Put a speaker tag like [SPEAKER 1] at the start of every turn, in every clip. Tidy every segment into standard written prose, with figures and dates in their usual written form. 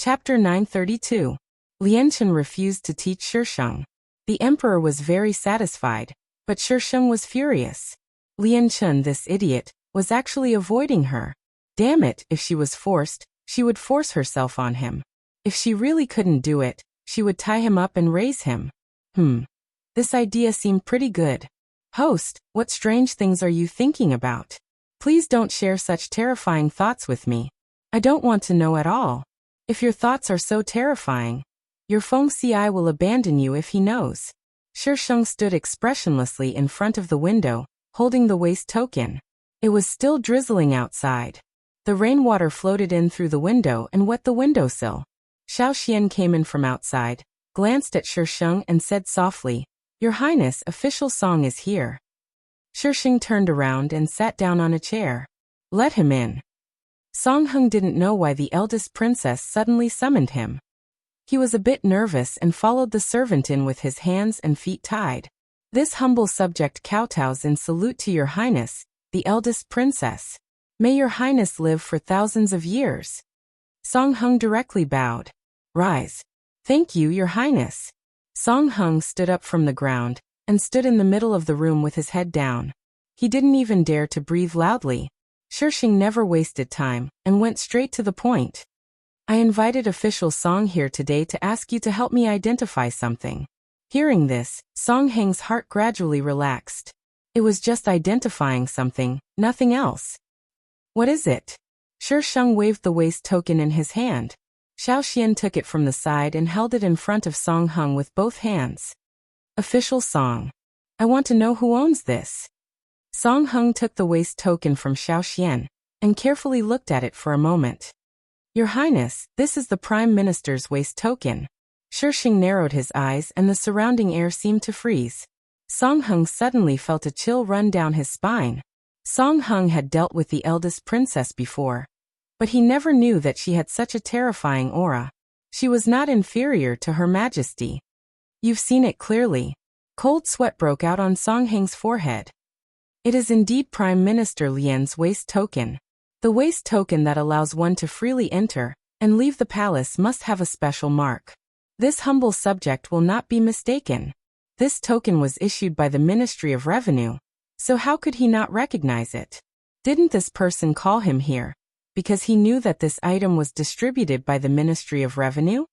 [SPEAKER 1] Chapter 932. Lianchen refused to teach Shisheng. The emperor was very satisfied, but Shisheng was furious. Lianchen, this idiot, was actually avoiding her. Damn it, if she was forced, she would force herself on him. If she really couldn't do it, she would tie him up and raise him. This idea seemed pretty good. Host, what strange things are you thinking about? Please don't share such terrifying thoughts with me. I don't want to know at all. If your thoughts are so terrifying, your Feng Ci will abandon you if he knows. Shisheng stood expressionlessly in front of the window, holding the waste token. It was still drizzling outside. The rainwater floated in through the window and wet the windowsill. Xiao Xian came in from outside, glanced at Shisheng and said softly, "Your Highness, official song is here." Shisheng turned around and sat down on a chair. "Let him in." Song Heng didn't know why the eldest princess suddenly summoned him. He was a bit nervous and followed the servant in with his hands and feet tied. "This humble subject kowtows in salute to your Highness, the eldest princess. May your Highness live for thousands of years." Song Heng directly bowed. "Rise." "Thank you, your Highness." Song Heng stood up from the ground and stood in the middle of the room with his head down. He didn't even dare to breathe loudly. Shisheng never wasted time and went straight to the point. "I invited official Song here today to ask you to help me identify something." Hearing this, Song Heng's heart gradually relaxed. It was just identifying something, nothing else. "What is it?" Shisheng waved the waste token in his hand. Xiao Xian took it from the side and held it in front of Song Heng with both hands. "Official Song. I want to know who owns this." Song Heng took the waste token from Xiao Xian and carefully looked at it for a moment. "Your Highness, this is the Prime Minister's waste token." Shisheng narrowed his eyes and the surrounding air seemed to freeze. Song Heng suddenly felt a chill run down his spine. Song Heng had dealt with the eldest princess before, but he never knew that she had such a terrifying aura. She was not inferior to Her Majesty. "You've seen it clearly." Cold sweat broke out on Song Heng's forehead. It is indeed Prime Minister Lian's waste token. The waste token that allows one to freely enter and leave the palace must have a special mark. This humble subject will not be mistaken. This token was issued by the Ministry of Revenue, so how could he not recognize it? Didn't this person call him here because he knew that this item was distributed by the Ministry of Revenue?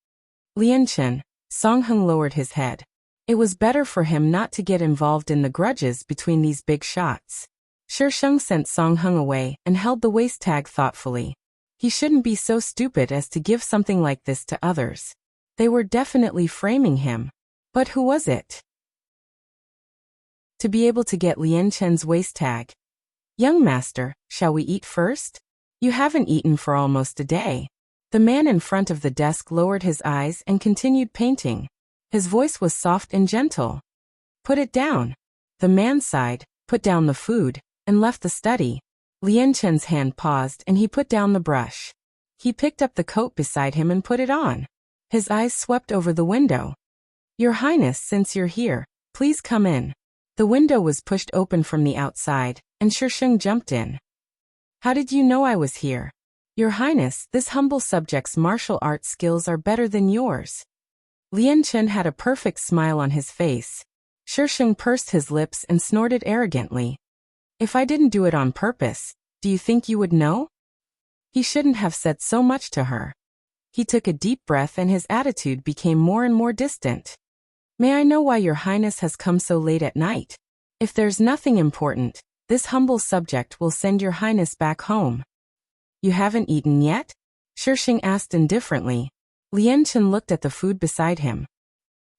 [SPEAKER 1] Lianchen, Song Heng lowered his head. It was better for him not to get involved in the grudges between these big shots. Shisheng sent Song Heng away and held the waste tag thoughtfully. He shouldn't be so stupid as to give something like this to others. They were definitely framing him. But who was it? To be able to get Lianchen's waste tag. "Young master, shall we eat first? You haven't eaten for almost a day." The man in front of the desk lowered his eyes and continued painting. His voice was soft and gentle. "Put it down." The man sighed, put down the food, and left the study. Lianchen's hand paused and he put down the brush. He picked up the coat beside him and put it on. His eyes swept over the window. "Your Highness, since you're here, please come in." The window was pushed open from the outside, and Shisheng jumped in. "How did you know I was here?" "Your Highness, this humble subject's martial arts skills are better than yours." Lianchen had a perfect smile on his face. Shisheng pursed his lips and snorted arrogantly. "If I didn't do it on purpose, do you think you would know?" He shouldn't have said so much to her. He took a deep breath and his attitude became more and more distant. "May I know why your Highness has come so late at night? If there's nothing important, this humble subject will send your Highness back home." "You haven't eaten yet?" Shisheng asked indifferently. Lianchen looked at the food beside him.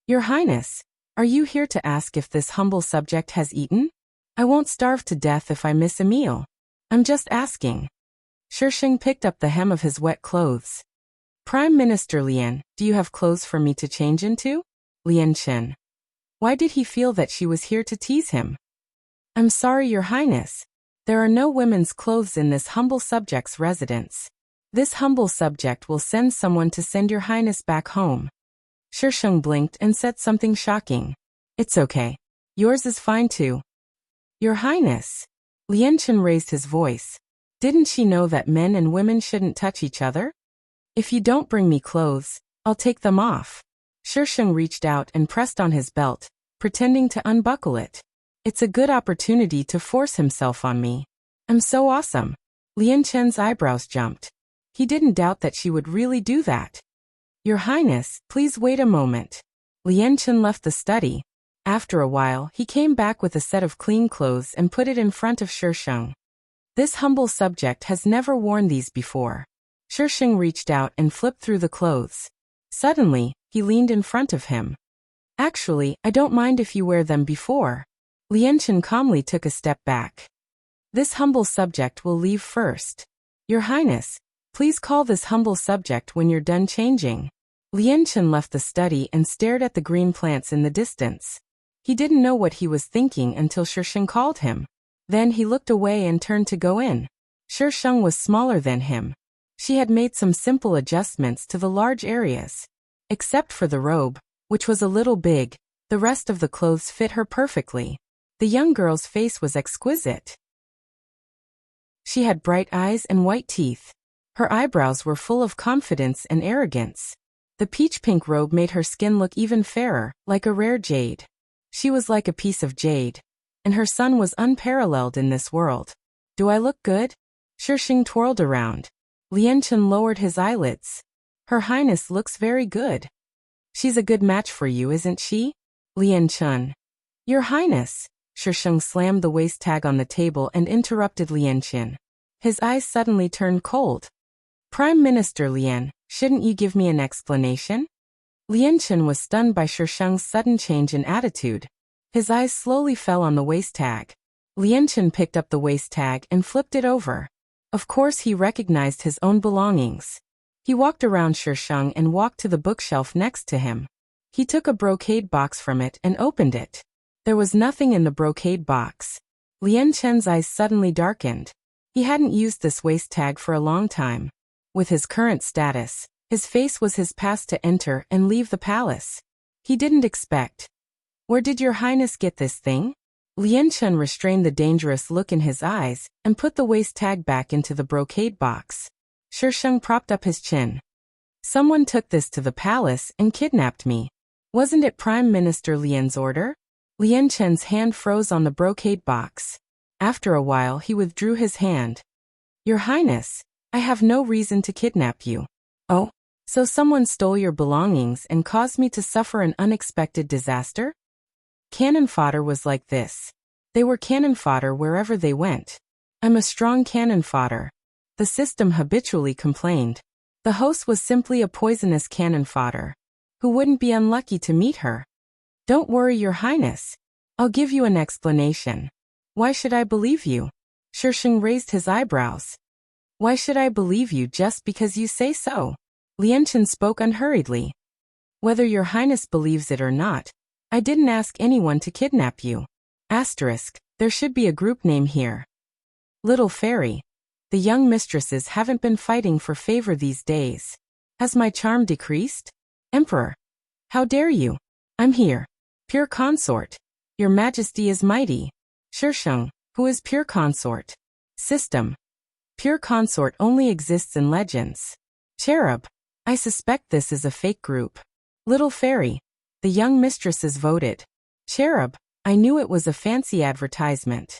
[SPEAKER 1] "Your Highness, are you here to ask if this humble subject has eaten? I won't starve to death if I miss a meal. I'm just asking." Shisheng picked up the hem of his wet clothes. "Prime Minister Lian, do you have clothes for me to change into?" Lianchen. Why did he feel that she was here to tease him? "I'm sorry, your Highness. There are no women's clothes in this humble subject's residence. This humble subject will send someone to send your Highness back home." Shisheng blinked and said something shocking. "It's okay. Yours is fine too." "Your Highness." Lianchen raised his voice. Didn't she know that men and women shouldn't touch each other? If you don't bring me clothes, I'll take them off. Shisheng reached out and pressed on his belt, pretending to unbuckle it. It's a good opportunity to force himself on me. I'm so awesome. Lian Chen's eyebrows jumped. He didn't doubt that she would really do that. Your Highness, please wait a moment. Lian Chen left the study. After a while, he came back with a set of clean clothes and put it in front of Shisheng. This humble subject has never worn these before. Shisheng reached out and flipped through the clothes. Suddenly, he leaned in front of him. Actually, I don't mind if you wear them before. Lian Chen calmly took a step back. This humble subject will leave first. Your Highness, please call this humble subject when you're done changing. Lian Chen left the study and stared at the green plants in the distance. He didn't know what he was thinking until Shisheng called him. Then he looked away and turned to go in. Shisheng was smaller than him. She had made some simple adjustments to the large areas. Except for the robe, which was a little big, the rest of the clothes fit her perfectly. The young girl's face was exquisite. She had bright eyes and white teeth. Her eyebrows were full of confidence and arrogance. The peach-pink robe made her skin look even fairer, like a rare jade. She was like a piece of jade. And her son was unparalleled in this world. Do I look good? Shisheng twirled around. Lian Chen lowered his eyelids. Her Highness looks very good. She's a good match for you, isn't she? Lian Chen. Your Highness. Shisheng slammed the waist tag on the table and interrupted Lian Chen. His eyes suddenly turned cold. Prime Minister Lian, shouldn't you give me an explanation? Lian Chen was stunned by Shisheng's sudden change in attitude. His eyes slowly fell on the waist tag. Lian Chen picked up the waist tag and flipped it over. Of course he recognized his own belongings. He walked around Shisheng and walked to the bookshelf next to him. He took a brocade box from it and opened it. There was nothing in the brocade box. Lian Chen's eyes suddenly darkened. He hadn't used this waist tag for a long time. With his current status, his face was his pass to enter and leave the palace. He didn't expect. Where did your Highness get this thing? Lian Chen restrained the dangerous look in his eyes and put the waist tag back into the brocade box. Shisheng propped up his chin. Someone took this to the palace and kidnapped me. Wasn't it Prime Minister Lian's order? Lian Chen's hand froze on the brocade box. After a while he withdrew his hand. Your Highness, I have no reason to kidnap you. Oh, so someone stole your belongings and caused me to suffer an unexpected disaster? Cannon fodder was like this. They were cannon fodder wherever they went. I'm a strong cannon fodder. The system habitually complained. The host was simply a poisonous cannon fodder. Who wouldn't be unlucky to meet her? Don't worry, Your Highness. I'll give you an explanation. Why should I believe you? Shisheng raised his eyebrows. Why should I believe you just because you say so? Lian Chen spoke unhurriedly. Whether Your Highness believes it or not, I didn't ask anyone to kidnap you. Asterisk, there should be a group name here. Little Fairy. The young mistresses haven't been fighting for favor these days. Has my charm decreased? Emperor. How dare you? I'm here. Pure consort. Your Majesty is mighty. Shisheng, who is pure consort? System. Pure consort only exists in legends. Cherub. I suspect this is a fake group. Little Fairy. The young mistresses voted. Cherub. I knew it was a fancy advertisement.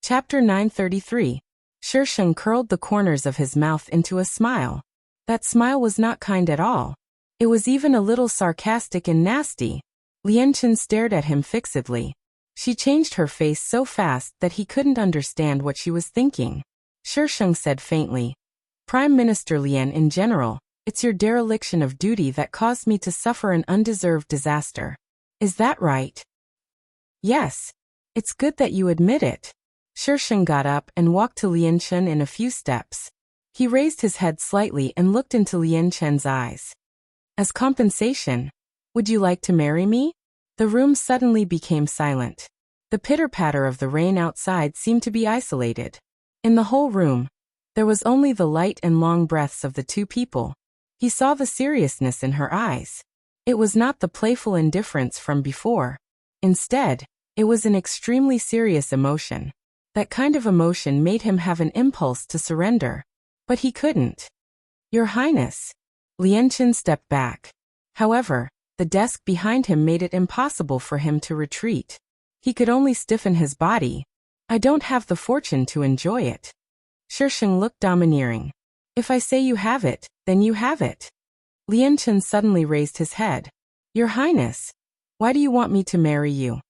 [SPEAKER 1] Chapter 933. Shisheng curled the corners of his mouth into a smile. That smile was not kind at all. It was even a little sarcastic and nasty. Lian Chen stared at him fixedly. She changed her face so fast that he couldn't understand what she was thinking. Shisheng said faintly, Prime Minister Lian, in general, it's your dereliction of duty that caused me to suffer an undeserved disaster. Is that right? Yes. It's good that you admit it. Shisheng got up and walked to Lian Chen in a few steps. He raised his head slightly and looked into Lian Chen's eyes. As compensation, would you like to marry me? The room suddenly became silent. The pitter-patter of the rain outside seemed to be isolated. In the whole room, there was only the light and long breaths of the two people. He saw the seriousness in her eyes. It was not the playful indifference from before. Instead, it was an extremely serious emotion. That kind of emotion made him have an impulse to surrender. But he couldn't. Your Highness. Lianchen stepped back. However, the desk behind him made it impossible for him to retreat. He could only stiffen his body. I don't have the fortune to enjoy it. Shisheng looked domineering. If I say you have it, then you have it. Lianchen suddenly raised his head. Your Highness. Why do you want me to marry you?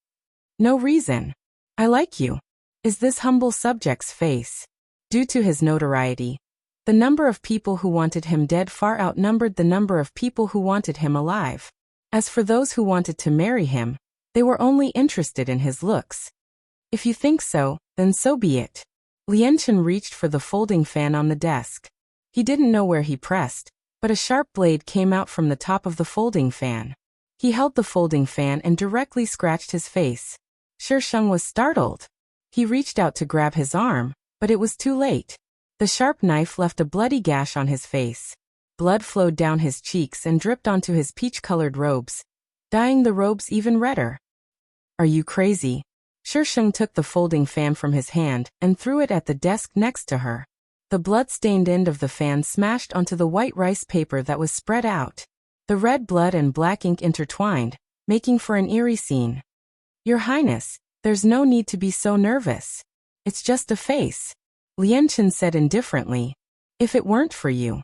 [SPEAKER 1] No reason. I like you. Is this humble subject's face? Due to his notoriety, the number of people who wanted him dead far outnumbered the number of people who wanted him alive. As for those who wanted to marry him, they were only interested in his looks. If you think so, then so be it. Lianchen reached for the folding fan on the desk. He didn't know where he pressed, but a sharp blade came out from the top of the folding fan. He held the folding fan and directly scratched his face. Shisheng was startled. He reached out to grab his arm, but it was too late. The sharp knife left a bloody gash on his face. Blood flowed down his cheeks and dripped onto his peach-colored robes, dyeing the robes even redder. Are you crazy? Shisheng took the folding fan from his hand and threw it at the desk next to her. The blood-stained end of the fan smashed onto the white rice paper that was spread out. The red blood and black ink intertwined, making for an eerie scene. Your Highness, there's no need to be so nervous. It's just a face. Lianchen said indifferently. If it weren't for you.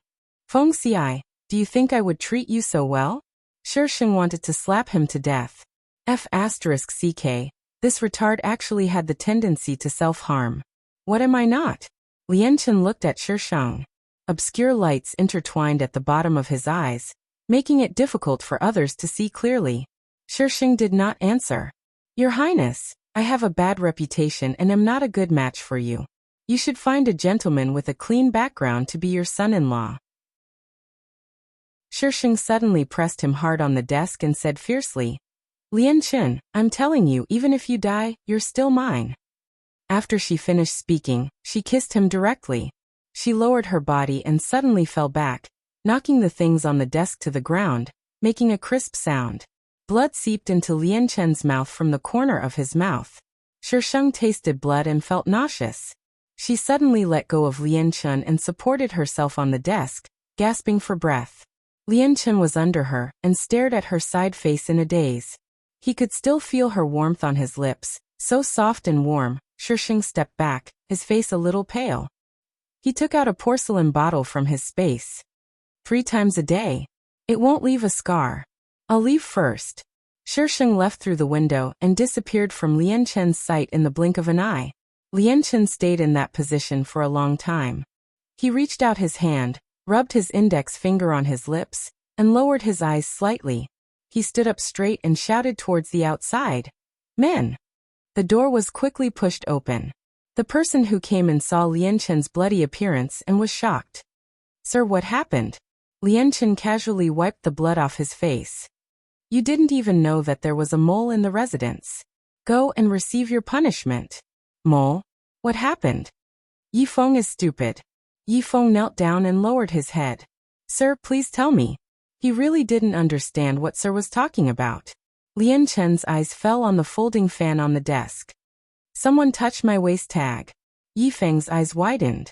[SPEAKER 1] Feng Xiai, do you think I would treat you so well? Shisheng wanted to slap him to death. F***ck, this retard actually had the tendency to self-harm. What am I not? Lianchen looked at Shisheng. Obscure lights intertwined at the bottom of his eyes, making it difficult for others to see clearly. Shisheng did not answer. Your Highness, I have a bad reputation and am not a good match for you. You should find a gentleman with a clean background to be your son-in-law. Shisheng suddenly pressed him hard on the desk and said fiercely, Lianchen, I'm telling you, even if you die, you're still mine. After she finished speaking, she kissed him directly. She lowered her body and suddenly fell back, knocking the things on the desk to the ground, making a crisp sound. Blood seeped into Lianchen's mouth from the corner of his mouth. Shisheng tasted blood and felt nauseous. She suddenly let go of Lianchen and supported herself on the desk, gasping for breath. Lianchen was under her and stared at her side face in a daze. He could still feel her warmth on his lips, so soft and warm. Shisheng stepped back, his face a little pale. He took out a porcelain bottle from his space. 3 times a day. It won't leave a scar. I'll leave first. Shisheng left through the window and disappeared from Lianchen's sight in the blink of an eye. Lianchen stayed in that position for a long time. He reached out his hand, rubbed his index finger on his lips, and lowered his eyes slightly. He stood up straight and shouted towards the outside. Men! The door was quickly pushed open. The person who came in saw Lianchen's bloody appearance and was shocked. Sir, what happened? Lianchen casually wiped the blood off his face. You didn't even know that there was a mole in the residence. Go and receive your punishment. Mole? What happened? Yifeng is stupid. Yifeng knelt down and lowered his head. Sir, please tell me. He really didn't understand what Sir was talking about. Lianchen's eyes fell on the folding fan on the desk. Someone touched my waist tag. Yifeng's eyes widened.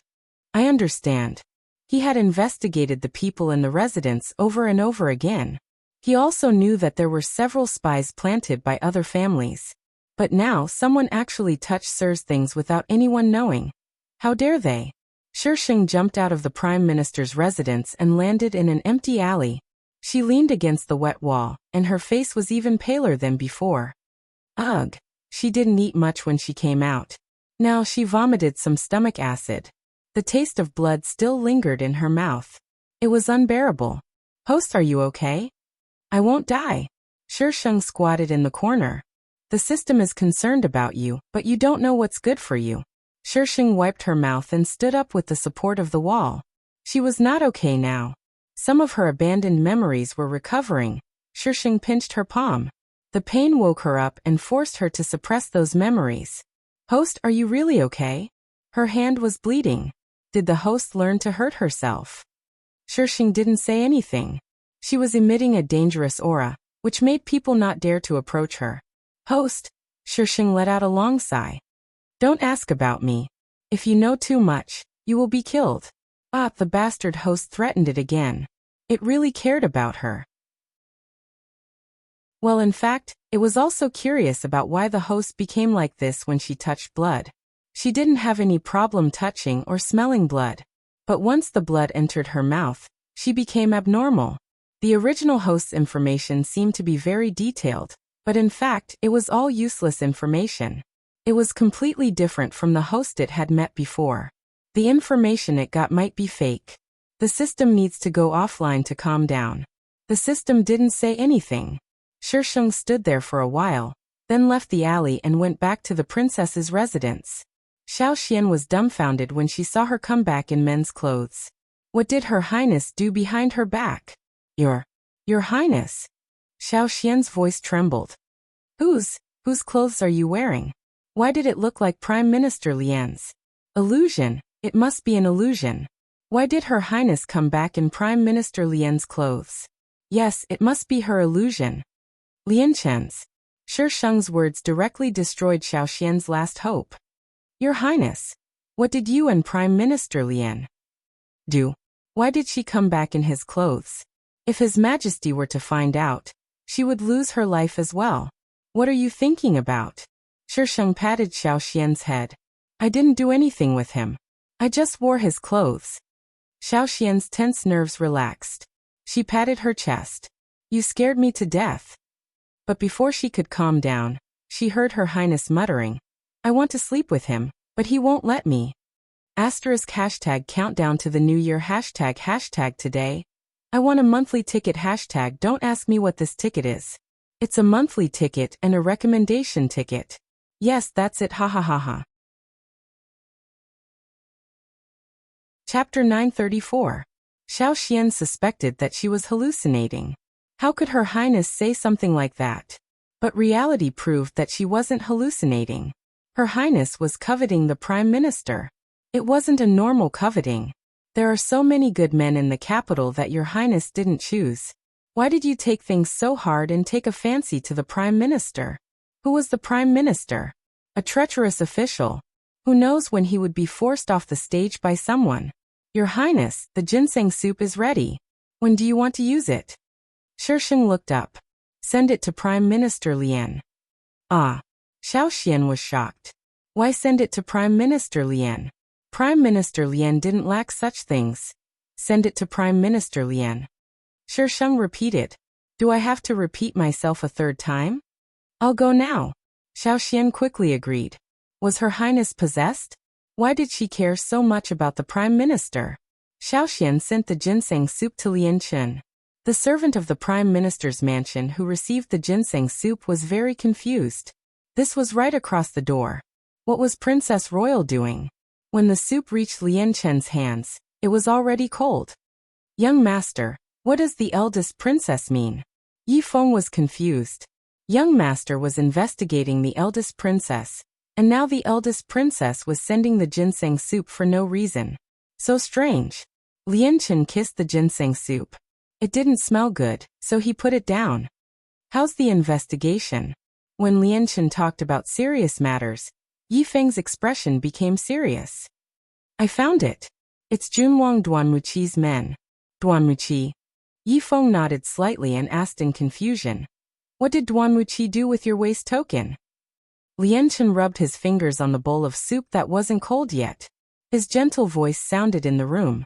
[SPEAKER 1] I understand. He had investigated the people in the residence over and over again. He also knew that there were several spies planted by other families. But now someone actually touched Sir's things without anyone knowing. How dare they? Shisheng jumped out of the Prime Minister's residence and landed in an empty alley. She leaned against the wet wall, and her face was even paler than before. Ugh! She didn't eat much when she came out. Now she vomited some stomach acid. The taste of blood still lingered in her mouth. It was unbearable. Host, are you okay? I won't die. Shisheng squatted in the corner. The system is concerned about you, but you don't know what's good for you. Shisheng wiped her mouth and stood up with the support of the wall. She was not okay now. Some of her abandoned memories were recovering. Shisheng pinched her palm. The pain woke her up and forced her to suppress those memories. Host, are you really okay? Her hand was bleeding. Did the host learn to hurt herself? Shisheng didn't say anything. She was emitting a dangerous aura, which made people not dare to approach her. Host, Shisheng let out a long sigh. Don't ask about me. If you know too much, you will be killed. Ah, the bastard host threatened it again. It really cared about her. Well, in fact, it was also curious about why the host became like this when she touched blood. She didn't have any problem touching or smelling blood. But once the blood entered her mouth, she became abnormal. The original host's information seemed to be very detailed, but in fact, it was all useless information. It was completely different from the host it had met before. The information it got might be fake. The system needs to go offline to calm down. The system didn't say anything. Shisheng stood there for a while, then left the alley and went back to the princess's residence. Xiao Xian was dumbfounded when she saw her come back in men's clothes. What did Her Highness do behind her back? Your Highness. Xiao Xian's voice trembled. Whose clothes are you wearing? Why did it look like Prime Minister Lian's? Illusion, it must be an illusion. Why did Her Highness come back in Prime Minister Lian's clothes? Yes, it must be her illusion. Lian Chen's. Shisheng's words directly destroyed Xiao Xian's last hope. Your Highness, what did you and Prime Minister Lian do? Why did she come back in his clothes? If His Majesty were to find out, she would lose her life as well. What are you thinking about? Shisheng patted Xiao Xian's head. I didn't do anything with him. I just wore his clothes. Xiao Xian's tense nerves relaxed. She patted her chest. You scared me to death. But before she could calm down, she heard Her Highness muttering, I want to sleep with him, but he won't let me. ## countdown to the new year ## today. I want a monthly ticket #. Don't ask me what this ticket is. It's a monthly ticket and a recommendation ticket. Yes, that's it, ha ha ha ha. Chapter 934. Xiao Xian suspected that she was hallucinating. How could Her Highness say something like that? But reality proved that she wasn't hallucinating. Her Highness was coveting the Prime Minister. It wasn't a normal coveting. There are so many good men in the capital that Your Highness didn't choose. Why did you take things so hard and take a fancy to the Prime Minister? Who was the Prime Minister? A treacherous official. Who knows when he would be forced off the stage by someone? Your Highness, the ginseng soup is ready. When do you want to use it? Shisheng looked up. Send it to Prime Minister Lian. Ah. Xiao Xian was shocked. Why send it to Prime Minister Lian? Prime Minister Lian didn't lack such things. Send it to Prime Minister Lian. Shisheng repeated. Do I have to repeat myself a third time? I'll go now. Xiao Xian quickly agreed. Was Her Highness possessed? Why did she care so much about the Prime Minister? Xiao Xian sent the ginseng soup to Lian Chen. The servant of the Prime Minister's mansion who received the ginseng soup was very confused. This was right across the door. What was Princess Royal doing? When the soup reached Lian Chen's hands, it was already cold. Young master, what does the eldest princess mean? Yi Feng was confused. Young master was investigating the eldest princess, and now the eldest princess was sending the ginseng soup for no reason. So strange. Lian Chen kissed the ginseng soup. It didn't smell good, so he put it down. How's the investigation? When Lian Chen talked about serious matters, Yi Feng's expression became serious. I found it. It's Junwang Duanmuqi's men. Duanmuqi. Yi Feng nodded slightly and asked in confusion. What did Duanmuqi do with your waste token? Lian Chen rubbed his fingers on the bowl of soup that wasn't cold yet. His gentle voice sounded in the room.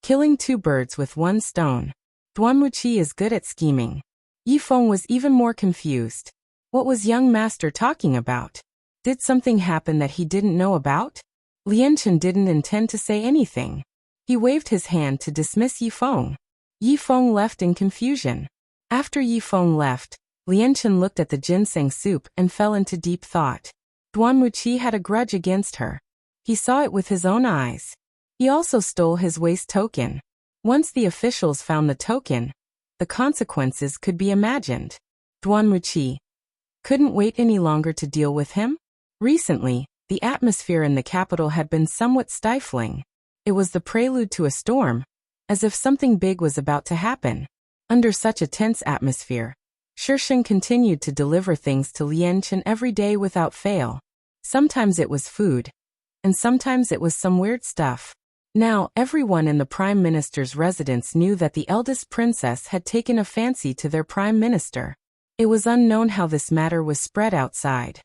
[SPEAKER 1] Killing two birds with one stone. Duanmuqi is good at scheming. Yi Feng was even more confused. What was young master talking about? Did something happen that he didn't know about? Lian Chen didn't intend to say anything. He waved his hand to dismiss Yi Feng. Yi Feng left in confusion. After Yi Feng left, Lian Chen looked at the ginseng soup and fell into deep thought. Duanmuqi had a grudge against her. He saw it with his own eyes. He also stole his waste token. Once the officials found the token, the consequences could be imagined. Duanmuqi couldn't wait any longer to deal with him. Recently, the atmosphere in the capital had been somewhat stifling. It was the prelude to a storm, as if something big was about to happen. Under such a tense atmosphere, Shisheng continued to deliver things to Lian Chen every day without fail. Sometimes it was food, and sometimes it was some weird stuff. Now, everyone in the Prime Minister's residence knew that the eldest princess had taken a fancy to their Prime Minister. It was unknown how this matter was spread outside.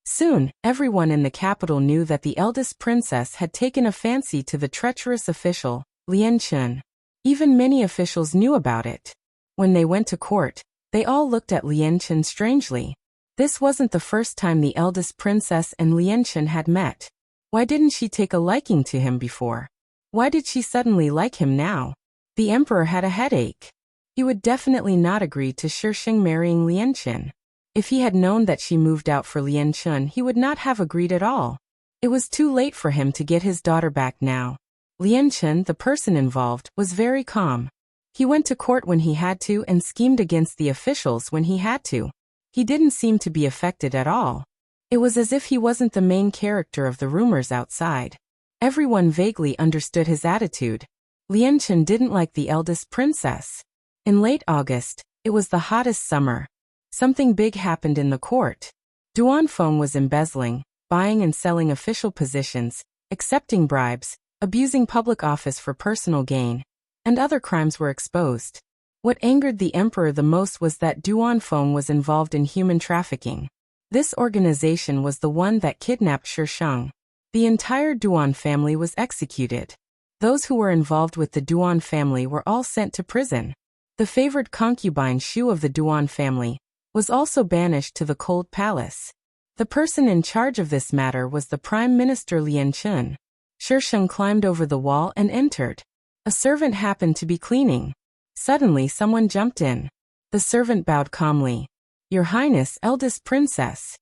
[SPEAKER 1] Soon, everyone in the capital knew that the eldest princess had taken a fancy to the treacherous official, Lien Chun. Even many officials knew about it. When they went to court, they all looked at Lien Chun strangely. This wasn't the first time the eldest princess and Lien Chun had met. Why didn't she take a liking to him before? Why did she suddenly like him now? The emperor had a headache. He would definitely not agree to Shisheng marrying Lien Chun. If he had known that she moved out for Lien Chun, he would not have agreed at all. It was too late for him to get his daughter back now. Lien Chun, the person involved, was very calm. He went to court when he had to and schemed against the officials when he had to. He didn't seem to be affected at all. It was as if he wasn't the main character of the rumors outside. Everyone vaguely understood his attitude. Lien Chun didn't like the eldest princess. In late August, it was the hottest summer. Something big happened in the court. Duan Feng was embezzling, buying and selling official positions, accepting bribes, abusing public office for personal gain, and other crimes were exposed. What angered the emperor the most was that Duan Feng was involved in human trafficking. This organization was the one that kidnapped Shisheng. The entire Duan family was executed. Those who were involved with the Duan family were all sent to prison. The favored concubine Shu of the Duan family was also banished to the cold palace. The person in charge of this matter was the Prime Minister Lien Chun. Shisheng climbed over the wall and entered. A servant happened to be cleaning. Suddenly someone jumped in. The servant bowed calmly. Your Highness, eldest princess.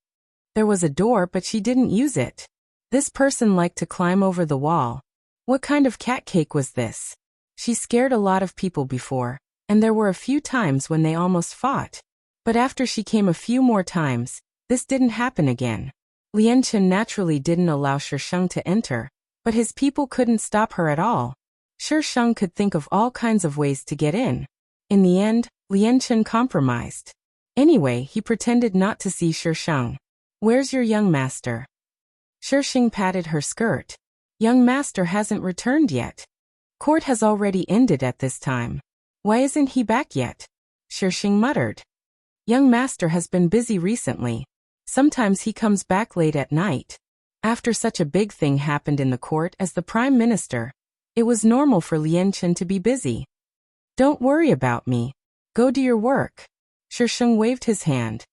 [SPEAKER 1] There was a door but she didn't use it. This person liked to climb over the wall. What kind of cat cake was this? She scared a lot of people before, and there were a few times when they almost fought. But after she came a few more times, this didn't happen again. Lien Chun naturally didn't allow Shisheng to enter, but his people couldn't stop her at all. Shisheng could think of all kinds of ways to get in. In the end, Lien Chun compromised. Anyway, he pretended not to see Shisheng. Where's your young master? Shisheng patted her skirt. Young master hasn't returned yet. Court has already ended at this time. Why isn't he back yet? Shisheng muttered. Young master has been busy recently. Sometimes he comes back late at night. After such a big thing happened in the court as the Prime Minister, it was normal for Lien Chun to be busy. Don't worry about me. Go do your work. Shisheng waved his hand.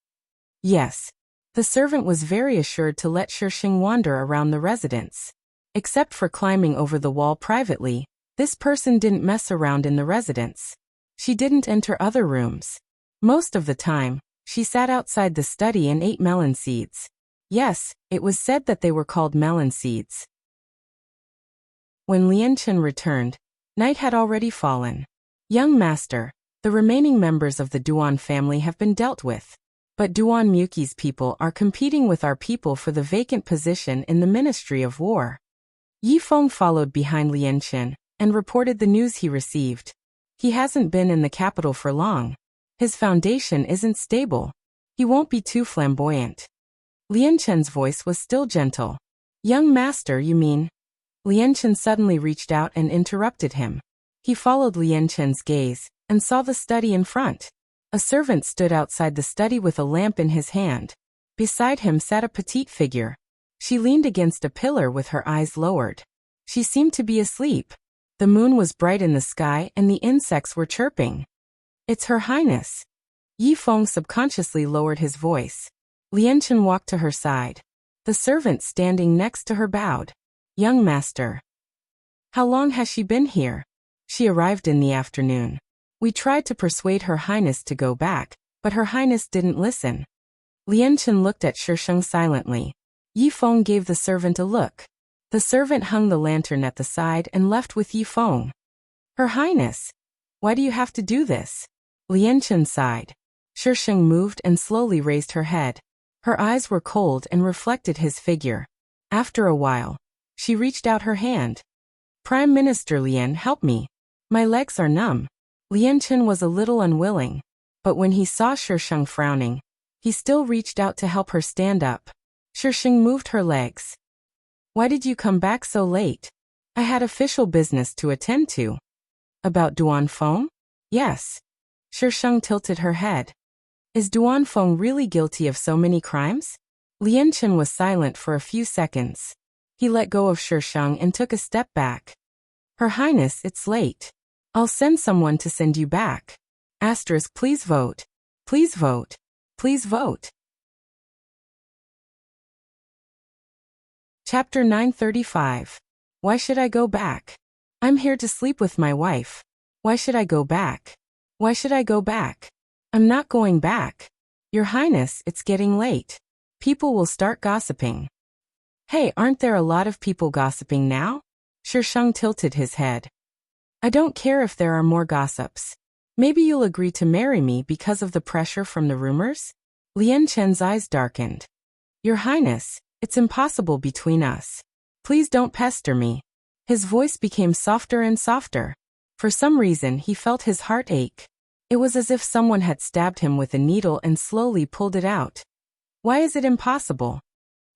[SPEAKER 1] Yes. The servant was very assured to let Shisheng wander around the residence. Except for climbing over the wall privately, this person didn't mess around in the residence. She didn't enter other rooms. Most of the time, she sat outside the study and ate melon seeds. Yes, it was said that they were called melon seeds. When Lien Chun returned, night had already fallen. Young master, the remaining members of the Duan family have been dealt with. But Duan Muki's people are competing with our people for the vacant position in the Ministry of War. Yi Feng followed behind Lien Chun and reported the news he received. He hasn't been in the capital for long. His foundation isn't stable. He won't be too flamboyant. Lien Chun's voice was still gentle. Young master, you mean? Lien Chun suddenly reached out and interrupted him. He followed Lien Chun's gaze and saw the study in front. A servant stood outside the study with a lamp in his hand. Beside him sat a petite figure. She leaned against a pillar with her eyes lowered. She seemed to be asleep. The moon was bright in the sky and the insects were chirping. It's Her Highness. Yi Feng subconsciously lowered his voice. Lien Chun walked to her side. The servant standing next to her bowed. Young master. How long has she been here? She arrived in the afternoon. We tried to persuade Her Highness to go back, but Her Highness didn't listen. Lien Chun looked at Shisheng silently. Yi Feng gave the servant a look. The servant hung the lantern at the side and left with Yi Feng. Her Highness, why do you have to do this? Lien Chun sighed. Shisheng moved and slowly raised her head. Her eyes were cold and reflected his figure. After a while, she reached out her hand. Prime Minister Lien, help me. My legs are numb. Lien Chun was a little unwilling, but when he saw Shisheng frowning, He still reached out to help her stand up. Shisheng moved her legs. Why did you come back so late? I had official business to attend to. About Duanfeng? Yes. Shisheng tilted her head. Is Duanfeng really guilty of so many crimes? Lianchen was silent for a few seconds. He let go of Shisheng and took a step back. Her Highness, it's late. I'll send someone to send you back. Asterisk, please vote. Please vote. Please vote. Chapter 935. Why should I go back? I'm here to sleep with my wife. Why should I go back? Why should I go back? I'm not going back. Your Highness, it's getting late. People will start gossiping. Hey, aren't there a lot of people gossiping now? Shisheng tilted his head. I don't care if there are more gossips. Maybe you'll agree to marry me because of the pressure from the rumors? Lianchen's eyes darkened. Your Highness, it's impossible between us. Please don't pester me. His voice became softer and softer. For some reason he felt his heart ache. It was as if someone had stabbed him with a needle and slowly pulled it out. Why is it impossible?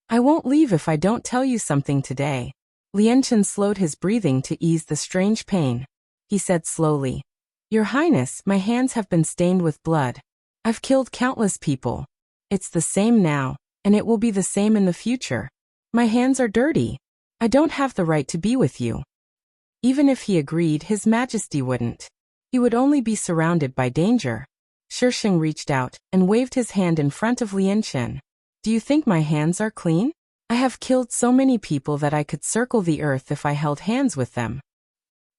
[SPEAKER 1] I won't leave if I don't tell you something today. Lianchen slowed his breathing to ease the strange pain. He said slowly, Your Highness, my hands have been stained with blood. I've killed countless people. It's the same now, and it will be the same in the future. My hands are dirty. I don't have the right to be with you. Even if he agreed, His Majesty wouldn't. He would only be surrounded by danger. Shisheng reached out and waved his hand in front of Lianchen. Do you think my hands are clean? I have killed so many people that I could circle the earth if I held hands with them.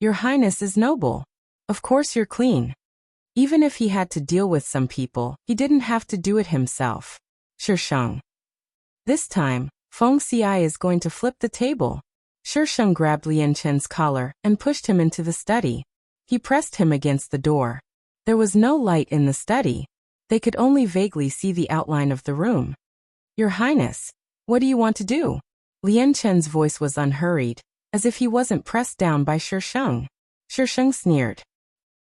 [SPEAKER 1] Your Highness is noble. Of course you're clean. Even if he had to deal with some people, he didn't have to do it himself. Shisheng. This time, Feng Xi is going to flip the table. Shisheng grabbed Lianchen's collar and pushed him into the study. He pressed him against the door. There was no light in the study. They could only vaguely see the outline of the room. Your Highness, what do you want to do? Lianchen's voice was unhurried, as if he wasn't pressed down by Shisheng. Shisheng sneered.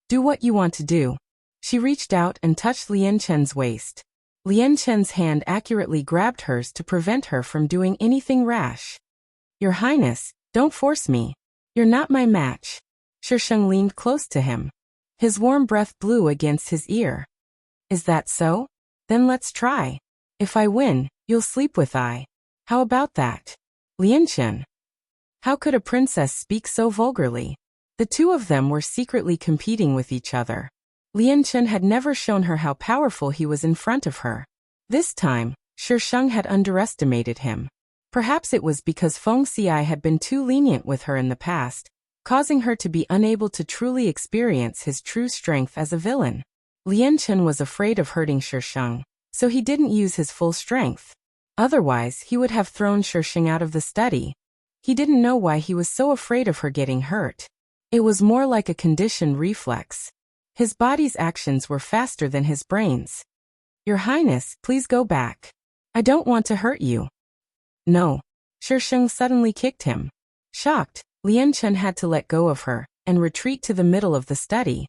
[SPEAKER 1] Do what you want to do. She reached out and touched Lianchen's waist. Lianchen's hand accurately grabbed hers to prevent her from doing anything rash. Your Highness, don't force me. You're not my match. Shisheng leaned close to him. His warm breath blew against his ear. Is that so? Then let's try. If I win, you'll sleep with I. How about that? Lianchen. How could a princess speak so vulgarly? The two of them were secretly competing with each other. Lianchen had never shown her how powerful he was in front of her. This time, Shisheng had underestimated him. Perhaps it was because Feng Xi had been too lenient with her in the past, causing her to be unable to truly experience his true strength as a villain. Lianchen was afraid of hurting Shisheng, so he didn't use his full strength. Otherwise, he would have thrown Shisheng out of the study. He didn't know why he was so afraid of her getting hurt. It was more like a conditioned reflex. His body's actions were faster than his brain's. Your Highness, please go back. I don't want to hurt you. No. Shisheng suddenly kicked him. Shocked, Lianchen had to let go of her and retreat to the middle of the study.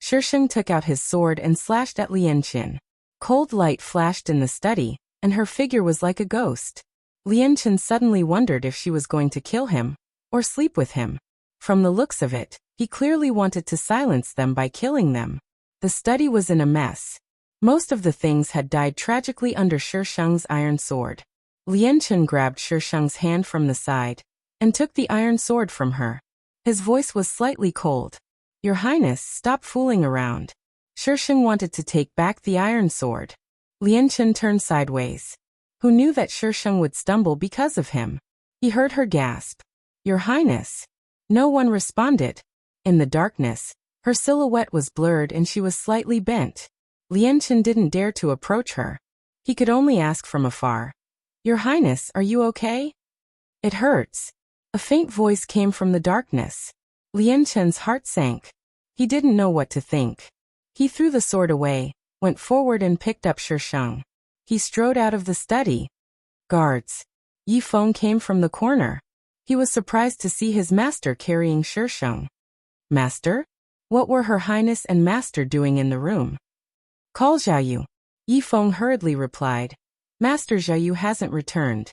[SPEAKER 1] Shisheng took out his sword and slashed at Lianchen. Cold light flashed in the study, and her figure was like a ghost. Lianchen suddenly wondered if she was going to kill him or sleep with him. From the looks of it, he clearly wanted to silence them by killing them. The study was in a mess. Most of the things had died tragically under Shisheng's iron sword. Lianchen grabbed Shisheng's hand from the side and took the iron sword from her. His voice was slightly cold. Your Highness, stop fooling around. Shisheng wanted to take back the iron sword. Lianchen turned sideways. Who knew that Shisheng would stumble because of him? He heard her gasp. Your Highness. No one responded. In the darkness, her silhouette was blurred and she was slightly bent. Lianchen didn't dare to approach her. He could only ask from afar. Your Highness, are you okay? It hurts. A faint voice came from the darkness. Lianchen's heart sank. He didn't know what to think. He threw the sword away, went forward and picked up Shisheng. He strode out of the study. Guards. Yi Feng came from the corner. He was surprised to see his master carrying Shisheng. Master? What were Her Highness and Master doing in the room? Call Xiaoyu. Yifeng hurriedly replied. Master Xiaoyu hasn't returned.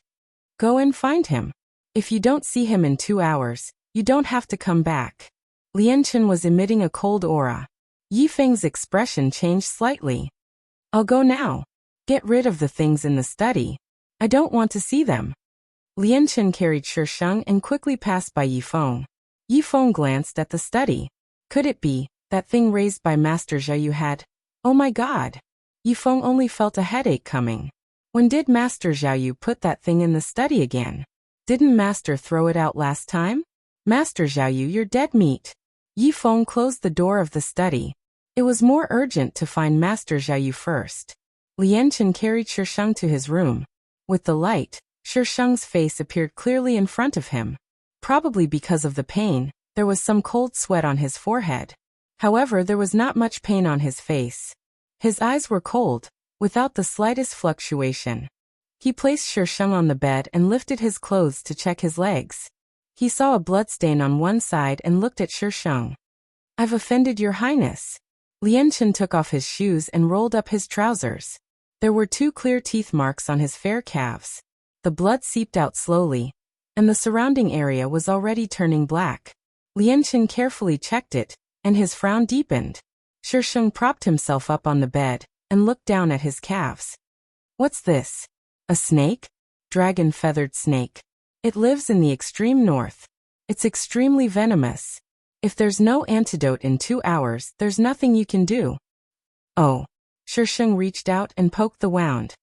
[SPEAKER 1] Go and find him. If you don't see him in 2 hours, you don't have to come back. Lianchen was emitting a cold aura. Yifeng's expression changed slightly. I'll go now. Get rid of the things in the study. I don't want to see them. Lianchen carried Shisheng and quickly passed by Yifeng. Yifeng glanced at the study. Could it be that thing raised by Master Xiaoyu had? Oh my god! Yifeng only felt a headache coming. When did Master Xiaoyu put that thing in the study again? Didn't Master throw it out last time? Master Xiaoyu, you're dead meat. Yifeng closed the door of the study. It was more urgent to find Master Xiaoyu first. Lianchen carried Shisheng to his room. With the light, Shisheng's face appeared clearly in front of him. Probably because of the pain, there was some cold sweat on his forehead. However, there was not much pain on his face. His eyes were cold, without the slightest fluctuation. He placed Shisheng on the bed and lifted his clothes to check his legs. He saw a bloodstain on one side and looked at Shisheng. I've offended your highness. Lianchen took off his shoes and rolled up his trousers. There were 2 clear teeth marks on his fair calves. The blood seeped out slowly, and the surrounding area was already turning black. Lianchen carefully checked it, and his frown deepened. Shisheng propped himself up on the bed and looked down at his calves. What's this? A snake? Dragon-feathered snake. It lives in the extreme north. It's extremely venomous. If there's no antidote in 2 hours, there's nothing you can do. Oh. Shisheng reached out and poked the wound.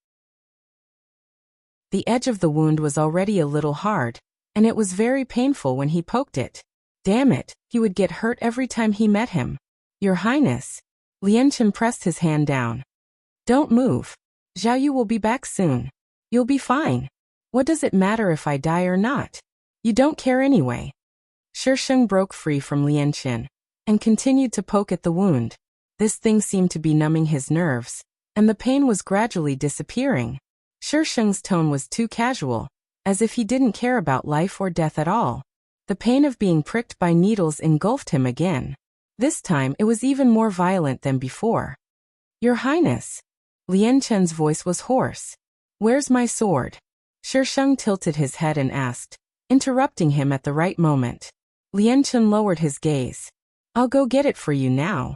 [SPEAKER 1] The edge of the wound was already a little hard, and it was very painful when he poked it. Damn it, he would get hurt every time he met him. Your Highness. Lianchen pressed his hand down. Don't move. Xiaoyu will be back soon. You'll be fine. What does it matter if I die or not? You don't care anyway. Shisheng broke free from Lianchen and continued to poke at the wound. This thing seemed to be numbing his nerves, and the pain was gradually disappearing. Shisheng's tone was too casual, as if he didn't care about life or death at all. The pain of being pricked by needles engulfed him again. This time it was even more violent than before. Your Highness. Lianchen's voice was hoarse. Where's my sword? Shisheng tilted his head and asked, interrupting him at the right moment. Lianchen lowered his gaze. I'll go get it for you now.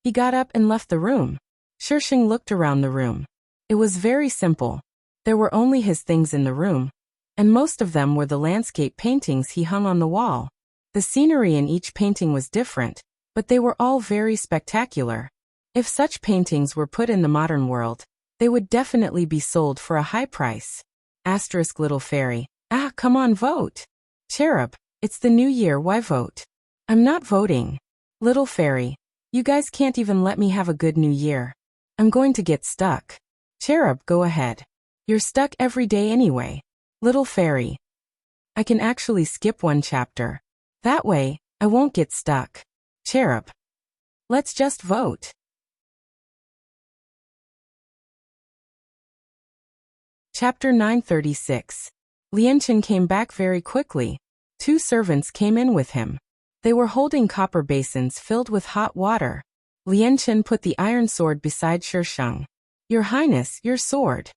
[SPEAKER 1] He got up and left the room. Shisheng looked around the room. It was very simple. There were only his things in the room, and most of them were the landscape paintings he hung on the wall. The scenery in each painting was different, but they were all very spectacular. If such paintings were put in the modern world, they would definitely be sold for a high price. Asterisk little fairy. Ah, come on, vote. Cherub, it's the new year, why vote? I'm not voting. Little fairy, you guys can't even let me have a good new year. I'm going to get stuck. Cherub, go ahead. You're stuck every day anyway. Little fairy. I can actually skip 1 chapter. That way, I won't get stuck. Cherub. Let's just vote. Chapter 936. Lianchen came back very quickly. 2 servants came in with him. They were holding copper basins filled with hot water. Lianchen put the iron sword beside Shisheng. Your Highness, your sword.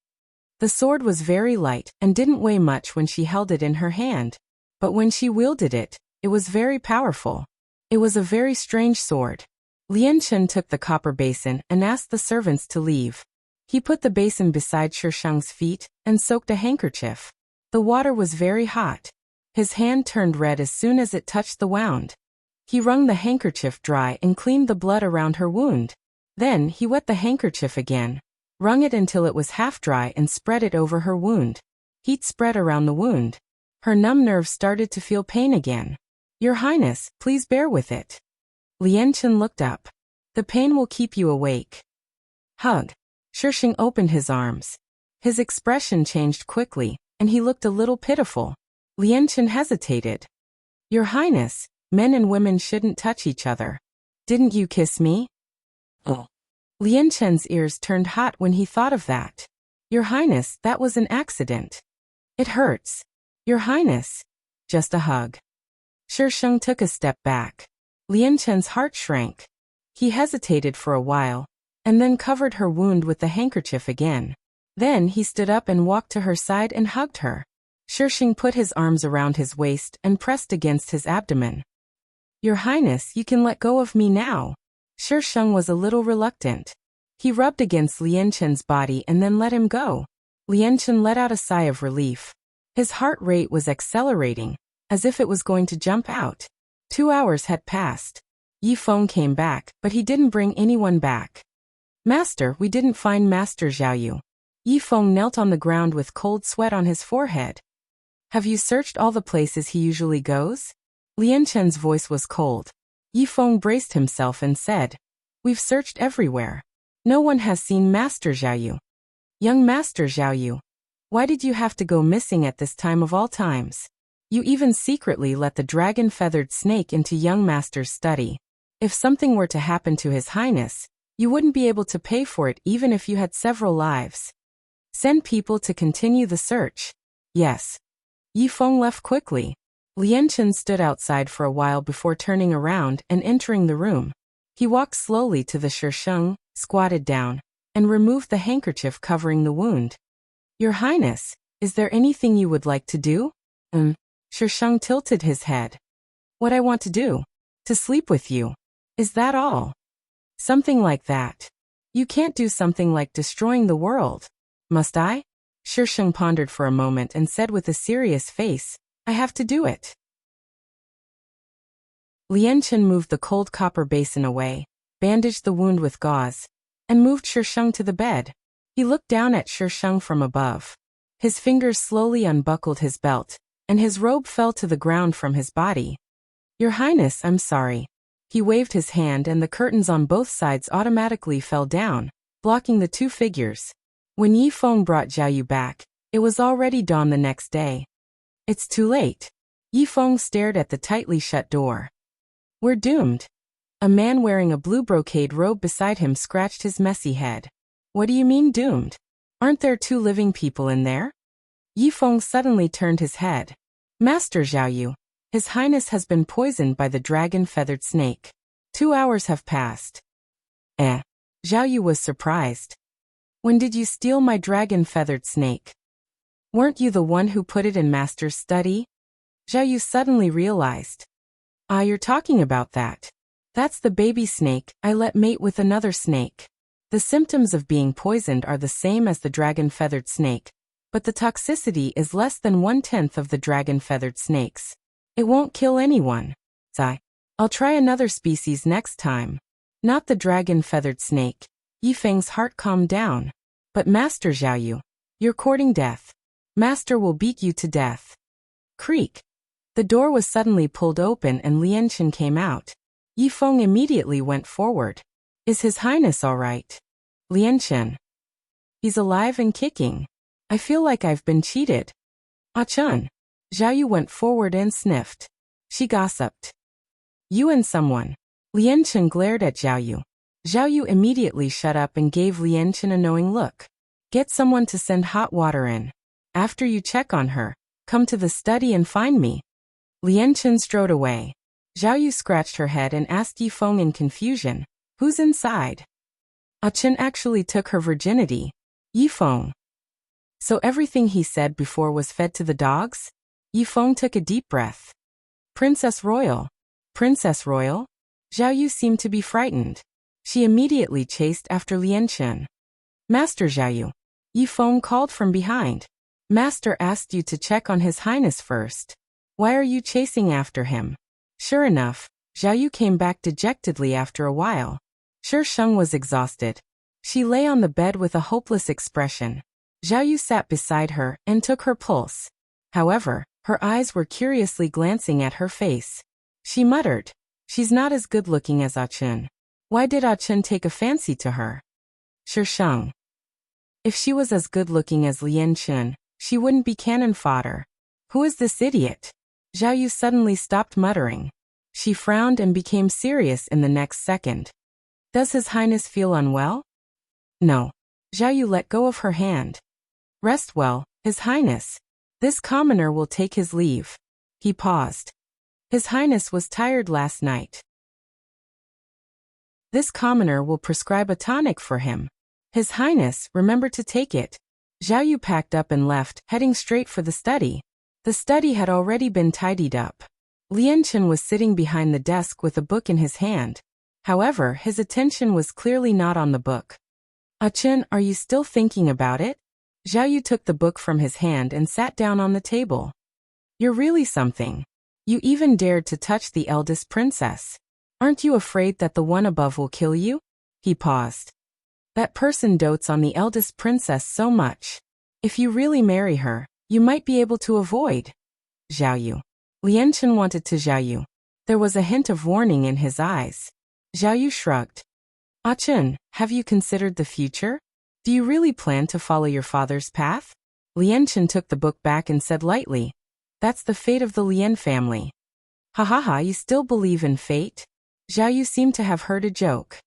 [SPEAKER 1] The sword was very light and didn't weigh much when she held it in her hand. But when she wielded it, it was very powerful. It was a very strange sword. Lianchen took the copper basin and asked the servants to leave. He put the basin beside Shisheng's feet and soaked a handkerchief. The water was very hot. His hand turned red as soon as it touched the wound. He wrung the handkerchief dry and cleaned the blood around her wound. Then he wet the handkerchief again, wrung it until it was half dry and spread it over her wound. Heat spread around the wound. Her numb nerves started to feel pain again. Your Highness, please bear with it. Lianchen looked up. The pain will keep you awake. Hug. Shisheng opened his arms. His expression changed quickly, and he looked a little pitiful. Lianchen hesitated. Your Highness, men and women shouldn't touch each other. Didn't you kiss me? Oh. Lianchen's ears turned hot when he thought of that. Your Highness, that was an accident. It hurts. Your Highness. Just a hug. Shisheng took a step back. Lianchen's heart shrank. He hesitated for a while, and then covered her wound with the handkerchief again. Then he stood up and walked to her side and hugged her. Shisheng put his arms around his waist and pressed against his abdomen. "Your Highness, you can let go of me now." Shisheng was a little reluctant. He rubbed against Lian Chen's body and then let him go. Lian Chen let out a sigh of relief. His heart rate was accelerating, as if it was going to jump out. 2 hours had passed. Yi Feng came back, but he didn't bring anyone back. "Master, we didn't find Master Xiaoyu." Yi Feng knelt on the ground with cold sweat on his forehead. "Have you searched all the places he usually goes?" Lian Chen's voice was cold. Yi Feng braced himself and said, "We've searched everywhere. No one has seen Master Xiaoyu." "Young Master Xiaoyu, why did you have to go missing at this time of all times? You even secretly let the dragon-feathered snake into young Master's study. If something were to happen to His Highness, you wouldn't be able to pay for it even if you had several lives. Send people to continue the search." "Yes." Yi Feng left quickly. Lian Chen stood outside for a while before turning around and entering the room. He walked slowly to the Shisheng, squatted down, and removed the handkerchief covering the wound. "Your Highness, is there anything you would like to do?" Shisheng tilted his head. "What I want to do? To sleep with you. Is that all?" "Something like that. You can't do something like destroying the world. Must I?" Shisheng pondered for a moment and said with a serious face, "I have to do it." Lian Chen moved the cold copper basin away, bandaged the wound with gauze, and moved Shisheng to the bed. He looked down at Shisheng from above. His fingers slowly unbuckled his belt, and his robe fell to the ground from his body. "Your Highness, I'm sorry." He waved his hand and the curtains on both sides automatically fell down, blocking the two figures. When Yi Feng brought Xiaoyu back, it was already dawn the next day. "It's too late." Yi Feng stared at the tightly shut door. "We're doomed." A man wearing a blue brocade robe beside him scratched his messy head. "What do you mean doomed? Aren't there 2 living people in there?" Yi Feng suddenly turned his head. "Master Xiaoyu, His Highness has been poisoned by the dragon-feathered snake. 2 hours have passed." Xiaoyu was surprised. "When did you steal my dragon-feathered snake? Weren't you the one who put it in Master's study?" Xiaoyu suddenly realized. "Ah, you're talking about that. That's the baby snake I let mate with another snake. The symptoms of being poisoned are the same as the dragon-feathered snake, but the toxicity is less than 1/10 of the dragon-feathered snakes. It won't kill anyone. I'll try another species next time. Not the dragon-feathered snake." Yi Feng's heart calmed down. "But Master Xiaoyu, you're courting death. Master will beat you to death." Creak. The door was suddenly pulled open and Lian Chen came out. Yi Feng immediately went forward. "Is His Highness all right?" "Lian Chen. He's alive and kicking. I feel like I've been cheated." "Ah Chun." Xiaoyu went forward and sniffed. She gossiped. "You and someone." Lian Chen glared at Xiaoyu. Xiaoyu immediately shut up and gave Lian Chen a knowing look. "Get someone to send hot water in. After you check on her, come to the study and find me." Lian Chen strode away. Xiaoyu scratched her head and asked Yi Feng in confusion, "Who's inside?" "Ah Chen actually took her virginity." Yi Feng. "So everything he said before was fed to the dogs?" Yi Feng took a deep breath. "Princess Royal." "Princess Royal?" Xiaoyu seemed to be frightened. She immediately chased after Lian Chen. "Master Xiaoyu." Yi Feng called from behind. "Master asked you to check on His Highness first. Why are you chasing after him?" Sure enough, Xiaoyu came back dejectedly after a while. Shisheng was exhausted. She lay on the bed with a hopeless expression. Xiaoyu sat beside her and took her pulse. However, her eyes were curiously glancing at her face. She muttered, "She's not as good-looking as Ah Chen. Why did Ah Chen take a fancy to her?" Shisheng. "If she was as good-looking as Lian Chen, she wouldn't be cannon fodder. Who is this idiot?" Xiaoyu suddenly stopped muttering. She frowned and became serious in the next second. "Does His Highness feel unwell?" "No." Xiaoyu let go of her hand. "Rest well, His Highness. This commoner will take his leave." He paused. "His Highness was tired last night." This commoner will prescribe a tonic for him. His Highness, remember to take it. Zhao Yu packed up and left, heading straight for the study. The study had already been tidied up. Lian Chen was sitting behind the desk with a book in his hand. However, his attention was clearly not on the book. Chen, are you still thinking about it? Zhao Yu took the book from his hand and sat down on the table. You're really something. You even dared to touch the eldest princess. Aren't you afraid that the one above will kill you? He paused. That person dotes on the eldest princess so much. If you really marry her, you might be able to avoid. Zhao Yu. Lian Chen wanted to Zhao Yu. There was a hint of warning in his eyes. Zhao Yu shrugged. Chen, have you considered the future? Do you really plan to follow your father's path? Lian Chen took the book back and said lightly, that's the fate of the Lian family. Ha ha ha, you still believe in fate? Zhao Yu seemed to have heard a joke.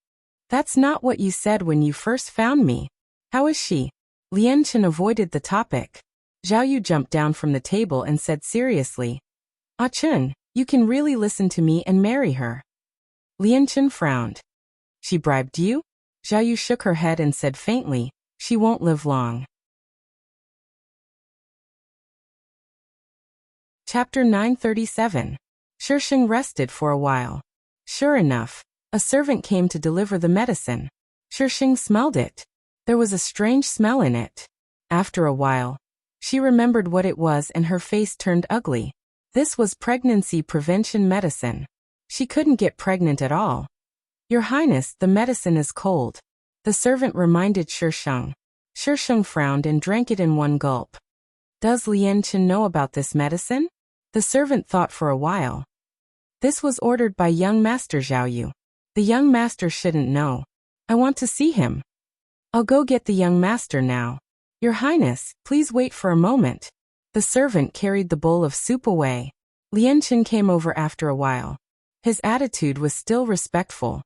[SPEAKER 1] That's not what you said when you first found me. How is she? Lian Chen avoided the topic. Zhao Yu jumped down from the table and said seriously, Chen, you can really listen to me and marry her. Lian Chen frowned. She bribed you? Zhao Yu shook her head and said faintly, she won't live long. Chapter 937. Shisheng rested for a while. Sure enough, a servant came to deliver the medicine. Shisheng smelled it. There was a strange smell in it. After a while, she remembered what it was and her face turned ugly. This was pregnancy prevention medicine. She couldn't get pregnant at all. Your Highness, the medicine is cold. The servant reminded Shisheng. Shisheng frowned and drank it in one gulp. Does Lian Chen know about this medicine? The servant thought for a while. This was ordered by young master Zhao Yu. The young master shouldn't know. I want to see him. I'll go get the young master now. Your Highness, please wait for a moment. The servant carried the bowl of soup away. Lian Chen came over after a while. His attitude was still respectful.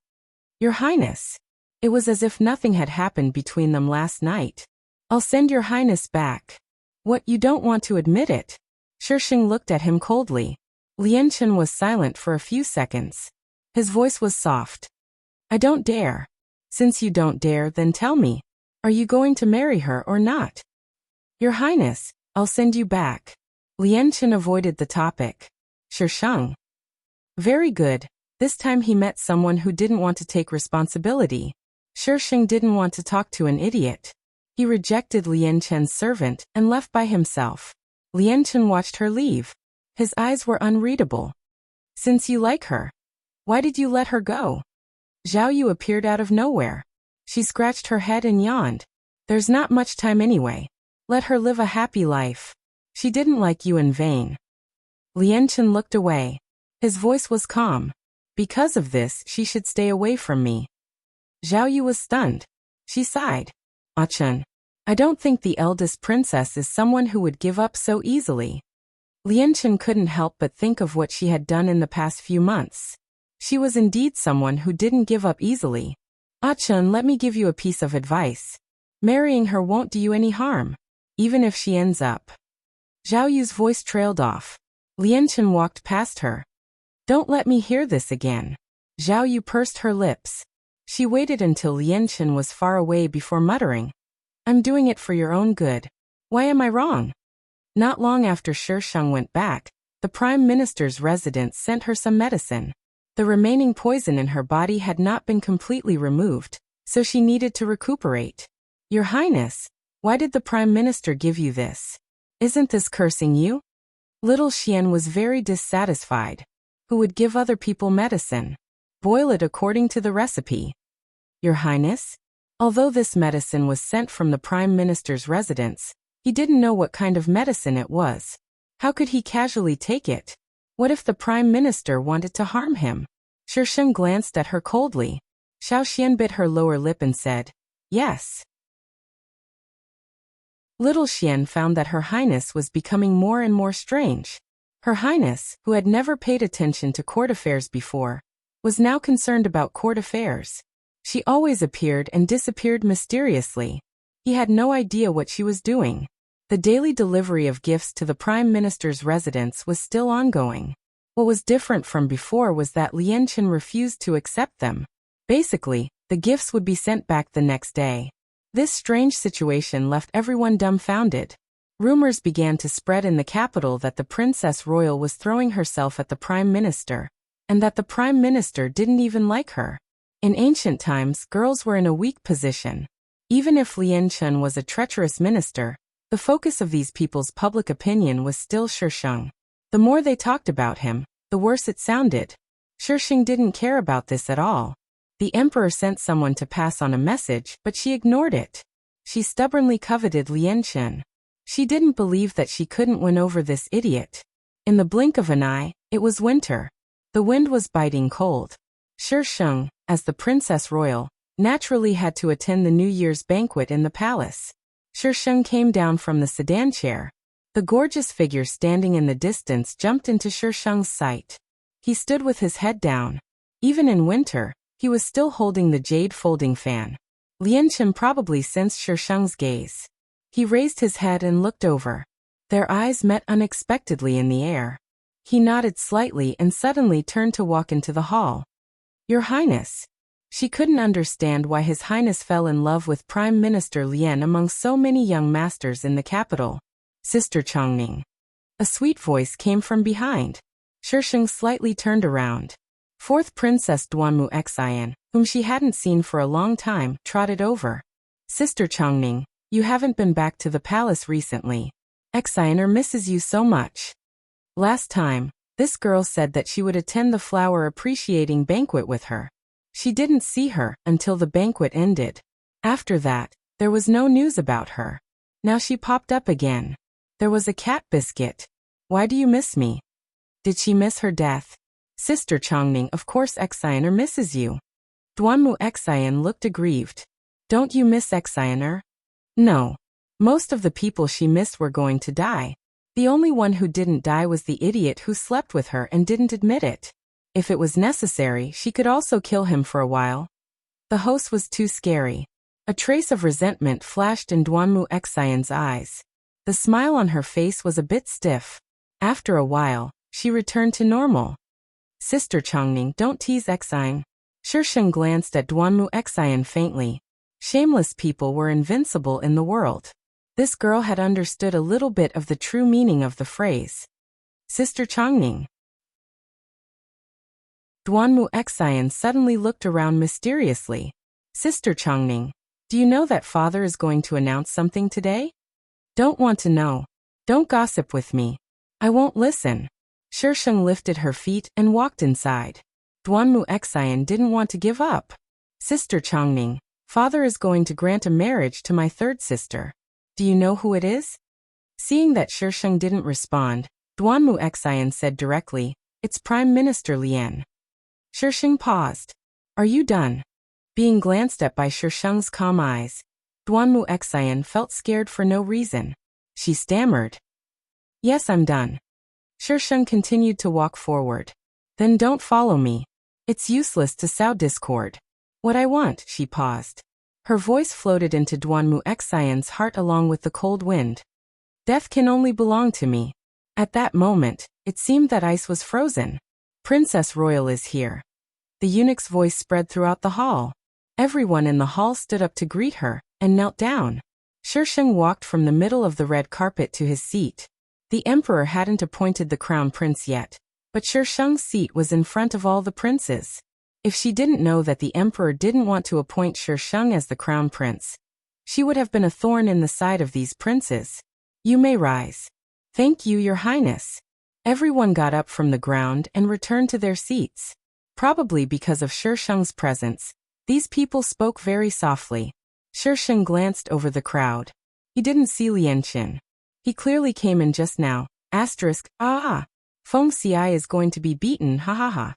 [SPEAKER 1] Your Highness. It was as if nothing had happened between them last night. I'll send your Highness back. What, you don't want to admit it? Shisheng looked at him coldly. Lian Chen was silent for a few seconds. His voice was soft. I don't dare. Since you don't dare, then tell me. Are you going to marry her or not? Your Highness, I'll send you back. Lian Chen avoided the topic. Shisheng. Very good. This time he met someone who didn't want to take responsibility. Shisheng didn't want to talk to an idiot. He rejected Lian Chen's servant and left by himself. Lian Chen watched her leave. His eyes were unreadable. Since you like her, why did you let her go? Zhao Yu appeared out of nowhere. She scratched her head and yawned. There's not much time anyway. Let her live a happy life. She didn't like you in vain. Lian Chen looked away. His voice was calm. Because of this, she should stay away from me. Zhao Yu was stunned. She sighed. Chen, I don't think the eldest princess is someone who would give up so easily. Lian Chen couldn't help but think of what she had done in the past few months. She was indeed someone who didn't give up easily. Chen, let me give you a piece of advice. Marrying her won't do you any harm, even if she ends up. Zhao Yu's voice trailed off. Lian Chen walked past her. Don't let me hear this again. Zhao Yu pursed her lips. She waited until Lian Chen was far away before muttering, I'm doing it for your own good. Why am I wrong? Not long after Shisheng went back, the Prime Minister's residence sent her some medicine. The remaining poison in her body had not been completely removed, so she needed to recuperate. Your Highness, why did the Prime Minister give you this? Isn't this cursing you? Little Xian was very dissatisfied. Who would give other people medicine? Boil it according to the recipe. Your Highness? Although this medicine was sent from the Prime Minister's residence, he didn't know what kind of medicine it was. How could he casually take it? What if the Prime Minister wanted to harm him? Shisheng glanced at her coldly. Xiao Xian bit her lower lip and said, yes. Little Xian found that Her Highness was becoming more and more strange. Her Highness, who had never paid attention to court affairs before, was now concerned about court affairs. She always appeared and disappeared mysteriously. He had no idea what she was doing. The daily delivery of gifts to the Prime Minister's residence was still ongoing. What was different from before was that Lian Chen refused to accept them. Basically, the gifts would be sent back the next day. This strange situation left everyone dumbfounded. Rumors began to spread in the capital that the Princess Royal was throwing herself at the Prime Minister, and that the Prime Minister didn't even like her. In ancient times, girls were in a weak position. Even if Lien Chun was a treacherous minister, the focus of these people's public opinion was still Shisheng. The more they talked about him, the worse it sounded. Shisheng didn't care about this at all. The emperor sent someone to pass on a message, but she ignored it. She stubbornly coveted Lien Chun. She didn't believe that she couldn't win over this idiot. In the blink of an eye, it was winter. The wind was biting cold. Shisheng, as the Princess Royal, naturally had to attend the New Year's banquet in the palace. Shisheng came down from the sedan chair. The gorgeous figure standing in the distance jumped into Shisheng's sight. He stood with his head down. Even in winter, he was still holding the jade folding fan. Lien Chun probably sensed Shisheng's gaze. He raised his head and looked over. Their eyes met unexpectedly in the air. He nodded slightly and suddenly turned to walk into the hall. Your Highness. She couldn't understand why His Highness fell in love with Prime Minister Lien among so many young masters in the capital. Sister Chongning. A sweet voice came from behind. Shisheng slightly turned around. Fourth Princess Duanmu Xian, whom she hadn't seen for a long time, trotted over. Sister Chongning, you haven't been back to the palace recently. Xianer misses you so much. Last time, this girl said that she would attend the flower appreciating banquet with her. She didn't see her until the banquet ended. After that, there was no news about her. Now she popped up again. There was a cat biscuit. Why do you miss me? Did she miss her death? Sister Chongning, of course Xianer misses you. Duanmu Xian looked aggrieved. Don't you miss Xianer? No. Most of the people she missed were going to die. The only one who didn't die was the idiot who slept with her and didn't admit it. If it was necessary, she could also kill him for a while. The host was too scary. A trace of resentment flashed in Duanmu Xian's eyes. The smile on her face was a bit stiff. After a while, she returned to normal. Sister Chongning, don't tease Xian. Shisheng glanced at Duanmu Xian faintly. Shameless people were invincible in the world. This girl had understood a little bit of the true meaning of the phrase. Sister Chongning. Duanmu Xian suddenly looked around mysteriously. Sister Chongning, do you know that father is going to announce something today? Don't want to know. Don't gossip with me. I won't listen. Shisheng lifted her feet and walked inside. Duanmu Xian didn't want to give up. Sister Chongning, father is going to grant a marriage to my third sister. Do you know who it is? Seeing that Shisheng didn't respond, Duanmu Xian said directly, it's Prime Minister Lien. Shisheng paused. Are you done? Being glanced at by Shisheng's calm eyes, Duanmu Xian felt scared for no reason. She stammered. Yes, I'm done. Shisheng continued to walk forward. Then don't follow me. It's useless to sow discord. What I want, she paused. Her voice floated into Duanmu Xian's heart along with the cold wind. Death can only belong to me. At that moment, it seemed that ice was frozen. Princess Royal is here. The eunuch's voice spread throughout the hall. Everyone in the hall stood up to greet her, and knelt down. Shisheng walked from the middle of the red carpet to his seat. The emperor hadn't appointed the crown prince yet, but Shisheng's seat was in front of all the princes. If she didn't know that the emperor didn't want to appoint Shisheng as the crown prince, she would have been a thorn in the side of these princes. You may rise. Thank you, Your Highness. Everyone got up from the ground and returned to their seats. Probably because of Shisheng's presence, these people spoke very softly. Shisheng glanced over the crowd. He didn't see Lien Chun. He clearly came in just now. Feng Xiai is going to be beaten, ha ha ha.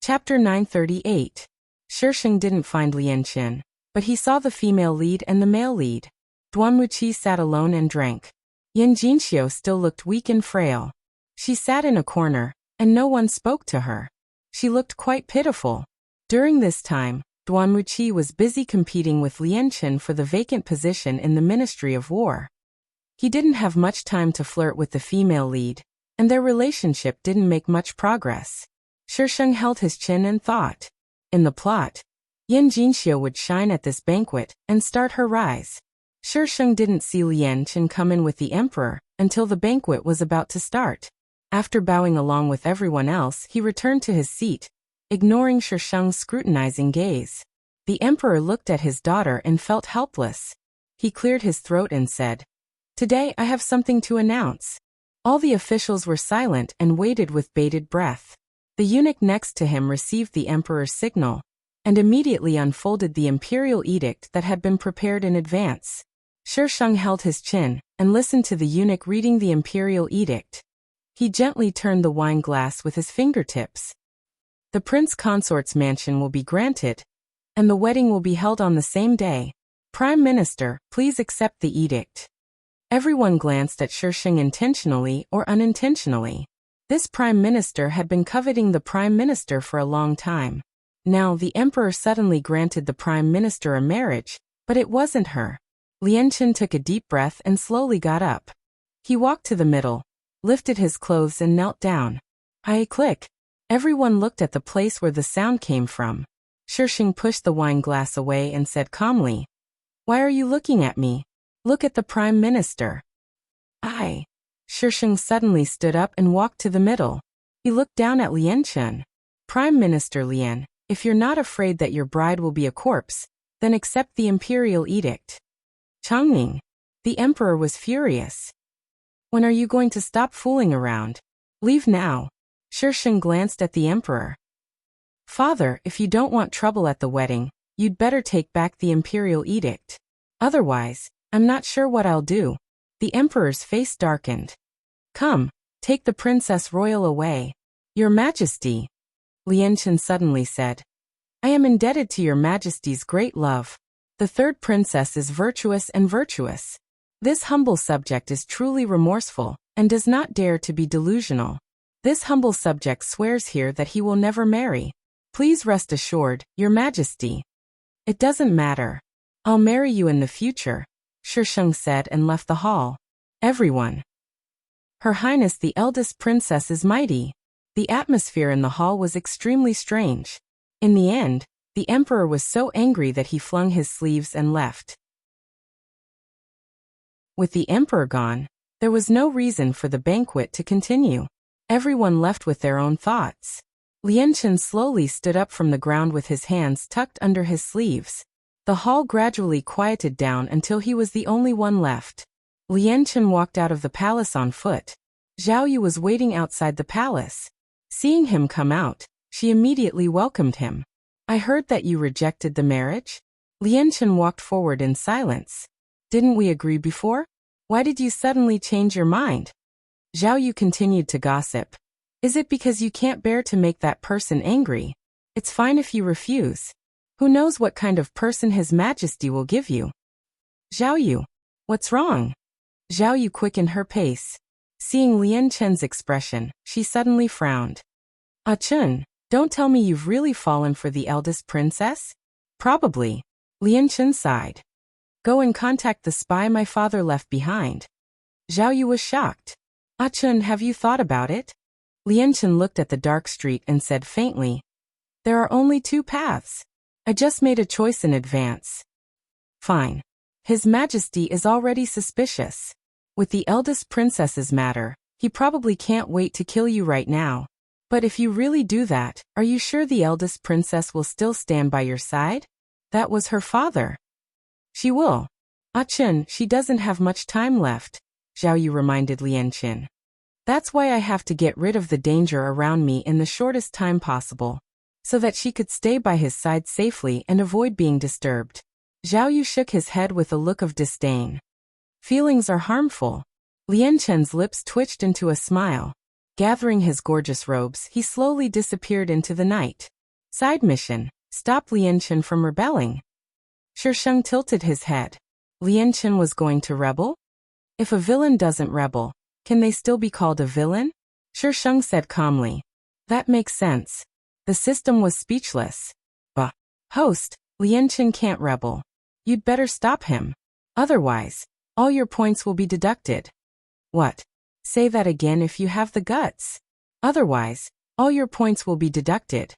[SPEAKER 1] Chapter 938. Shisheng didn't find Lien Chun, but he saw the female lead and the male lead. Duanmu Qi sat alone and drank. Yin Jinxiu still looked weak and frail. She sat in a corner, and no one spoke to her. She looked quite pitiful. During this time, Duanmu Qi was busy competing with Lien Chun for the vacant position in the Ministry of War. He didn't have much time to flirt with the female lead. and their relationship didn't make much progress. Shisheng held his chin and thought. In the plot, Yan Jinxia would shine at this banquet and start her rise. Shisheng didn't see Lian Chen come in with the emperor until the banquet was about to start. After bowing along with everyone else, he returned to his seat, ignoring Shisheng's scrutinizing gaze. The emperor looked at his daughter and felt helpless. He cleared his throat and said, "Today I have something to announce." All the officials were silent and waited with bated breath. The eunuch next to him received the emperor's signal and immediately unfolded the imperial edict that had been prepared in advance. Shisheng held his chin and listened to the eunuch reading the imperial edict. He gently turned the wine glass with his fingertips. The prince consort's mansion will be granted, and the wedding will be held on the same day. Prime Minister, please accept the edict. Everyone glanced at Shisheng intentionally or unintentionally. This prime minister had been coveting the prime minister for a long time. Now the emperor suddenly granted the prime minister a marriage, but it wasn't her. Lian Chen took a deep breath and slowly got up. He walked to the middle, lifted his clothes and knelt down. Click. Everyone looked at the place where the sound came from. Shisheng pushed the wine glass away and said calmly, "Why are you looking at me? Look at the prime minister." Shisheng suddenly stood up and walked to the middle. He looked down at Lian Chen. "Prime Minister Lian, if you're not afraid that your bride will be a corpse, then accept the imperial edict." Changning. The emperor was furious. "When are you going to stop fooling around? Leave now." Shisheng glanced at the emperor. "Father, if you don't want trouble at the wedding, you'd better take back the imperial edict. Otherwise, I'm not sure what I'll do." The emperor's face darkened. "Come, take the princess royal away." "Your Majesty," Lian Chen suddenly said, "I am indebted to your Majesty's great love. The third princess is virtuous and virtuous. This humble subject is truly remorseful and does not dare to be delusional. This humble subject swears here that he will never marry. Please rest assured, your Majesty." "It doesn't matter. I'll marry you in the future," Shisheng said and left the hall. Everyone. "Her Highness the eldest princess is mighty." The atmosphere in the hall was extremely strange. In the end, the emperor was so angry that he flung his sleeves and left. With the emperor gone, there was no reason for the banquet to continue. Everyone left with their own thoughts. Lian Chen slowly stood up from the ground with his hands tucked under his sleeves. The hall gradually quieted down until he was the only one left. Lian Chen walked out of the palace on foot. Zhao Yu was waiting outside the palace. Seeing him come out, she immediately welcomed him. "I heard that you rejected the marriage?" Lian Chen walked forward in silence. "Didn't we agree before? Why did you suddenly change your mind?" Zhao Yu continued to gossip. "Is it because you can't bear to make that person angry? It's fine if you refuse. Who knows what kind of person His Majesty will give you?" "Zhao Yu, what's wrong?" Zhao Yu quickened her pace. Seeing Lian Chen's expression, she suddenly frowned. "Chen, don't tell me you've really fallen for the eldest princess?" "Probably." Lian Chen sighed. "Go and contact the spy my father left behind." Zhao Yu was shocked. "Chen, have you thought about it?" Lian Chen looked at the dark street and said faintly, "There are only two paths. I just made a choice in advance." "Fine. His Majesty is already suspicious. With the eldest princess's matter, he probably can't wait to kill you right now. But if you really do that, are you sure the eldest princess will still stand by your side? That was her father." "She will." "Chen, she doesn't have much time left," Zhao Yu reminded Lian Chen. "That's why I have to get rid of the danger around me in the shortest time possible, so that she could stay by his side safely and avoid being disturbed." Zhao Yu shook his head with a look of disdain. "Feelings are harmful." Lian Chen's lips twitched into a smile. Gathering his gorgeous robes, he slowly disappeared into the night. Side mission: stop Lian Chen from rebelling. Shisheng tilted his head. Lian Chen was going to rebel? If a villain doesn't rebel, can they still be called a villain? Shisheng said calmly. That makes sense. The system was speechless. Bah. Host, Lian Chen can't rebel. You'd better stop him. Otherwise, all your points will be deducted. What? Say that again if you have the guts. Otherwise, all your points will be deducted.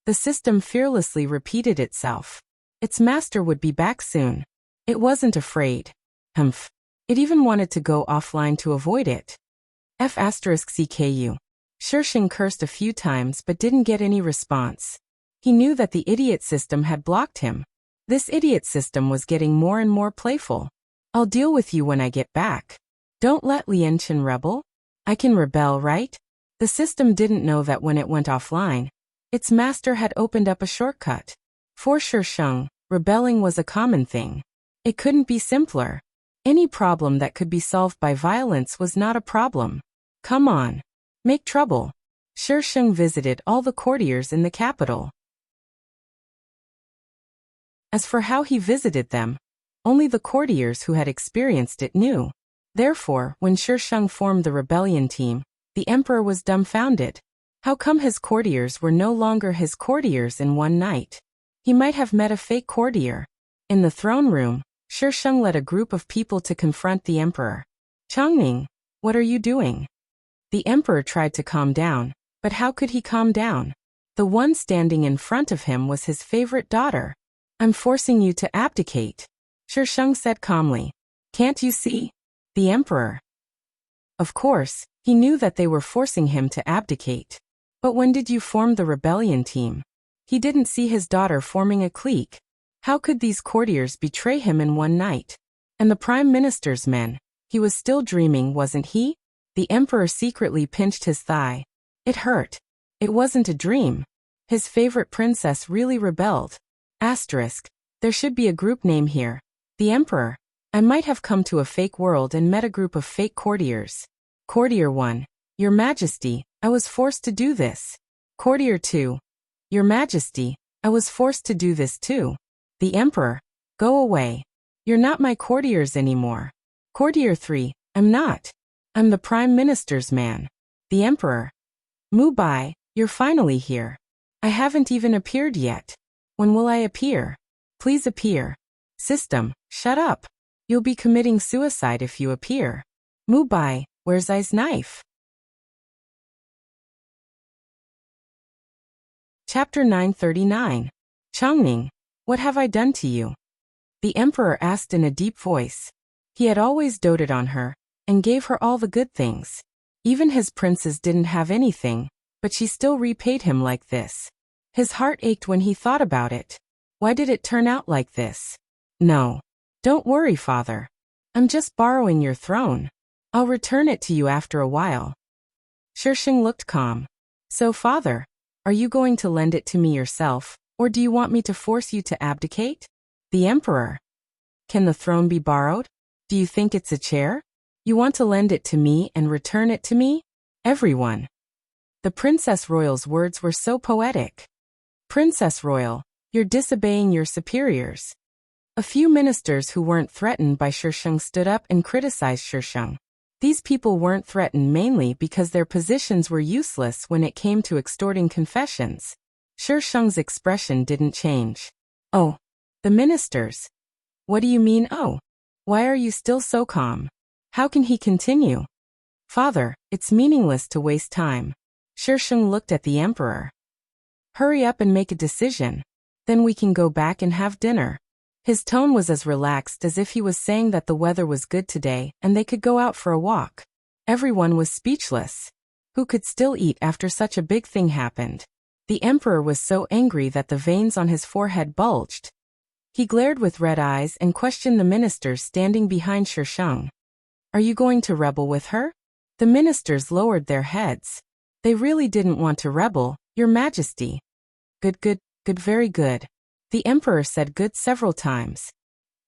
[SPEAKER 1] The system fearlessly repeated itself. Its master would be back soon. It wasn't afraid. Humph. It even wanted to go offline to avoid it. F*CKU. Shirsheng cursed a few times but didn't get any response. He knew that the idiot system had blocked him. This idiot system was getting more and more playful. I'll deal with you when I get back. Don't let Lianchen rebel. I can rebel, right? The system didn't know that when it went offline, its master had opened up a shortcut. For Shirsheng, rebelling was a common thing. It couldn't be simpler. Any problem that could be solved by violence was not a problem. Come on. Make trouble. Shirsheng visited all the courtiers in the capital. As for how he visited them, only the courtiers who had experienced it knew. Therefore, when Shirsheng formed the rebellion team, the emperor was dumbfounded. How come his courtiers were no longer his courtiers in one night? He might have met a fake courtier. In the throne room, Shirsheng led a group of people to confront the emperor. Changning, what are you doing? The emperor tried to calm down, but how could he calm down? The one standing in front of him was his favorite daughter. I'm forcing you to abdicate, Shirsheng said calmly. Can't you see? The emperor. Of course, he knew that they were forcing him to abdicate. But when did you form the rebellion team? He didn't see his daughter forming a clique. How could these courtiers betray him in one night? And the prime minister's men? He was still dreaming, wasn't he? The emperor secretly pinched his thigh. It hurt. It wasn't a dream. His favorite princess really rebelled. Asterisk. There should be a group name here. The emperor. I might have come to a fake world and met a group of fake courtiers. Courtier 1. Your Majesty, I was forced to do this. Courtier 2. Your Majesty, I was forced to do this too. The emperor. Go away. You're not my courtiers anymore. Courtier 3. I'm not. I'm the prime minister's man. The emperor. Mubai, you're finally here. I haven't even appeared yet. When will I appear? Please appear. System, shut up. You'll be committing suicide if you appear. Mubai, where's I's knife? Chapter 939. Changning, what have I done to you? The emperor asked in a deep voice. He had always doted on her, and gave her all the good things. Even his princes didn't have anything, but she still repaid him like this. His heart ached when he thought about it. Why did it turn out like this? No. Don't worry, father. I'm just borrowing your throne. I'll return it to you after a while. Shirsheng looked calm. So, father, are you going to lend it to me yourself, or do you want me to force you to abdicate? The emperor. Can the throne be borrowed? Do you think it's a chair? You want to lend it to me and return it to me? Everyone. The Princess Royal's words were so poetic. Princess Royal, you're disobeying your superiors. A few ministers who weren't threatened by Shirsheng stood up and criticized Shirsheng. These people weren't threatened mainly because their positions were useless when it came to extorting confessions. Shirsheng's expression didn't change. Oh, the ministers. What do you mean, oh? Why are you still so calm? How can he continue? Father, it's meaningless to waste time. Shirsheng looked at the emperor. Hurry up and make a decision. Then we can go back and have dinner. His tone was as relaxed as if he was saying that the weather was good today and they could go out for a walk. Everyone was speechless. Who could still eat after such a big thing happened? The emperor was so angry that the veins on his forehead bulged. He glared with red eyes and questioned the ministers standing behind Shirsheng. Are you going to rebel with her? The ministers lowered their heads. They really didn't want to rebel, Your Majesty. Good, very good. The emperor said good several times.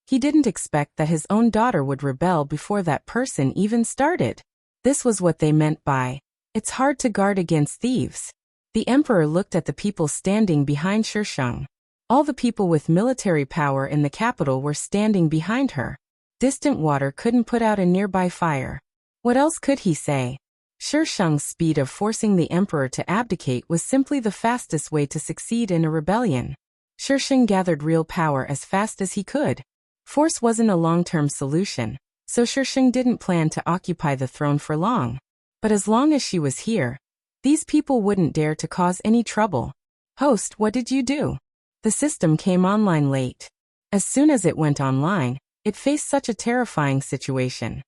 [SPEAKER 1] He didn't expect that his own daughter would rebel before that person even started. This was what they meant by, it's hard to guard against thieves. The emperor looked at the people standing behind Shirsheng. All the people with military power in the capital were standing behind her. Distant water couldn't put out a nearby fire. What else could he say? Shirsheng's speed of forcing the emperor to abdicate was simply the fastest way to succeed in a rebellion. Shirsheng gathered real power as fast as he could. Force wasn't a long-term solution, so Shisheng didn't plan to occupy the throne for long. But as long as she was here, these people wouldn't dare to cause any trouble. Host, what did you do? The system came online late. As soon as it went online, it faced such a terrifying situation.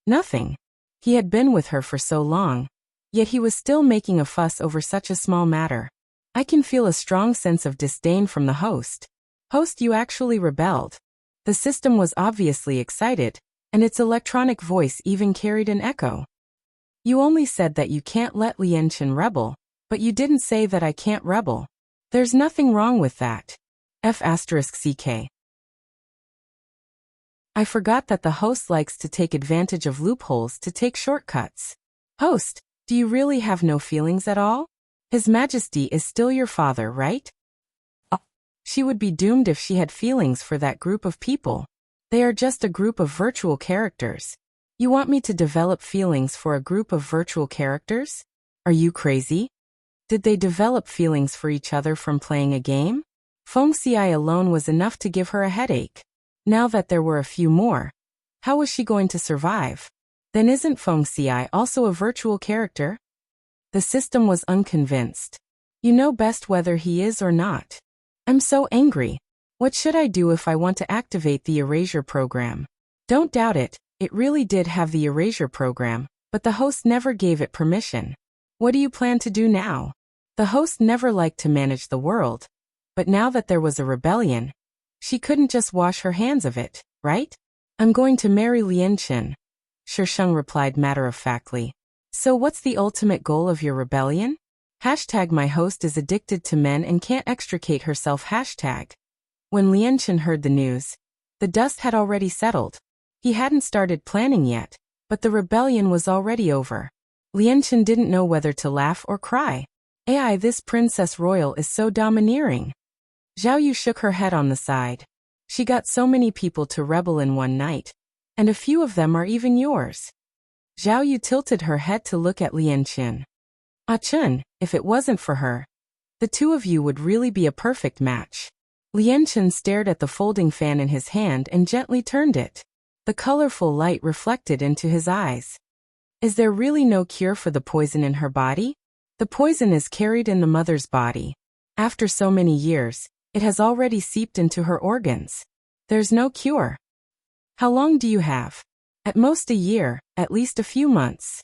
[SPEAKER 1] Nothing. He had been with her for so long, yet he was still making a fuss over such a small matter. I can feel a strong sense of disdain from the host. Host, you actually rebelled. The system was obviously excited, and its electronic voice even carried an echo. You only said that you can't let Lianchen rebel, but you didn't say that I can't rebel. There's nothing wrong with that. F***ck. I forgot that the host likes to take advantage of loopholes to take shortcuts. Host, do you really have no feelings at all? His Majesty is still your father, right? She would be doomed if she had feelings for that group of people. They are just a group of virtual characters. You want me to develop feelings for a group of virtual characters? Are you crazy? Did they develop feelings for each other from playing a game? Feng Xiai alone was enough to give her a headache. Now that there were a few more, how was she going to survive? Then isn't Feng Xiai also a virtual character? The system was unconvinced. You know best whether he is or not. I'm so angry. What should I do if I want to activate the erasure program? Don't doubt it, it really did have the erasure program, but the host never gave it permission. What do you plan to do now? The host never liked to manage the world, but now that there was a rebellion, she couldn't just wash her hands of it, right? I'm going to marry Lianchen, Shisheng replied matter-of-factly. So what's the ultimate goal of your rebellion? My host is addicted to men and can't extricate herself. When Lianchen heard the news, the dust had already settled. He hadn't started planning yet, but the rebellion was already over. Lianchen didn't know whether to laugh or cry. This princess royal is so domineering. Zhao Yu shook her head on the side. She got so many people to rebel in one night, and a few of them are even yours. Zhao Yu tilted her head to look at Lianchen. Chun, if it wasn't for her, the two of you would really be a perfect match. Lianchen stared at the folding fan in his hand and gently turned it. The colorful light reflected into his eyes. Is there really no cure for the poison in her body? The poison is carried in the mother's body. After so many years, it has already seeped into her organs. There's no cure. How long do you have? At most a year, at least a few months.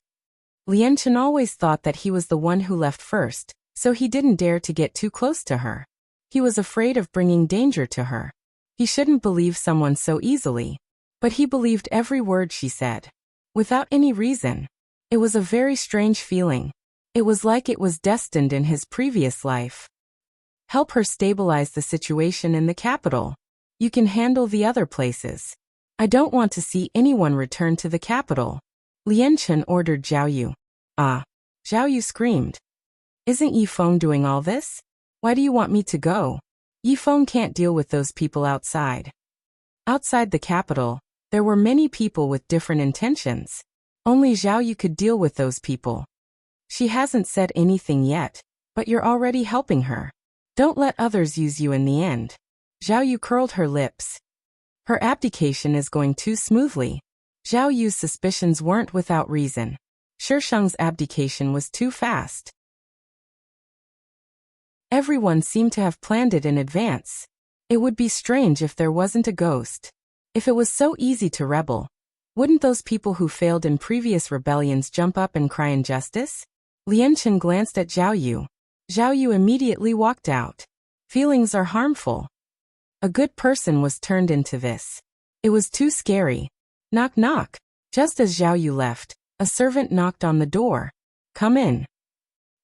[SPEAKER 1] Lianchen always thought that he was the one who left first, so he didn't dare to get too close to her. He was afraid of bringing danger to her. He shouldn't believe someone so easily. But he believed every word she said. Without any reason. It was a very strange feeling. It was like it was destined in his previous life. Help her stabilize the situation in the capital. You can handle the other places. I don't want to see anyone return to the capital. Lianchen ordered Zhao Yu. Zhao Yu screamed. Isn't Yifeng doing all this? Why do you want me to go? Yifeng can't deal with those people outside. Outside the capital, there were many people with different intentions. Only Zhao Yu could deal with those people. She hasn't said anything yet, but you're already helping her. Don't let others use you in the end. Zhao Yu curled her lips. Her abdication is going too smoothly. Zhao Yu's suspicions weren't without reason. Shisheng's abdication was too fast. Everyone seemed to have planned it in advance. It would be strange if there wasn't a ghost. If it was so easy to rebel, wouldn't those people who failed in previous rebellions jump up and cry injustice? Lianchen glanced at Zhao Yu. Zhao Yu immediately walked out. Feelings are harmful. A good person was turned into this. It was too scary. Knock knock. Just as Zhao Yu left, a servant knocked on the door. Come in.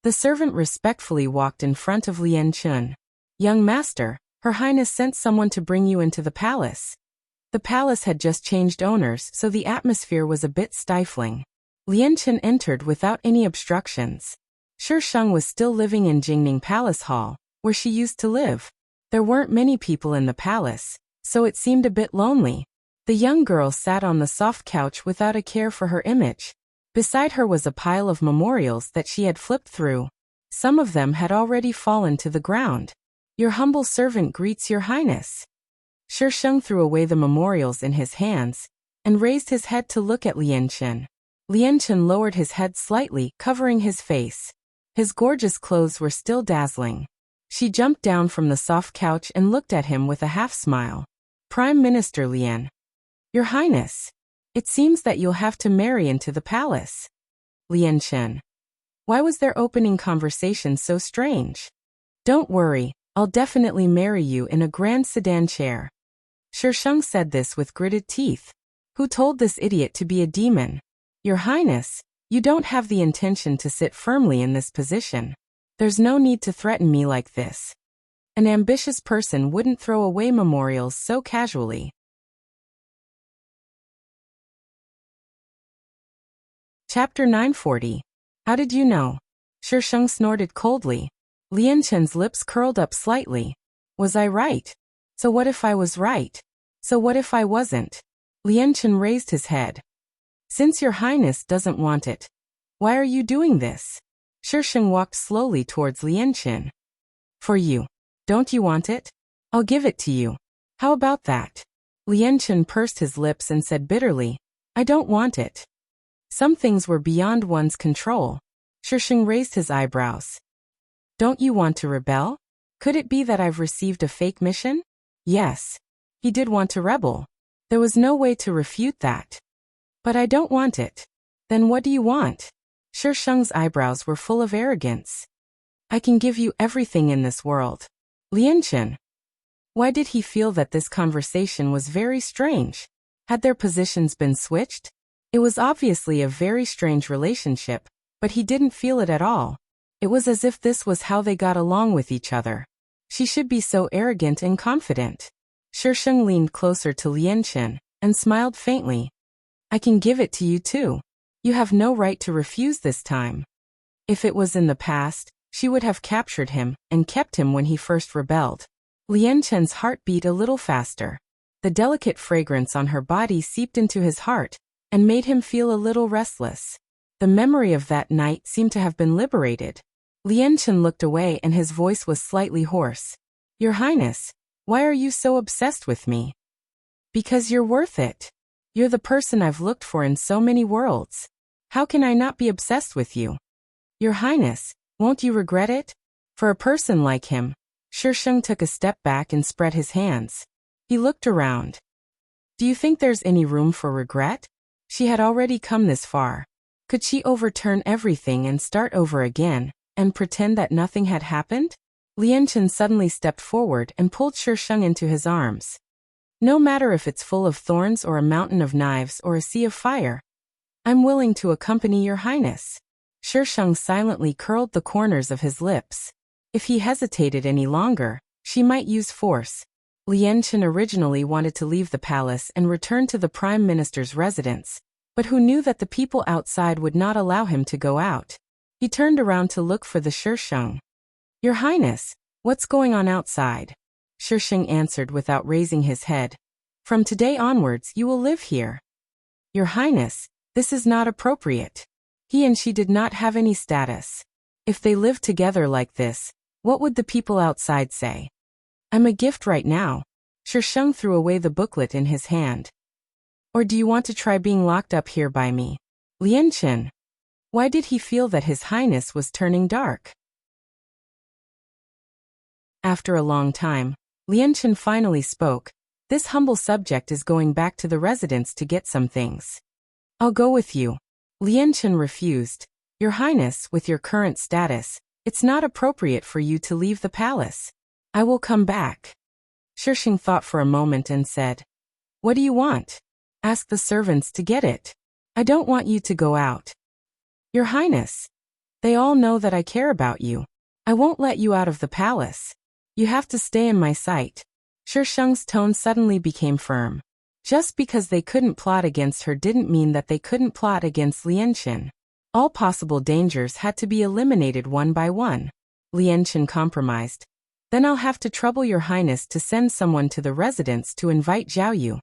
[SPEAKER 1] The servant respectfully walked in front of Lianchen. Young master, Her Highness sent someone to bring you into the palace. The palace had just changed owners, so the atmosphere was a bit stifling. Lianchen entered without any obstructions. Shisheng was still living in Jingning Palace Hall, where she used to live. There weren't many people in the palace, so it seemed a bit lonely. The young girl sat on the soft couch without a care for her image. Beside her was a pile of memorials that she had flipped through. Some of them had already fallen to the ground. Your humble servant greets your highness. Shisheng threw away the memorials in his hands. and raised his head to look at Lien Chen. Lien Chen lowered his head slightly, covering his face. His gorgeous clothes were still dazzling. She jumped down from the soft couch and looked at him with a half-smile. Prime Minister Lien. Your Highness. It seems that you'll have to marry into the palace. Lien Chen. Why was their opening conversation so strange? Don't worry, I'll definitely marry you in a grand sedan chair. Shisheng said this with gritted teeth. Who told this idiot to be a demon? Your Highness, you don't have the intention to sit firmly in this position. There's no need to threaten me like this. An ambitious person wouldn't throw away memorials so casually. Chapter 940. How did you know? Shisheng snorted coldly. Lien Chen's lips curled up slightly. Was I right? So what if I was right? So what if I wasn't? Lien Chen raised his head. Since your Highness doesn't want it, why are you doing this? Shisheng walked slowly towards Lien Chen. For you. Don't you want it? I'll give it to you. How about that? Lien Chen pursed his lips and said bitterly, I don't want it. Some things were beyond one's control. Shisheng raised his eyebrows. Don't you want to rebel? Could it be that I've received a fake mission? Yes. He did want to rebel. There was no way to refute that. But I don't want it. Then what do you want? Shisheng's eyebrows were full of arrogance. I can give you everything in this world. Lien Chen. Why did he feel that this conversation was very strange? Had their positions been switched? It was obviously a very strange relationship, but he didn't feel it at all. It was as if this was how they got along with each other. She should be so arrogant and confident. Shisheng leaned closer to Lien Chen and smiled faintly. I can give it to you too. You have no right to refuse this time. If it was in the past, she would have captured him and kept him when he first rebelled. Lien Chen's heart beat a little faster. The delicate fragrance on her body seeped into his heart and made him feel a little restless. The memory of that night seemed to have been liberated. Lien Chen looked away and his voice was slightly hoarse. Your Highness, why are you so obsessed with me? Because you're worth it. You're the person I've looked for in so many worlds. How can I not be obsessed with you? Your Highness, won't you regret it? For a person like him. Shisheng took a step back and spread his hands. He looked around. Do you think there's any room for regret? She had already come this far. Could she overturn everything and start over again, and pretend that nothing had happened? Lien Chen suddenly stepped forward and pulled Shisheng into his arms. No matter if it's full of thorns or a mountain of knives or a sea of fire, I'm willing to accompany your Highness. Shisheng silently curled the corners of his lips. If he hesitated any longer, she might use force. Lien Chen originally wanted to leave the palace and return to the Prime Minister's residence, but who knew that the people outside would not allow him to go out. He turned around to look for the Shisheng. Your Highness, what's going on outside? Shisheng answered without raising his head. From today onwards you will live here. Your Highness, this is not appropriate. He and she did not have any status. If they lived together like this, what would the people outside say? I'm a gift right now. Shisheng threw away the booklet in his hand. Or do you want to try being locked up here by me? Lien Chen. Why did he feel that his Highness was turning dark? After a long time, Lien Chen finally spoke. This humble subject is going back to the residence to get some things. I'll go with you. Lien Chen refused. Your Highness, with your current status, it's not appropriate for you to leave the palace. I will come back. Shisheng thought for a moment and said, What do you want? Ask the servants to get it. I don't want you to go out. Your Highness. They all know that I care about you. I won't let you out of the palace. You have to stay in my sight. Shisheng's tone suddenly became firm. Just because they couldn't plot against her didn't mean that they couldn't plot against Lien Chen. All possible dangers had to be eliminated one by one. Lien Chen compromised. Then I'll have to trouble your Highness to send someone to the residence to invite Zhao Yu.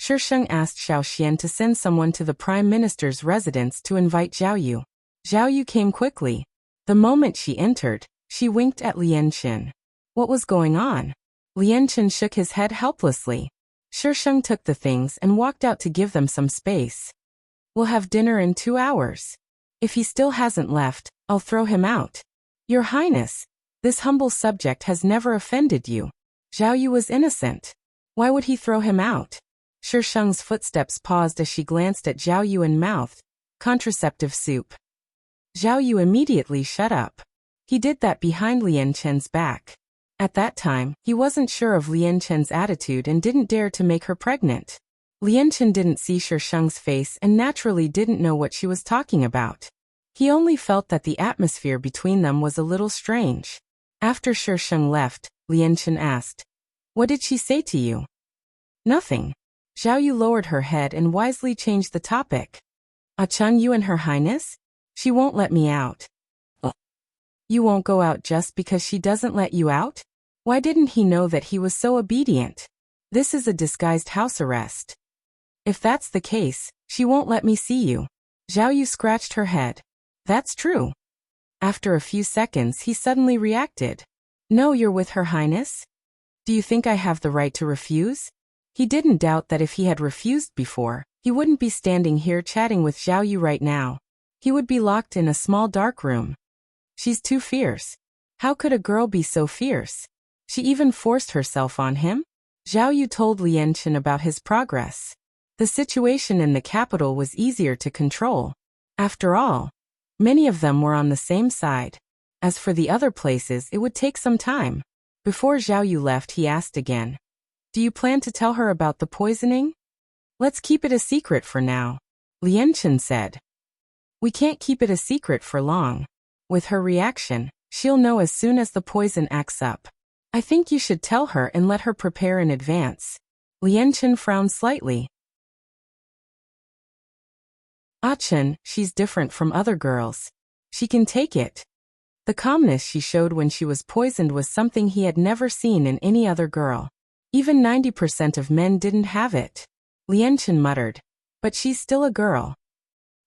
[SPEAKER 1] Shisheng asked Xiao Xian to send someone to the Prime Minister's residence to invite Zhao Yu. Zhao Yu came quickly. The moment she entered, she winked at Lien Chen. What was going on? Lien Chen shook his head helplessly. Shisheng took the things and walked out to give them some space. We'll have dinner in 2 hours. If he still hasn't left, I'll throw him out. Your Highness, this humble subject has never offended you. Zhao Yu was innocent. Why would he throw him out? Shisheng's footsteps paused as she glanced at Zhao Yu and mouthed, contraceptive soup. Zhao Yu immediately shut up. He did that behind Lian Chen's back. At that time, he wasn't sure of Lian Chen's attitude and didn't dare to make her pregnant. Lian Chen didn't see Shisheng's face and naturally didn't know what she was talking about. He only felt that the atmosphere between them was a little strange. After Shisheng left, Lian Chen asked, "What did she say to you?" "Nothing." Zhao Yu lowered her head and wisely changed the topic. "Cheng Yu and Her Highness? She won't let me out." "You won't go out just because she doesn't let you out? Why didn't he know that he was so obedient? This is a disguised house arrest." "If that's the case, she won't let me see you." Zhao Yu scratched her head. "That's true." After a few seconds he suddenly reacted. "No, you're with Her Highness? Do you think I have the right to refuse?" He didn't doubt that if he had refused before, he wouldn't be standing here chatting with Zhao Yu right now. He would be locked in a small dark room. She's too fierce. How could a girl be so fierce? She even forced herself on him? Zhao Yu told Lian Chen about his progress. The situation in the capital was easier to control. After all, many of them were on the same side. As for the other places, it would take some time. Before Zhao Yu left, he asked again, "Do you plan to tell her about the poisoning?" "Let's keep it a secret for now," Lian Chen said. "We can't keep it a secret for long. With her reaction, she'll know as soon as the poison acts up. I think you should tell her and let her prepare in advance." Lian Chen frowned slightly. Chen, she's different from other girls. She can take it." The calmness she showed when she was poisoned was something he had never seen in any other girl. Even 90% of men didn't have it. Lian Chen muttered, "But she's still a girl."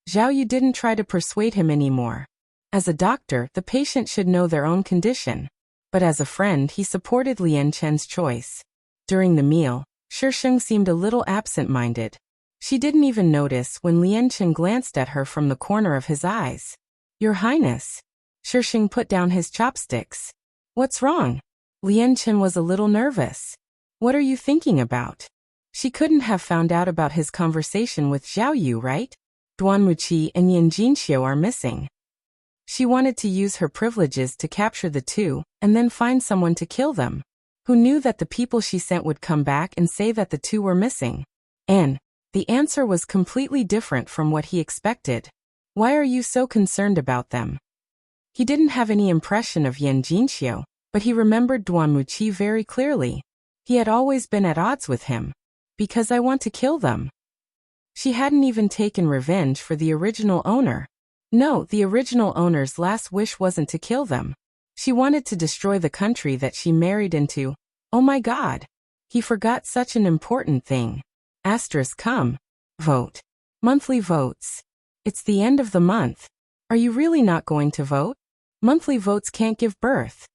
[SPEAKER 1] Zhao Yu didn't try to persuade him anymore. As a doctor, the patient should know their own condition. But as a friend, he supported Lian Chen's choice. During the meal, Shisheng seemed a little absent-minded. She didn't even notice when Lian Chen glanced at her from the corner of his eyes. "Your Highness." Shisheng put down his chopsticks. "What's wrong?" Lian Chen was a little nervous. "What are you thinking about?" She couldn't have found out about his conversation with Zhao Yu, right? Duan Muqi and Yan Jinxiu are missing. She wanted to use her privileges to capture the two, and then find someone to kill them. Who knew that the people she sent would come back and say that the two were missing? And the answer was completely different from what he expected. "Why are you so concerned about them?" He didn't have any impression of Yan Jinxiu, but he remembered Duan Muqi very clearly. He had always been at odds with him. "Because I want to kill them." She hadn't even taken revenge for the original owner. No, the original owner's last wish wasn't to kill them. She wanted to destroy the country that she married into. Oh my God. He forgot such an important thing. Come. Vote. Monthly votes. It's the end of the month. Are you really not going to vote? Monthly votes can't give birth.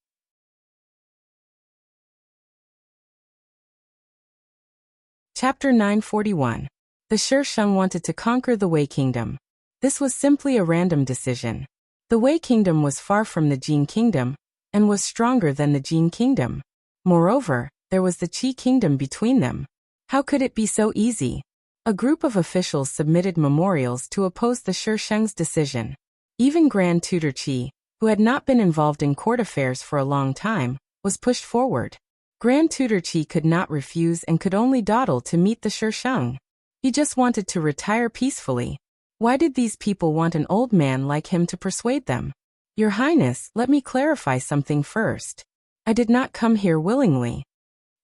[SPEAKER 1] Chapter 941. The Shisheng wanted to conquer the Wei Kingdom. This was simply a random decision. The Wei Kingdom was far from the Jin Kingdom, and was stronger than the Jin Kingdom. Moreover, there was the Qi Kingdom between them. How could it be so easy? A group of officials submitted memorials to oppose the Shisheng's decision. Even Grand Tutor Qi, who had not been involved in court affairs for a long time, was pushed forward. Grand Tutor Qi could not refuse and could only dawdle to meet the Shisheng. He just wanted to retire peacefully. Why did these people want an old man like him to persuade them? Your Highness, let me clarify something first. I did not come here willingly.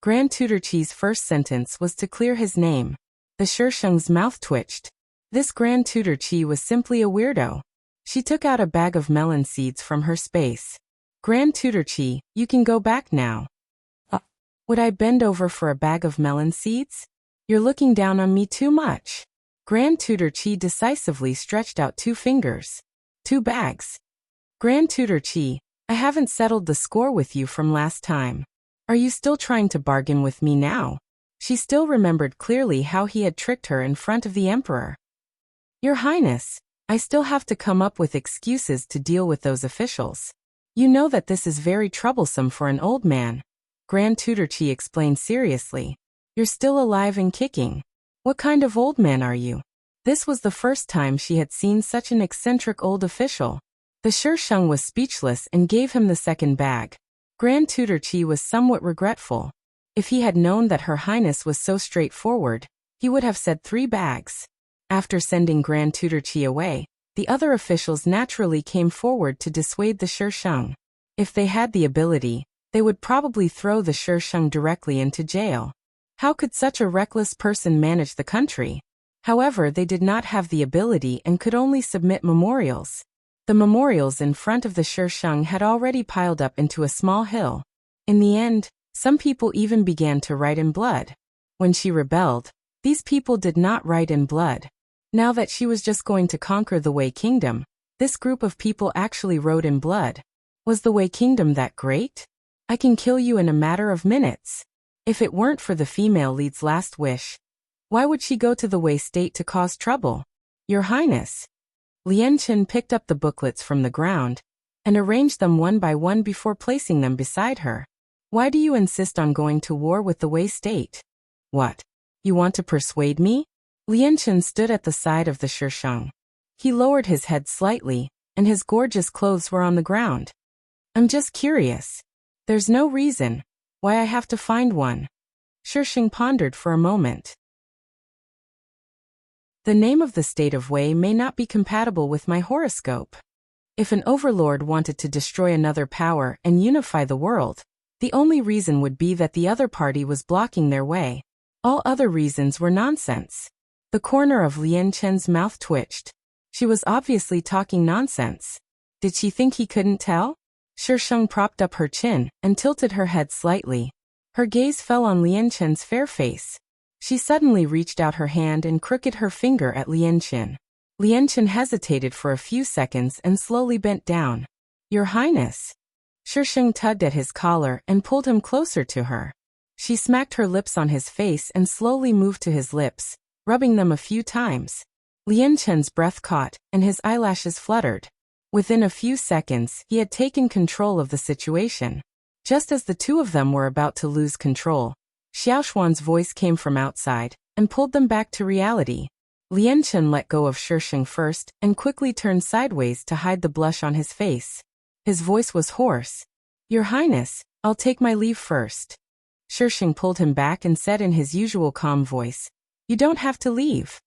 [SPEAKER 1] Grand Tutor Qi's first sentence was to clear his name. The Shisheng's mouth twitched. This Grand Tutor Qi was simply a weirdo. She took out a bag of melon seeds from her space. Grand Tutor Qi, you can go back now. Would I bend over for a bag of melon seeds? You're looking down on me too much. Grand Tutor Qi decisively stretched out 2 fingers. 2 bags. Grand Tutor Qi, I haven't settled the score with you from last time. Are you still trying to bargain with me now? She still remembered clearly how he had tricked her in front of the emperor. Your Highness, I still have to come up with excuses to deal with those officials. You know that this is very troublesome for an old man. Grand Tutor Chi explained seriously. You're still alive and kicking. What kind of old man are you? This was the first time she had seen such an eccentric old official. The Shisheng was speechless and gave him the second bag. Grand Tutor Chi was somewhat regretful. If he had known that Her Highness was so straightforward, he would have said 3 bags. After sending Grand Tutor Chi away, the other officials naturally came forward to dissuade the Shisheng. If they had the ability, they would probably throw the Shisheng directly into jail. How could such a reckless person manage the country? However, they did not have the ability and could only submit memorials. The memorials in front of the Shisheng had already piled up into a small hill. In the end, some people even began to write in blood. When she rebelled, these people did not write in blood. Now that she was just going to conquer the Wei Kingdom, this group of people actually wrote in blood. Was the Wei Kingdom that great? I can kill you in a matter of minutes. If it weren't for the female lead's last wish, why would she go to the Wei state to cause trouble? Your Highness. Lian Chen picked up the booklets from the ground and arranged them one by one before placing them beside her. Why do you insist on going to war with the Wei state? What? You want to persuade me? Lian Chen stood at the side of the Shisheng. He lowered his head slightly, and his gorgeous clothes were on the ground. I'm just curious. There's no reason why I have to find one. Shisheng pondered for a moment. The name of the state of Wei may not be compatible with my horoscope. If an overlord wanted to destroy another power and unify the world, the only reason would be that the other party was blocking their way. All other reasons were nonsense. The corner of Lian Chen's mouth twitched. She was obviously talking nonsense. Did she think he couldn't tell? Shisheng propped up her chin and tilted her head slightly. Her gaze fell on Lian Chen's fair face. She suddenly reached out her hand and crooked her finger at Lian Chen. Lian Chen hesitated for a few seconds and slowly bent down. Your Highness. Shisheng tugged at his collar and pulled him closer to her. She smacked her lips on his face and slowly moved to his lips, rubbing them a few times. Lian Chen's breath caught, and his eyelashes fluttered. Within a few seconds, he had taken control of the situation. Just as the two of them were about to lose control, Xiaoshuan's voice came from outside and pulled them back to reality. Lian Chen let go of Shisheng first and quickly turned sideways to hide the blush on his face. His voice was hoarse. Your Highness, I'll take my leave first. Shisheng pulled him back and said in his usual calm voice, You don't have to leave.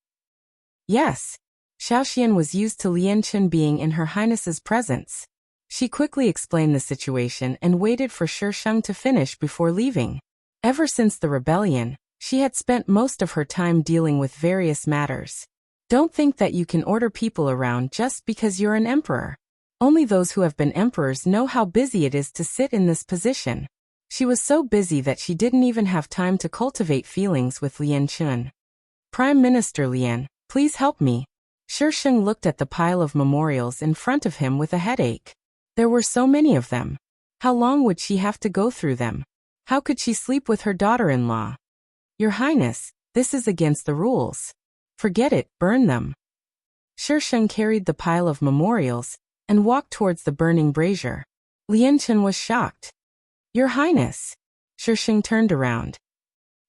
[SPEAKER 1] Yes. Xiaoxian was used to Lian Chen being in Her Highness's presence. She quickly explained the situation and waited for Shisheng to finish before leaving. Ever since the rebellion, she had spent most of her time dealing with various matters. Don't think that you can order people around just because you're an emperor. Only those who have been emperors know how busy it is to sit in this position. She was so busy that she didn't even have time to cultivate feelings with Lian Chen. Prime Minister Lian, please help me. Shisheng looked at the pile of memorials in front of him with a headache. There were so many of them. How long would she have to go through them? How could she sleep with her daughter-in-law? Your Highness, this is against the rules. Forget it, burn them. Shisheng carried the pile of memorials and walked towards the burning brazier. Lian Chen was shocked. Your Highness. Shisheng turned around.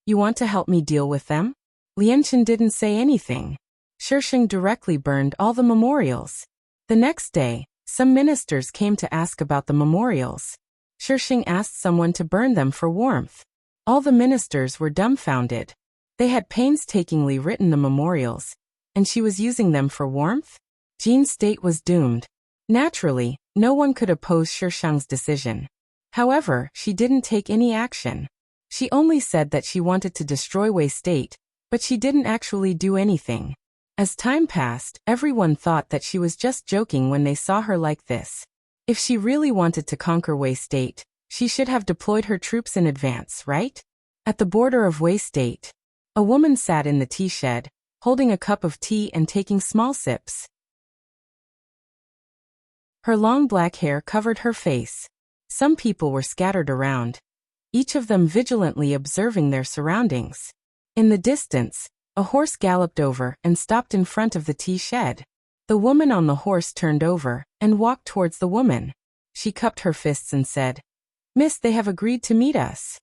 [SPEAKER 1] You want to help me deal with them? Lian Chen didn't say anything. Shisheng directly burned all the memorials. The next day, some ministers came to ask about the memorials. Shisheng asked someone to burn them for warmth. All the ministers were dumbfounded. They had painstakingly written the memorials, and she was using them for warmth? Jin's state was doomed. Naturally, no one could oppose Shisheng's decision. However, she didn't take any action. She only said that she wanted to destroy Wei State, but she didn't actually do anything. As time passed, everyone thought that she was just joking when they saw her like this. If she really wanted to conquer Wei State, she should have deployed her troops in advance, right? At the border of Wei State, a woman sat in the tea shed, holding a cup of tea and taking small sips. Her long black hair covered her face. Some people were scattered around. each of them vigilantly observing their surroundings. In the distance, a horse galloped over and stopped in front of the tea shed. The woman on the horse turned over and walked towards the woman. She cupped her fists and said, "Miss, they have agreed to meet us."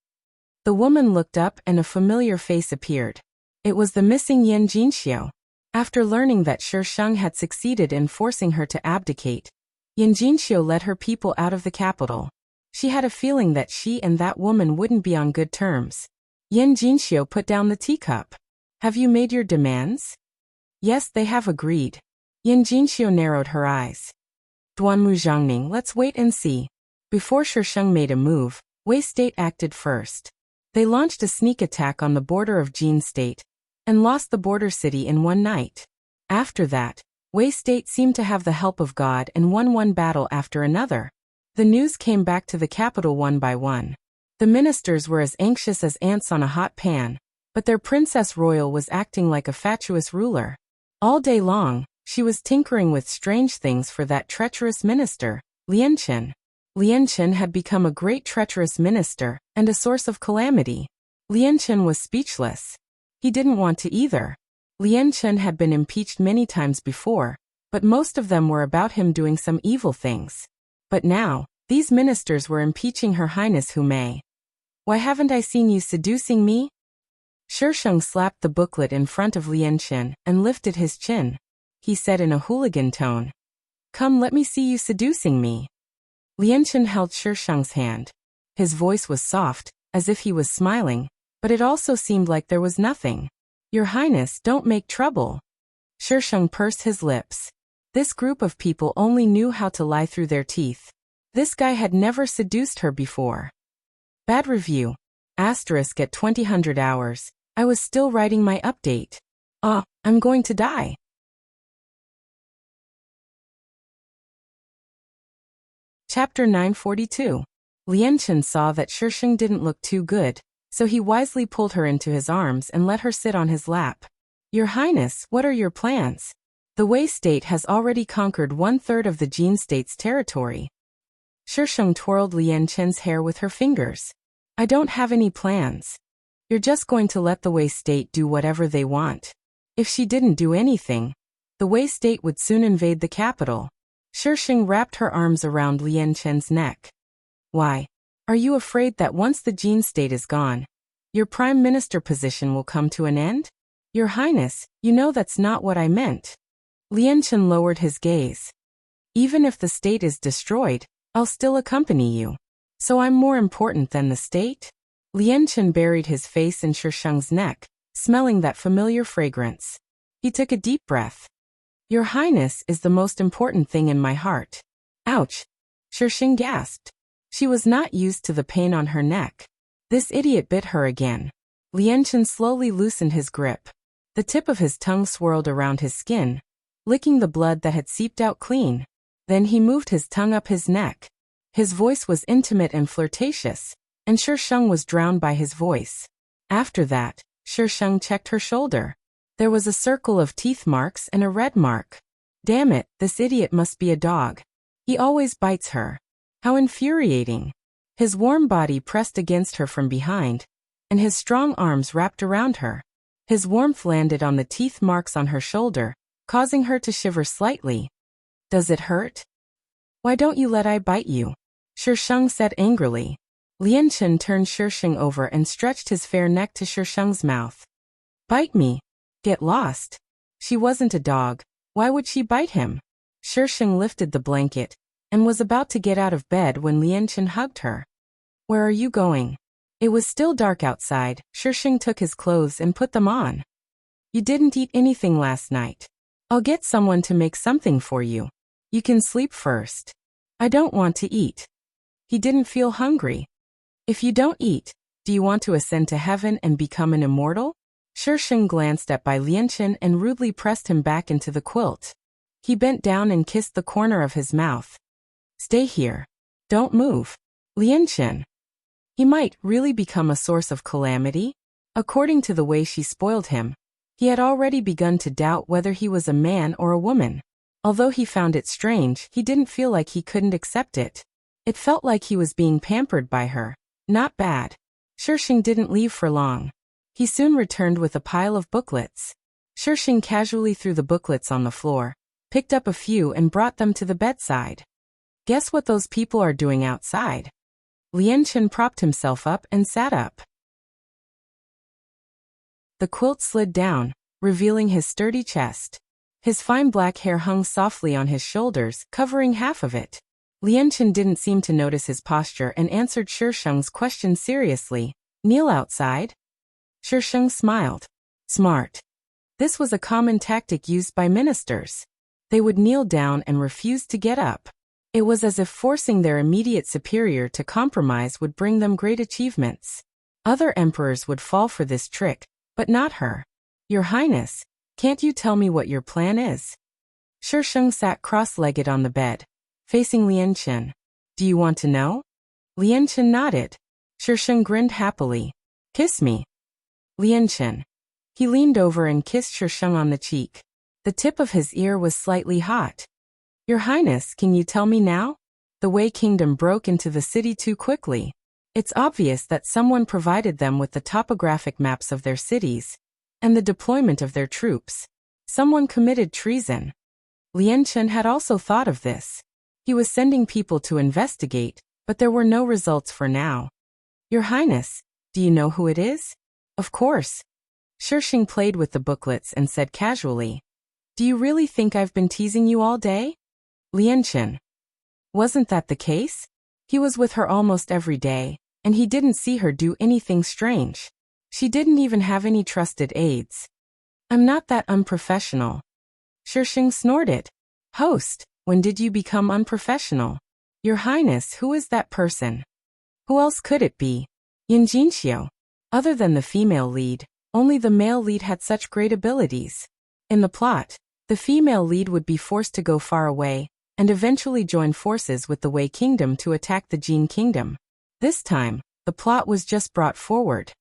[SPEAKER 1] The woman looked up and a familiar face appeared. It was the missing Yan Jinxiu. After learning that Shi Sheng had succeeded in forcing her to abdicate, Yan Jinxiu led her people out of the capital. She had a feeling that she and that woman wouldn't be on good terms. Yan Jinxiu put down the teacup. "Have you made your demands?" "Yes, they have agreed." Yan Jinxiu narrowed her eyes. "Duanmu Zhangning, let's wait and see." Before Shi Sheng made a move, Wei State acted first. They launched a sneak attack on the border of Jin State and lost the border city in one night. After that, Wei State seemed to have the help of God and won one battle after another. The news came back to the capital one by one. The ministers were as anxious as ants on a hot pan, but their princess royal was acting like a fatuous ruler. All day long, she was tinkering with strange things for that treacherous minister, Lian Chen. Lian Chen had become a great treacherous minister and a source of calamity. Lian Chen was speechless. He didn't want to either. Lian Chen had been impeached many times before, but most of them were about him doing some evil things. But now, these ministers were impeaching Her Highness Hu Mei. "Why haven't I seen you seducing me?" Shi Sheng slapped the booklet in front of Lian Chen and lifted his chin. He said in a hooligan tone, "Come, let me see you seducing me." Lian Chen held Shi Sheng's hand. His voice was soft, as if he was smiling, but it also seemed like there was nothing. "Your Highness, don't make trouble." Shi Sheng pursed his lips. This group of people only knew how to lie through their teeth. This guy had never seduced her before. Bad review. Asterisk at 2000 hours. I was still writing my update. I'm going to die. Chapter 942. Lian Chen saw that Shi Sheng didn't look too good, so he wisely pulled her into his arms and let her sit on his lap. "Your Highness, what are your plans? The Wei State has already conquered 1/3 of the Jin State's territory." Shi Sheng twirled Lian Chen's hair with her fingers. "I don't have any plans. You're just going to let the Wei State do whatever they want." If she didn't do anything, the Wei State would soon invade the capital. Shi Sheng wrapped her arms around Lian Chen's neck. "Why? Are you afraid that once the Jin State is gone, your prime minister position will come to an end? Your Highness, you know that's not what I meant." Lian Chen lowered his gaze. "Even if the state is destroyed, I'll still accompany you. So I'm more important than the state?" Lian Chen buried his face in Shi Sheng's neck, smelling that familiar fragrance. He took a deep breath. "Your Highness is the most important thing in my heart." "Ouch!" Shi Sheng gasped. She was not used to the pain on her neck. This idiot bit her again. Lian Chen slowly loosened his grip. The tip of his tongue swirled around his skin, licking the blood that had seeped out clean. Then he moved his tongue up his neck. His voice was intimate and flirtatious, and Shi Sheng was drowned by his voice. After that, Shi Sheng checked her shoulder. There was a circle of teeth marks and a red mark. Damn it, this idiot must be a dog. He always bites her. How infuriating. His warm body pressed against her from behind, and his strong arms wrapped around her. His warmth landed on the teeth marks on her shoulder, causing her to shiver slightly. "Does it hurt?" "Why don't you let I bite you?" Shi Sheng said angrily. Lian Chen turned Shi Sheng over and stretched his fair neck to Shi Sheng's mouth. "Bite me. Get lost." She wasn't a dog. Why would she bite him? Shi Sheng lifted the blanket and was about to get out of bed when Lian Chen hugged her. "Where are you going?" It was still dark outside. Shi Sheng took his clothes and put them on. "You didn't eat anything last night. I'll get someone to make something for you. You can sleep first." "I don't want to eat." He didn't feel hungry. "If you don't eat, do you want to ascend to heaven and become an immortal?" Shi Sheng glanced at Bai Lianchen and rudely pressed him back into the quilt. He bent down and kissed the corner of his mouth. "Stay here. Don't move." Lianchen. He might really become a source of calamity. According to the way she spoiled him, he had already begun to doubt whether he was a man or a woman. Although he found it strange, he didn't feel like he couldn't accept it. It felt like he was being pampered by her. Not bad. Shisheng didn't leave for long. He soon returned with a pile of booklets. Shisheng casually threw the booklets on the floor, picked up a few and brought them to the bedside. Guess what those people are doing outside? Lianchen propped himself up and sat up. The quilt slid down, revealing his sturdy chest. His fine black hair hung softly on his shoulders, covering half of it. Lianchen didn't seem to notice his posture and answered Shisheng's question seriously. Kneel outside? Shisheng smiled. Smart. This was a common tactic used by ministers. They would kneel down and refuse to get up. It was as if forcing their immediate superior to compromise would bring them great achievements. Other emperors would fall for this trick, but not her. Your Highness, can't you tell me what your plan is? Shisheng sat cross-legged on the bed, facing Lianchen. Do you want to know? Lianchen nodded. Shisheng grinned happily. Kiss me. Lianchen. He leaned over and kissed Shisheng on the cheek. The tip of his ear was slightly hot. Your Highness, can you tell me now? The Wei Kingdom broke into the city too quickly. It's obvious that someone provided them with the topographic maps of their cities and the deployment of their troops. Someone committed treason. Lianchen had also thought of this. He was sending people to investigate, but there were no results for now. Your Highness, do you know who it is? Of course. Shisheng played with the booklets and said casually. Do you really think I've been teasing you all day? Lianchen. Wasn't that the case? He was with her almost every day, and he didn't see her do anything strange. She didn't even have any trusted aides. I'm not that unprofessional. Shisheng snorted. Host, when did you become unprofessional? Your Highness, who is that person? Who else could it be? Yan Jinxiu. Other than the female lead, only the male lead had such great abilities. In the plot, the female lead would be forced to go far away and eventually join forces with the Wei Kingdom to attack the Jin Kingdom. This time, the plot was just brought forward.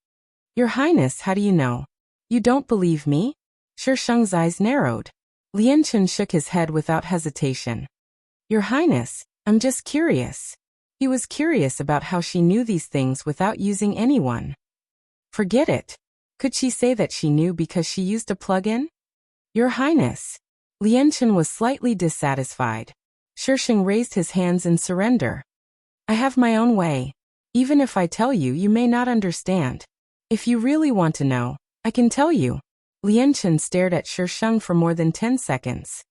[SPEAKER 1] Your Highness, how do you know? You don't believe me? Shisheng's eyes narrowed. Lianchen shook his head without hesitation. Your Highness, I'm just curious. He was curious about how she knew these things without using anyone. Forget it. Could she say that she knew because she used a plug-in? Your Highness. Lianchen was slightly dissatisfied. Shisheng raised his hands in surrender. I have my own way. Even if I tell you, you may not understand. If you really want to know, I can tell you. Lianchen stared at Shisheng for more than 10 seconds.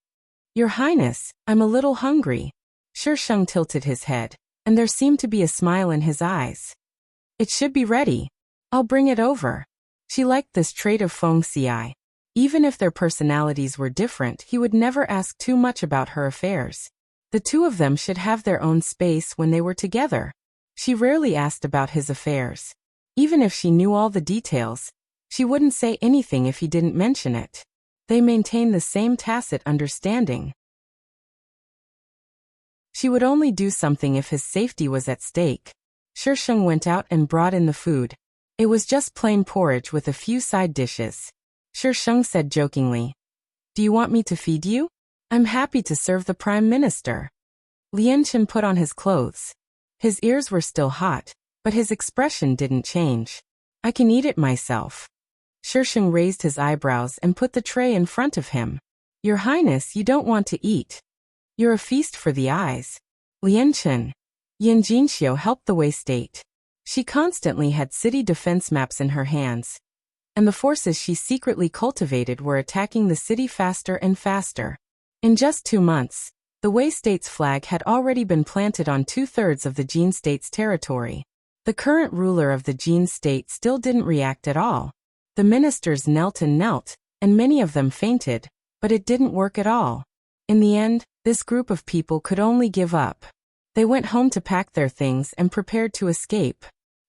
[SPEAKER 1] Your Highness, I'm a little hungry. Shisheng tilted his head, and there seemed to be a smile in his eyes. It should be ready. I'll bring it over. She liked this trait of Feng Xi. Even if their personalities were different, he would never ask too much about her affairs. The two of them should have their own space when they were together. She rarely asked about his affairs. Even if she knew all the details, she wouldn't say anything if he didn't mention it. They maintained the same tacit understanding. She would only do something if his safety was at stake. Shisheng went out and brought in the food. It was just plain porridge with a few side dishes. Shisheng said jokingly, Do you want me to feed you? I'm happy to serve the Prime Minister. Lianchen put on his clothes. His ears were still hot, but his expression didn't change. I can eat it myself. Shisheng raised his eyebrows and put the tray in front of him. Your Highness, you don't want to eat. You're a feast for the eyes. Lianchen. Yan Jinxiu helped the Wei state. She constantly had city defense maps in her hands, and the forces she secretly cultivated were attacking the city faster and faster. In just 2 months, the Wei state's flag had already been planted on 2/3 of the Jin state's territory. The current ruler of the Jin state still didn't react at all. The ministers knelt and knelt, and many of them fainted, but it didn't work at all. In the end, this group of people could only give up. They went home to pack their things and prepared to escape.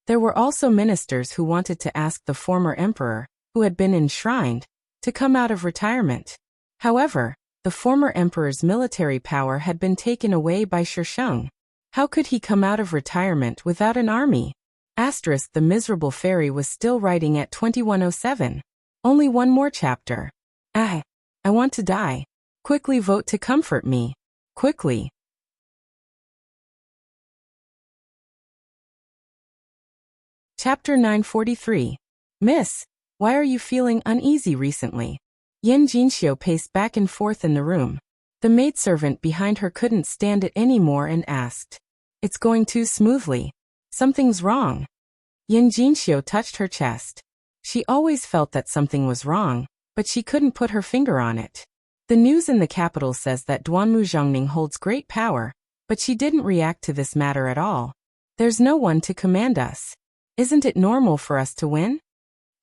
[SPEAKER 1] There were also ministers who wanted to ask the former emperor, who had been enshrined, to come out of retirement. However, the former emperor's military power had been taken away by Shisheng. How could he come out of retirement without an army? The miserable fairy was still writing at 2107. Only one more chapter. I want to die. Quickly vote to comfort me. Quickly. Chapter 943. Miss, why are you feeling uneasy recently? Yen Jinxiu paced back and forth in the room. The maidservant behind her couldn't stand it anymore and asked. It's going too smoothly. Something's wrong. Yen Jinxiu touched her chest. She always felt that something was wrong, but she couldn't put her finger on it. The news in the capital says that Duanmu Zhongning holds great power, but she didn't react to this matter at all. There's no one to command us. Isn't it normal for us to win?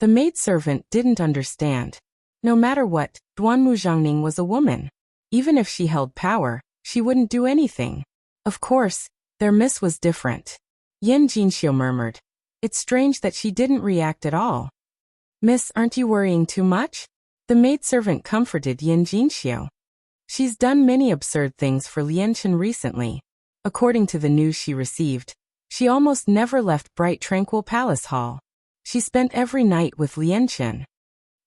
[SPEAKER 1] The maidservant didn't understand. No matter what, Duanmu Zhongning was a woman. Even if she held power, she wouldn't do anything. Of course, their miss was different. Yen Jinxiu murmured. It's strange that she didn't react at all. Miss, aren't you worrying too much? The maidservant comforted Yen Jinxiu. She's done many absurd things for Lianchen recently. According to the news she received, she almost never left bright tranquil palace hall. She spent every night with Lianchen.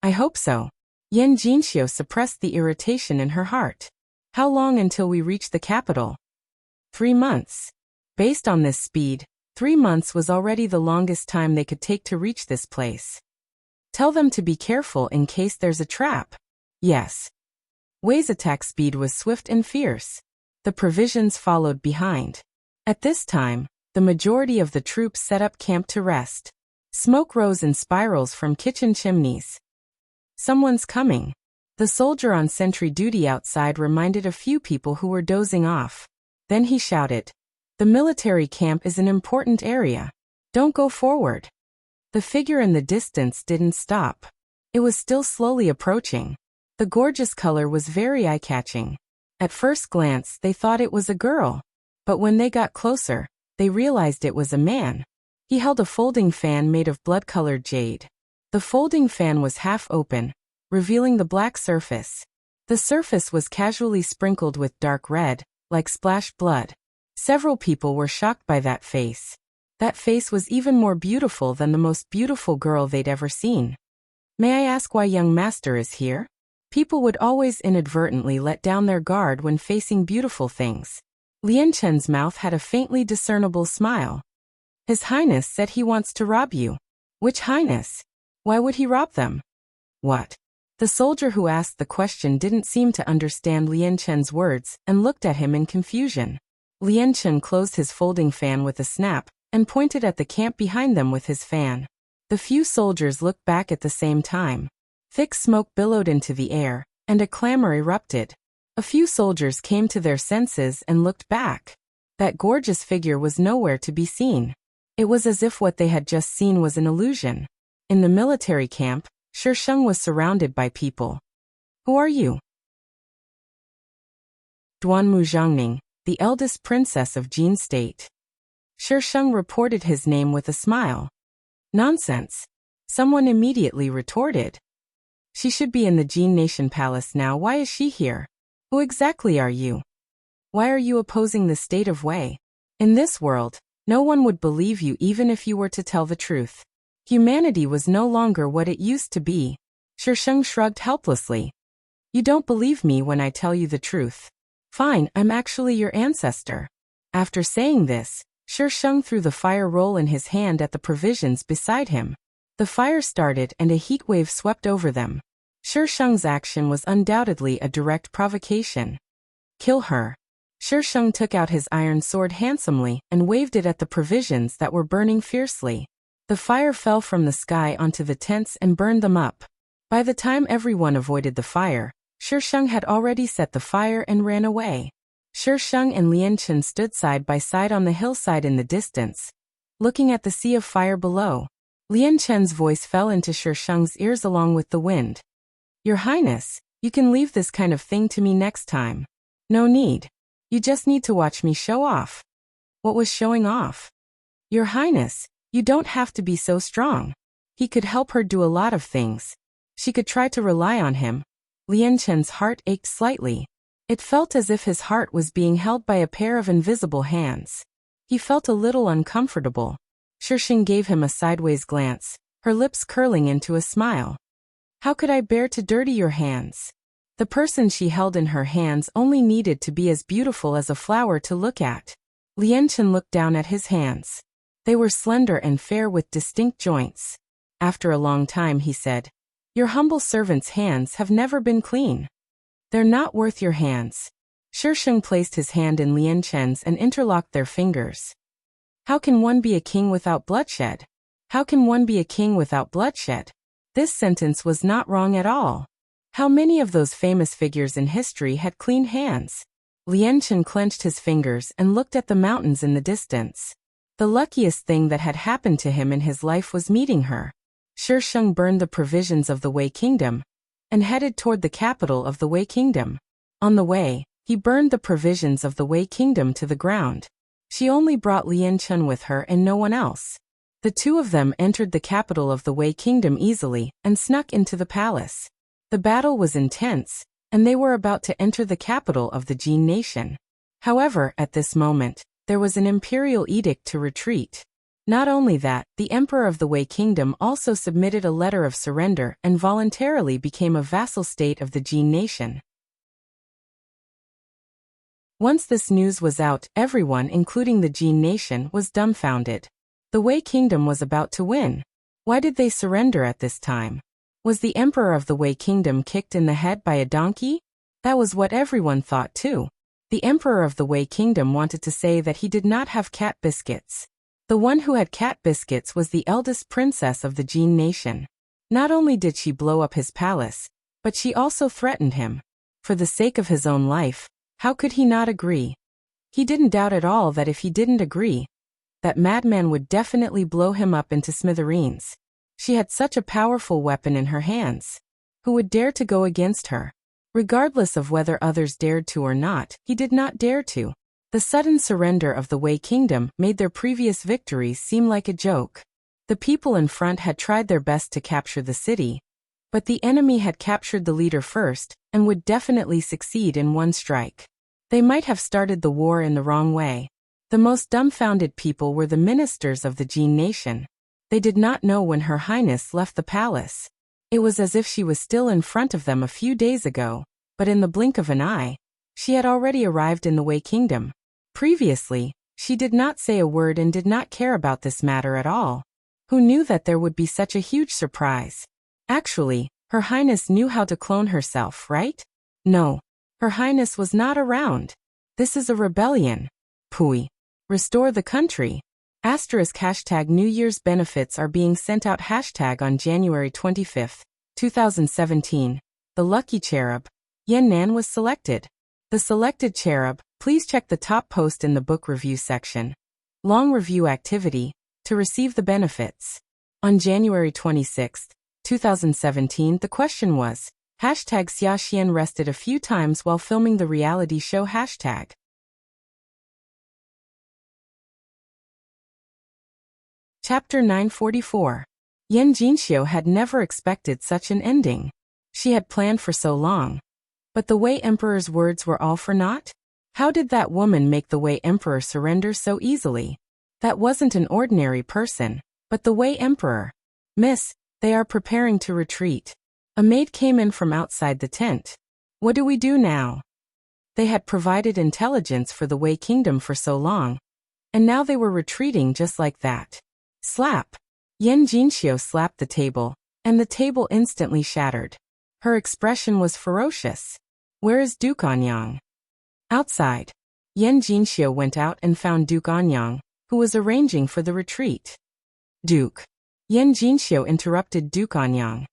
[SPEAKER 1] I hope so. Yen Jinxiu suppressed the irritation in her heart. How long until we reach the capital? 3 months. Based on this speed, 3 months was already the longest time they could take to reach this place. Tell them to be careful in case there's a trap. Yes. Wei's attack speed was swift and fierce. The provisions followed behind. At this time, the majority of the troops set up camp to rest. Smoke rose in spirals from kitchen chimneys. Someone's coming. The soldier on sentry duty outside reminded a few people who were dozing off. Then he shouted, the military camp is an important area. Don't go forward. The figure in the distance didn't stop. It was still slowly approaching. The gorgeous color was very eye-catching. At first glance, they thought it was a girl. But when they got closer, they realized it was a man. He held a folding fan made of blood-colored jade. The folding fan was half open, revealing the black surface. The surface was casually sprinkled with dark red, like splashed blood. Several people were shocked by that face. That face was even more beautiful than the most beautiful girl they'd ever seen. May I ask why young master is here? People would always inadvertently let down their guard when facing beautiful things. Lianchen's mouth had a faintly discernible smile. His Highness said he wants to rob you. Which Highness? Why would he rob them? What? The soldier who asked the question didn't seem to understand Lianchen's words and looked at him in confusion. Lianchen closed his folding fan with a snap and pointed at the camp behind them with his fan. The few soldiers looked back at the same time. Thick smoke billowed into the air, and a clamor erupted. A few soldiers came to their senses and looked back. That gorgeous figure was nowhere to be seen. It was as if what they had just seen was an illusion. In the military camp, Shisheng was surrounded by people. Who are you? Duanmu Zhongning, the eldest princess of Jin State. Shisheng reported his name with a smile. Nonsense. Someone immediately retorted. She should be in the Jin Nation Palace now. Why is she here? Who exactly are you? Why are you opposing the state of Wei? In this world, no one would believe you even if you were to tell the truth. Humanity was no longer what it used to be. Shisheng shrugged helplessly. You don't believe me when I tell you the truth. Fine, I'm actually your ancestor. After saying this, Shisheng threw the fire roll in his hand at the provisions beside him. The fire started and a heat wave swept over them. Shisheng's action was undoubtedly a direct provocation. Kill her. Shisheng took out his iron sword handsomely and waved it at the provisions that were burning fiercely. The fire fell from the sky onto the tents and burned them up. By the time everyone avoided the fire, Shisheng had already set the fire and ran away. Shisheng and Lianchen stood side by side on the hillside in the distance, looking at the sea of fire below. Lianchen's voice fell into Shisheng's ears along with the wind. Your Highness, you can leave this kind of thing to me next time. No need. You just need to watch me show off. What was showing off? Your Highness, you don't have to be so strong. He could help her do a lot of things. She could try to rely on him. Lianchen's heart ached slightly. It felt as if his heart was being held by a pair of invisible hands. He felt a little uncomfortable. Shisheng gave him a sideways glance, her lips curling into a smile. How could I bear to dirty your hands? The person she held in her hands only needed to be as beautiful as a flower to look at. Lianchen looked down at his hands. They were slender and fair with distinct joints. After a long time he said, "Your humble servant's hands have never been clean. They're not worth your hands." Shisheng placed his hand in Lian Chen's and interlocked their fingers. "How can one be a king without bloodshed? How can one be a king without bloodshed?" This sentence was not wrong at all. How many of those famous figures in history had clean hands? Lian Chen clenched his fingers and looked at the mountains in the distance. The luckiest thing that had happened to him in his life was meeting her. Shisheng burned the provisions of the Wei Kingdom and headed toward the capital of the Wei Kingdom. On the way, he burned the provisions of the Wei Kingdom to the ground. She only brought Lian Chen with her and no one else. The two of them entered the capital of the Wei Kingdom easily and snuck into the palace. The battle was intense, and they were about to enter the capital of the Jin nation. However, at this moment, there was an imperial edict to retreat. Not only that, the emperor of the Wei Kingdom also submitted a letter of surrender and voluntarily became a vassal state of the Jin nation. Once this news was out, everyone, including the Jin nation, was dumbfounded. The Wei Kingdom was about to win. Why did they surrender at this time? Was the emperor of the Wei Kingdom kicked in the head by a donkey? That was what everyone thought too. The emperor of the Wei Kingdom wanted to say that he did not have cat biscuits. The one who had cat biscuits was the eldest princess of the Jin nation. Not only did she blow up his palace, but she also threatened him. For the sake of his own life, how could he not agree? He didn't doubt at all that if he didn't agree, that madman would definitely blow him up into smithereens. She had such a powerful weapon in her hands. Who would dare to go against her? Regardless of whether others dared to or not, he did not dare to. The sudden surrender of the Wei Kingdom made their previous victories seem like a joke. The people in front had tried their best to capture the city, but the enemy had captured the leader first and would definitely succeed in one strike. They might have started the war in the wrong way. The most dumbfounded people were the ministers of the Jin nation. They did not know when Her Highness left the palace. It was as if she was still in front of them a few days ago, but in the blink of an eye, she had already arrived in the Wei Kingdom. Previously, she did not say a word and did not care about this matter at all. Who knew that there would be such a huge surprise? Actually, Her Highness knew how to clone herself, right? No. Her Highness was not around. This is a rebellion. Pui. Restore the country. ## New Year's benefits are being sent out # on January 25, 2017. The lucky cherub, Yan Nan, was selected. The selected cherub, please check the top post in the book review section. Long review activity, to receive the benefits. On January 26, 2017, the question was, #Xia Xian rested a few times while filming the reality show #. Chapter 944. Yan Jinxiu had never expected such an ending. She had planned for so long. But the Wei Emperor's words were all for naught? How did that woman make the Wei Emperor surrender so easily? That wasn't an ordinary person, but the Wei Emperor. "Miss, they are preparing to retreat." A maid came in from outside the tent. "What do we do now?" They had provided intelligence for the Wei Kingdom for so long, and now they were retreating just like that. Slap! Yan Jinxiu slapped the table, and the table instantly shattered. Her expression was ferocious. "Where is Duke Anyang?" "Outside." Yan Jinxiu went out and found Duke Anyang, who was arranging for the retreat. "Duke." Yan Jinxiu interrupted Duke Anyang.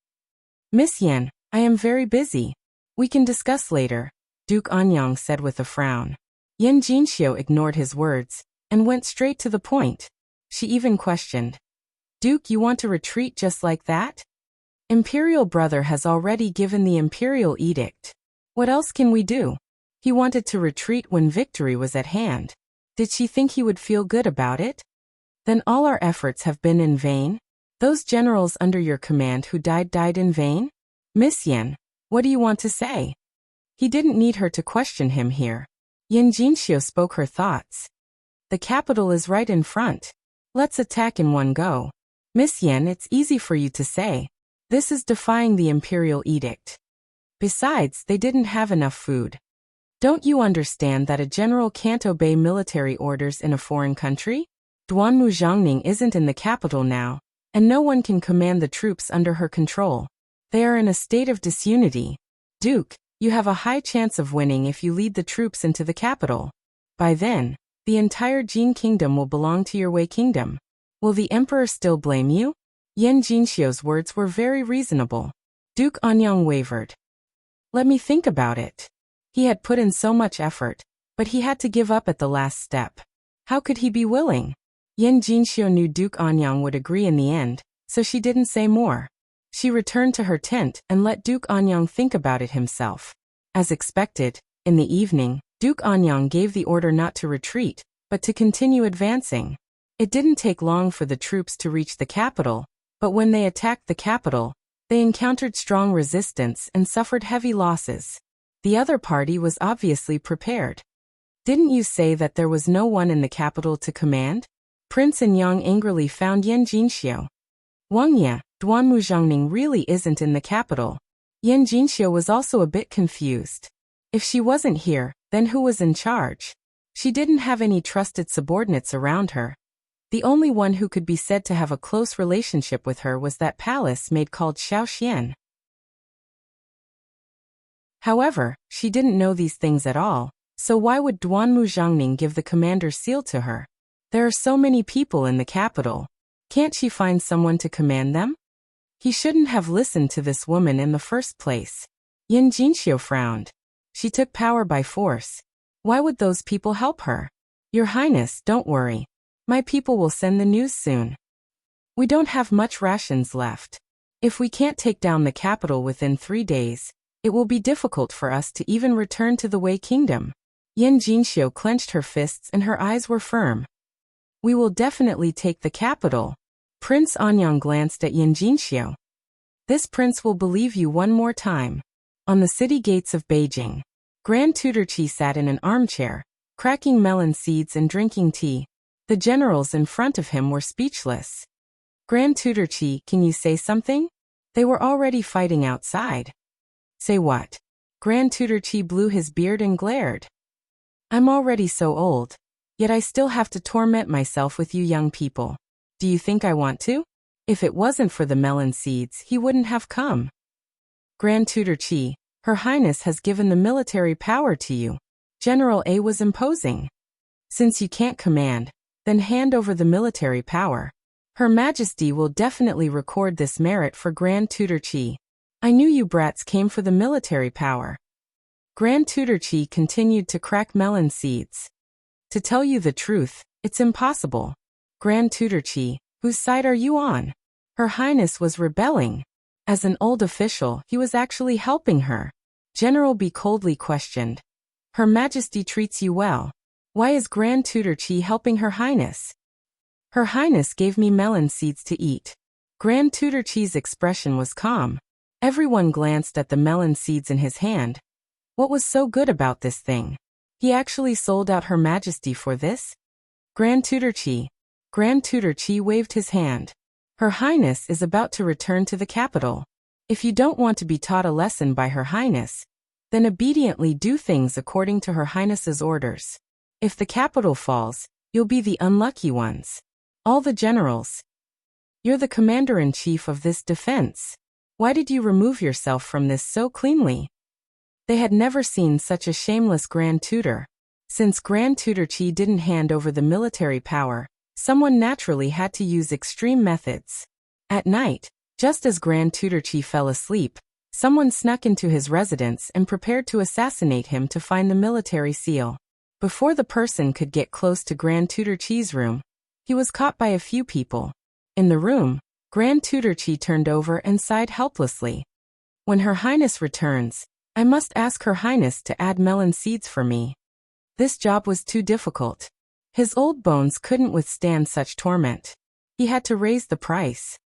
[SPEAKER 1] "Miss Yan, I am very busy. We can discuss later," Duke Anyang said with a frown. Yan Jinxiu ignored his words and went straight to the point. She even questioned, "Duke, you want to retreat just like that? Imperial brother has already given the imperial edict. What else can we do?" He wanted to retreat when victory was at hand. Did she think he would feel good about it? Then all our efforts have been in vain? Those generals under your command who died in vain? Miss Yan, what do you want to say? He didn't need her to question him here. Yan Jinxiu spoke her thoughts. The capital is right in front. Let's attack in one go. Miss Yan, it's easy for you to say. This is defying the imperial edict. Besides, they didn't have enough food. Don't you understand that a general can't obey military orders in a foreign country? Duanmu Zhongning isn't in the capital now, and no one can command the troops under her control. They are in a state of disunity. Duke, you have a high chance of winning if you lead the troops into the capital. By then, the entire Jin kingdom will belong to your Wei kingdom. Will the emperor still blame you? Yan Jinxiu's words were very reasonable. Duke Anyang wavered. Let me think about it. He had put in so much effort, but he had to give up at the last step. How could he be willing? Yan Jinxiu knew Duke Anyang would agree in the end, so she didn't say more. She returned to her tent and let Duke Anyang think about it himself. As expected, in the evening, Duke Anyang gave the order not to retreat, but to continue advancing. It didn't take long for the troops to reach the capital, but when they attacked the capital, they encountered strong resistance and suffered heavy losses. The other party was obviously prepared. Didn't you say that there was no one in the capital to command? Prince and Yang angrily found Yan Jinxiu. Wang Ye, Duanmu Zhongning really isn't in the capital. Yan Jinxiu was also a bit confused. If she wasn't here, then who was in charge? She didn't have any trusted subordinates around her. The only one who could be said to have a close relationship with her was that palace maid called Xiao Xian. However, she didn't know these things at all, so why would Duanmu Zhongning give the commander's seal to her? There are so many people in the capital. Can't she find someone to command them? He shouldn't have listened to this woman in the first place. Yan Jinxiu frowned. She took power by force. Why would those people help her? Your Highness, don't worry. My people will send the news soon. We don't have much rations left. If we can't take down the capital within 3 days, it will be difficult for us to even return to the Wei kingdom. Yan Jinxiu clenched her fists and her eyes were firm. We will definitely take the capital. Prince Anyang glanced at Yan Jinxiu. This prince will believe you one more time. On the city gates of Beijing, Grand Tutor Qi sat in an armchair, cracking melon seeds and drinking tea. The generals in front of him were speechless. Grand Tutor Qi, can you say something? They were already fighting outside. Say what? Grand Tutor Qi blew his beard and glared. I'm already so old, yet I still have to torment myself with you young people. Do you think I want to? If it wasn't for the melon seeds, he wouldn't have come. Grand Tutor Qi, Her Highness has given the military power to you. General A was imposing. Since you can't command, then hand over the military power. Her Majesty will definitely record this merit for Grand Tutor Qi. I knew you brats came for the military power. Grand Tutor Qi continued to crack melon seeds. To tell you the truth, it's impossible. Grand Tutor Qi, whose side are you on? Her Highness was rebelling. As an old official, he was actually helping her. General B coldly questioned. Her Majesty treats you well. Why is Grand Tutor Qi helping Her Highness? Her Highness gave me melon seeds to eat. Grand Tutor Qi's expression was calm. Everyone glanced at the melon seeds in his hand. What was so good about this thing? He actually sold out Her Majesty for this? Grand Tutor Qi. Grand Tutor Qi waved his hand. Her Highness is about to return to the capital. If you don't want to be taught a lesson by Her Highness, then obediently do things according to Her Highness's orders. If the capital falls, you'll be the unlucky ones. All the generals. You're the commander-in-chief of this defense. Why did you remove yourself from this so cleanly? They had never seen such a shameless Grand Tutor. Since Grand Tutor Qi didn't hand over the military power, someone naturally had to use extreme methods. At night, just as Grand Tutor Qi fell asleep, someone snuck into his residence and prepared to assassinate him to find the military seal. Before the person could get close to Grand Tutor Qi's room, he was caught by a few people. In the room, Grand Tutor Qi turned over and sighed helplessly. When Her Highness returns, I must ask Her Highness to add melon seeds for me. This job was too difficult. His old bones couldn't withstand such torment. He had to raise the price.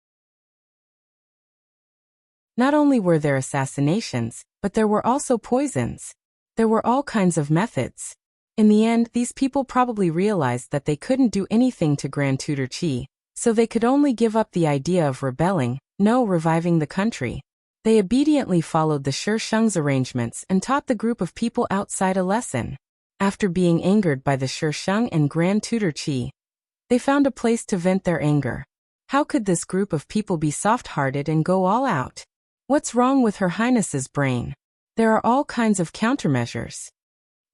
[SPEAKER 1] Not only were there assassinations, but there were also poisons. There were all kinds of methods. In the end, these people probably realized that they couldn't do anything to Grand Tutor Qi, so they could only give up the idea of rebelling, no reviving the country. They obediently followed the Shisheng's arrangements and taught the group of people outside a lesson. After being angered by the Shisheng and Grand Tutor Qi, They found a place to vent their anger. How could this group of people be soft-hearted and go all out? What's wrong with Her Highness's brain? There are all kinds of countermeasures.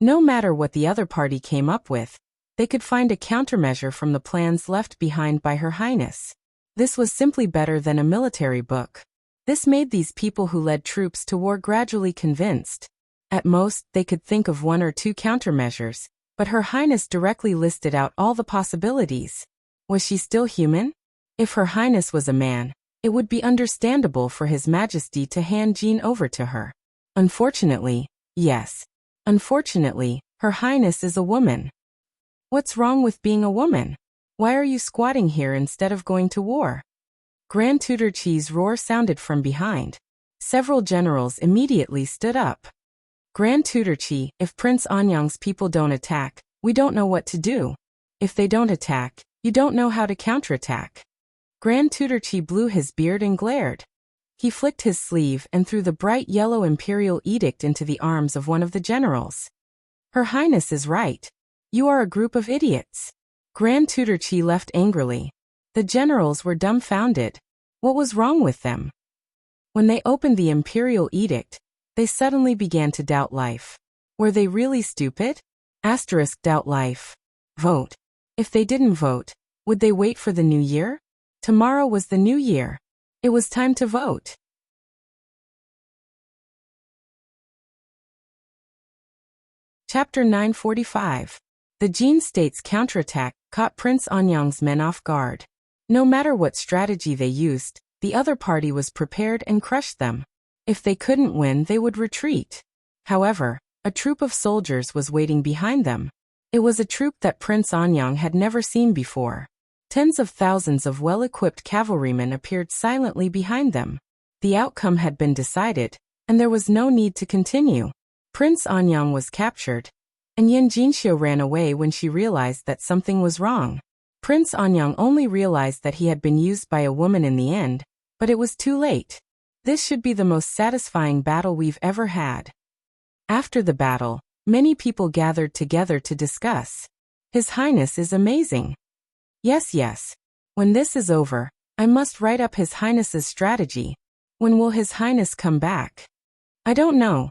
[SPEAKER 1] No matter what the other party came up with, they could find a countermeasure from the plans left behind by Her Highness. This was simply better than a military book. This made these people who led troops to war gradually convinced. At most, they could think of 1 or 2 countermeasures, but Her Highness directly listed out all the possibilities. Was she still human? If Her Highness was a man, it would be understandable for His Majesty to hand Jean over to her. Unfortunately, yes. Unfortunately, Her Highness is a woman. What's wrong with being a woman? Why are you squatting here instead of going to war? Grand Tutor Chi's roar sounded from behind. Several generals immediately stood up. Grand Tutor Chi, if Prince Anyang's people don't attack, we don't know what to do. If they don't attack, you don't know how to counterattack. Grand Tutor Chi blew his beard and glared. He flicked his sleeve and threw the bright yellow imperial edict into the arms of one of the generals. Her Highness is right. You are a group of idiots. Grand Tutor Chi left angrily. The generals were dumbfounded. What was wrong with them? When they opened the imperial edict, they suddenly began to doubt life. Were they really stupid? Doubt life. Vote. If they didn't vote, would they wait for the new year? Tomorrow was the new year. It was time to vote. Chapter 945. The Jin State's counterattack caught Prince Anyang's men off guard. No matter what strategy they used, the other party was prepared and crushed them. If they couldn't win, they would retreat. However, a troop of soldiers was waiting behind them. It was a troop that Prince Anyang had never seen before. Tens of thousands of well-equipped cavalrymen appeared silently behind them. The outcome had been decided, and there was no need to continue. Prince Anyang was captured, and Yin Jinxiu ran away when she realized that something was wrong. Prince Anyang only realized that he had been used by a woman in the end, but it was too late. This should be the most satisfying battle we've ever had. After the battle, many people gathered together to discuss. His Highness is amazing. Yes. When this is over, I must write up His Highness's strategy. When will His Highness come back? I don't know,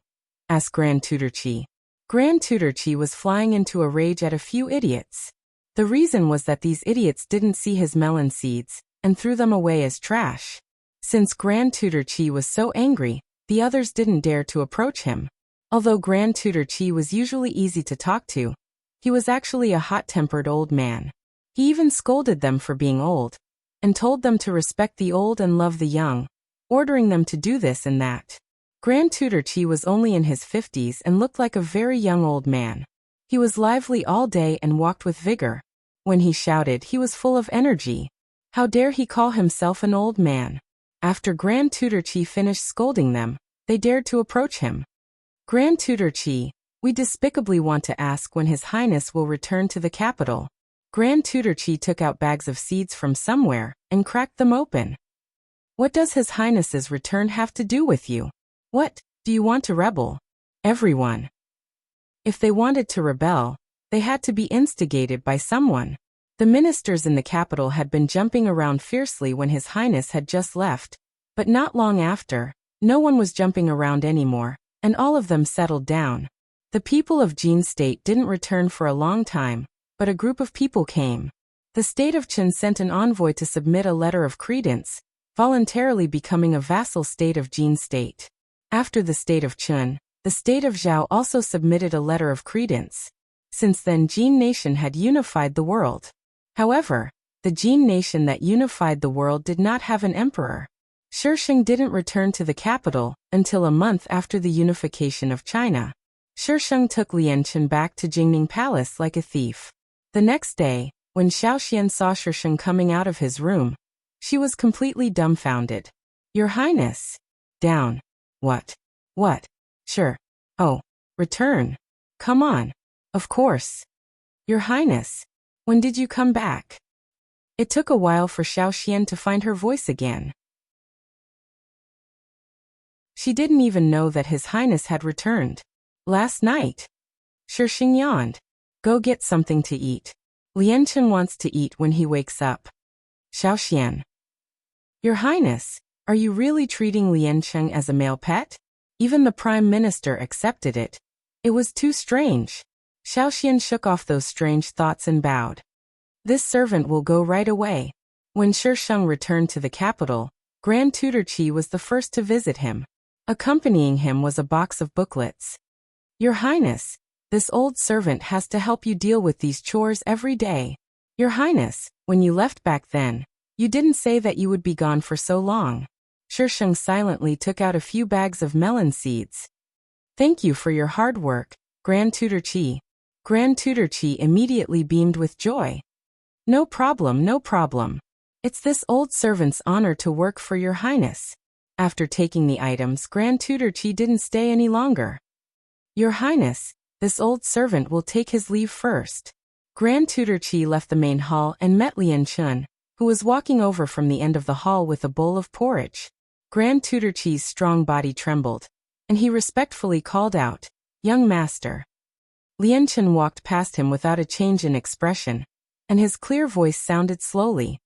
[SPEAKER 1] asked Grand Tutor Chi. Grand Tutor Chi was flying into a rage at a few idiots. The reason was that these idiots didn't see his melon seeds and threw them away as trash. Since Grand Tutor Chi was so angry, the others didn't dare to approach him. Although Grand Tutor Chi was usually easy to talk to, he was actually a hot-tempered old man. He even scolded them for being old, and told them to respect the old and love the young, ordering them to do this and that. Grand Tutor Chi was only in his 50s and looked like a very young old man. He was lively all day and walked with vigor. When he shouted, he was full of energy. How dare he call himself an old man? After Grand Tutor Chi finished scolding them, they dared to approach him. Grand Tutor Chi, we despicably want to ask when His Highness will return to the capital. Grand Tutor Chi took out bags of seeds from somewhere and cracked them open. What does His Highness's return have to do with you? What, do you want to rebel? Everyone. If they wanted to rebel, they had to be instigated by someone. The ministers in the capital had been jumping around fiercely when His Highness had just left, but not long after, no one was jumping around anymore, and all of them settled down. The people of Jin State didn't return for a long time, but a group of people came. The state of Chen sent an envoy to submit a letter of credence, voluntarily becoming a vassal state of Jin State. After the state of Chen, the state of Zhao also submitted a letter of credence. Since then, Jin Nation had unified the world. However, the Jin Nation that unified the world did not have an emperor. Shisheng didn't return to the capital until a month after the unification of China. Shisheng took Lianchen back to Jingning Palace like a thief. The next day, when Xiaoxian saw Shisheng coming out of his room, she was completely dumbfounded. Your Highness. Down. What? Sure. Oh, return. Come on. Of course. Your Highness. When did you come back? It took a while for Xiaoxian to find her voice again. She didn't even know that His Highness had returned. Last night. Shisheng yawned. Go get something to eat. Lianchen wants to eat when he wakes up. Xiaoxian. Your Highness, are you really treating Lianchen as a male pet? Even the Prime Minister accepted it. It was too strange. Xiaoxian shook off those strange thoughts and bowed. This servant will go right away. When Shisheng returned to the capital, Grand Tutor Qi was the first to visit him. Accompanying him was a box of booklets. Your Highness, this old servant has to help you deal with these chores every day. Your Highness, when you left back then, you didn't say that you would be gone for so long. Shisheng silently took out a few bags of melon seeds. Thank you for your hard work, Grand Tutor Qi. Grand Tutor Qi immediately beamed with joy. No problem, no problem. It's this old servant's honor to work for your Highness. After taking the items, Grand Tutor Qi didn't stay any longer. Your Highness, this old servant will take his leave first. Grand Tutor Qi left the main hall and met Lianchen, who was walking over from the end of the hall with a bowl of porridge. Grand Tutor Qi's strong body trembled, and he respectfully called out, "Young master." Lianchen walked past him without a change in expression, and his clear voice sounded slowly.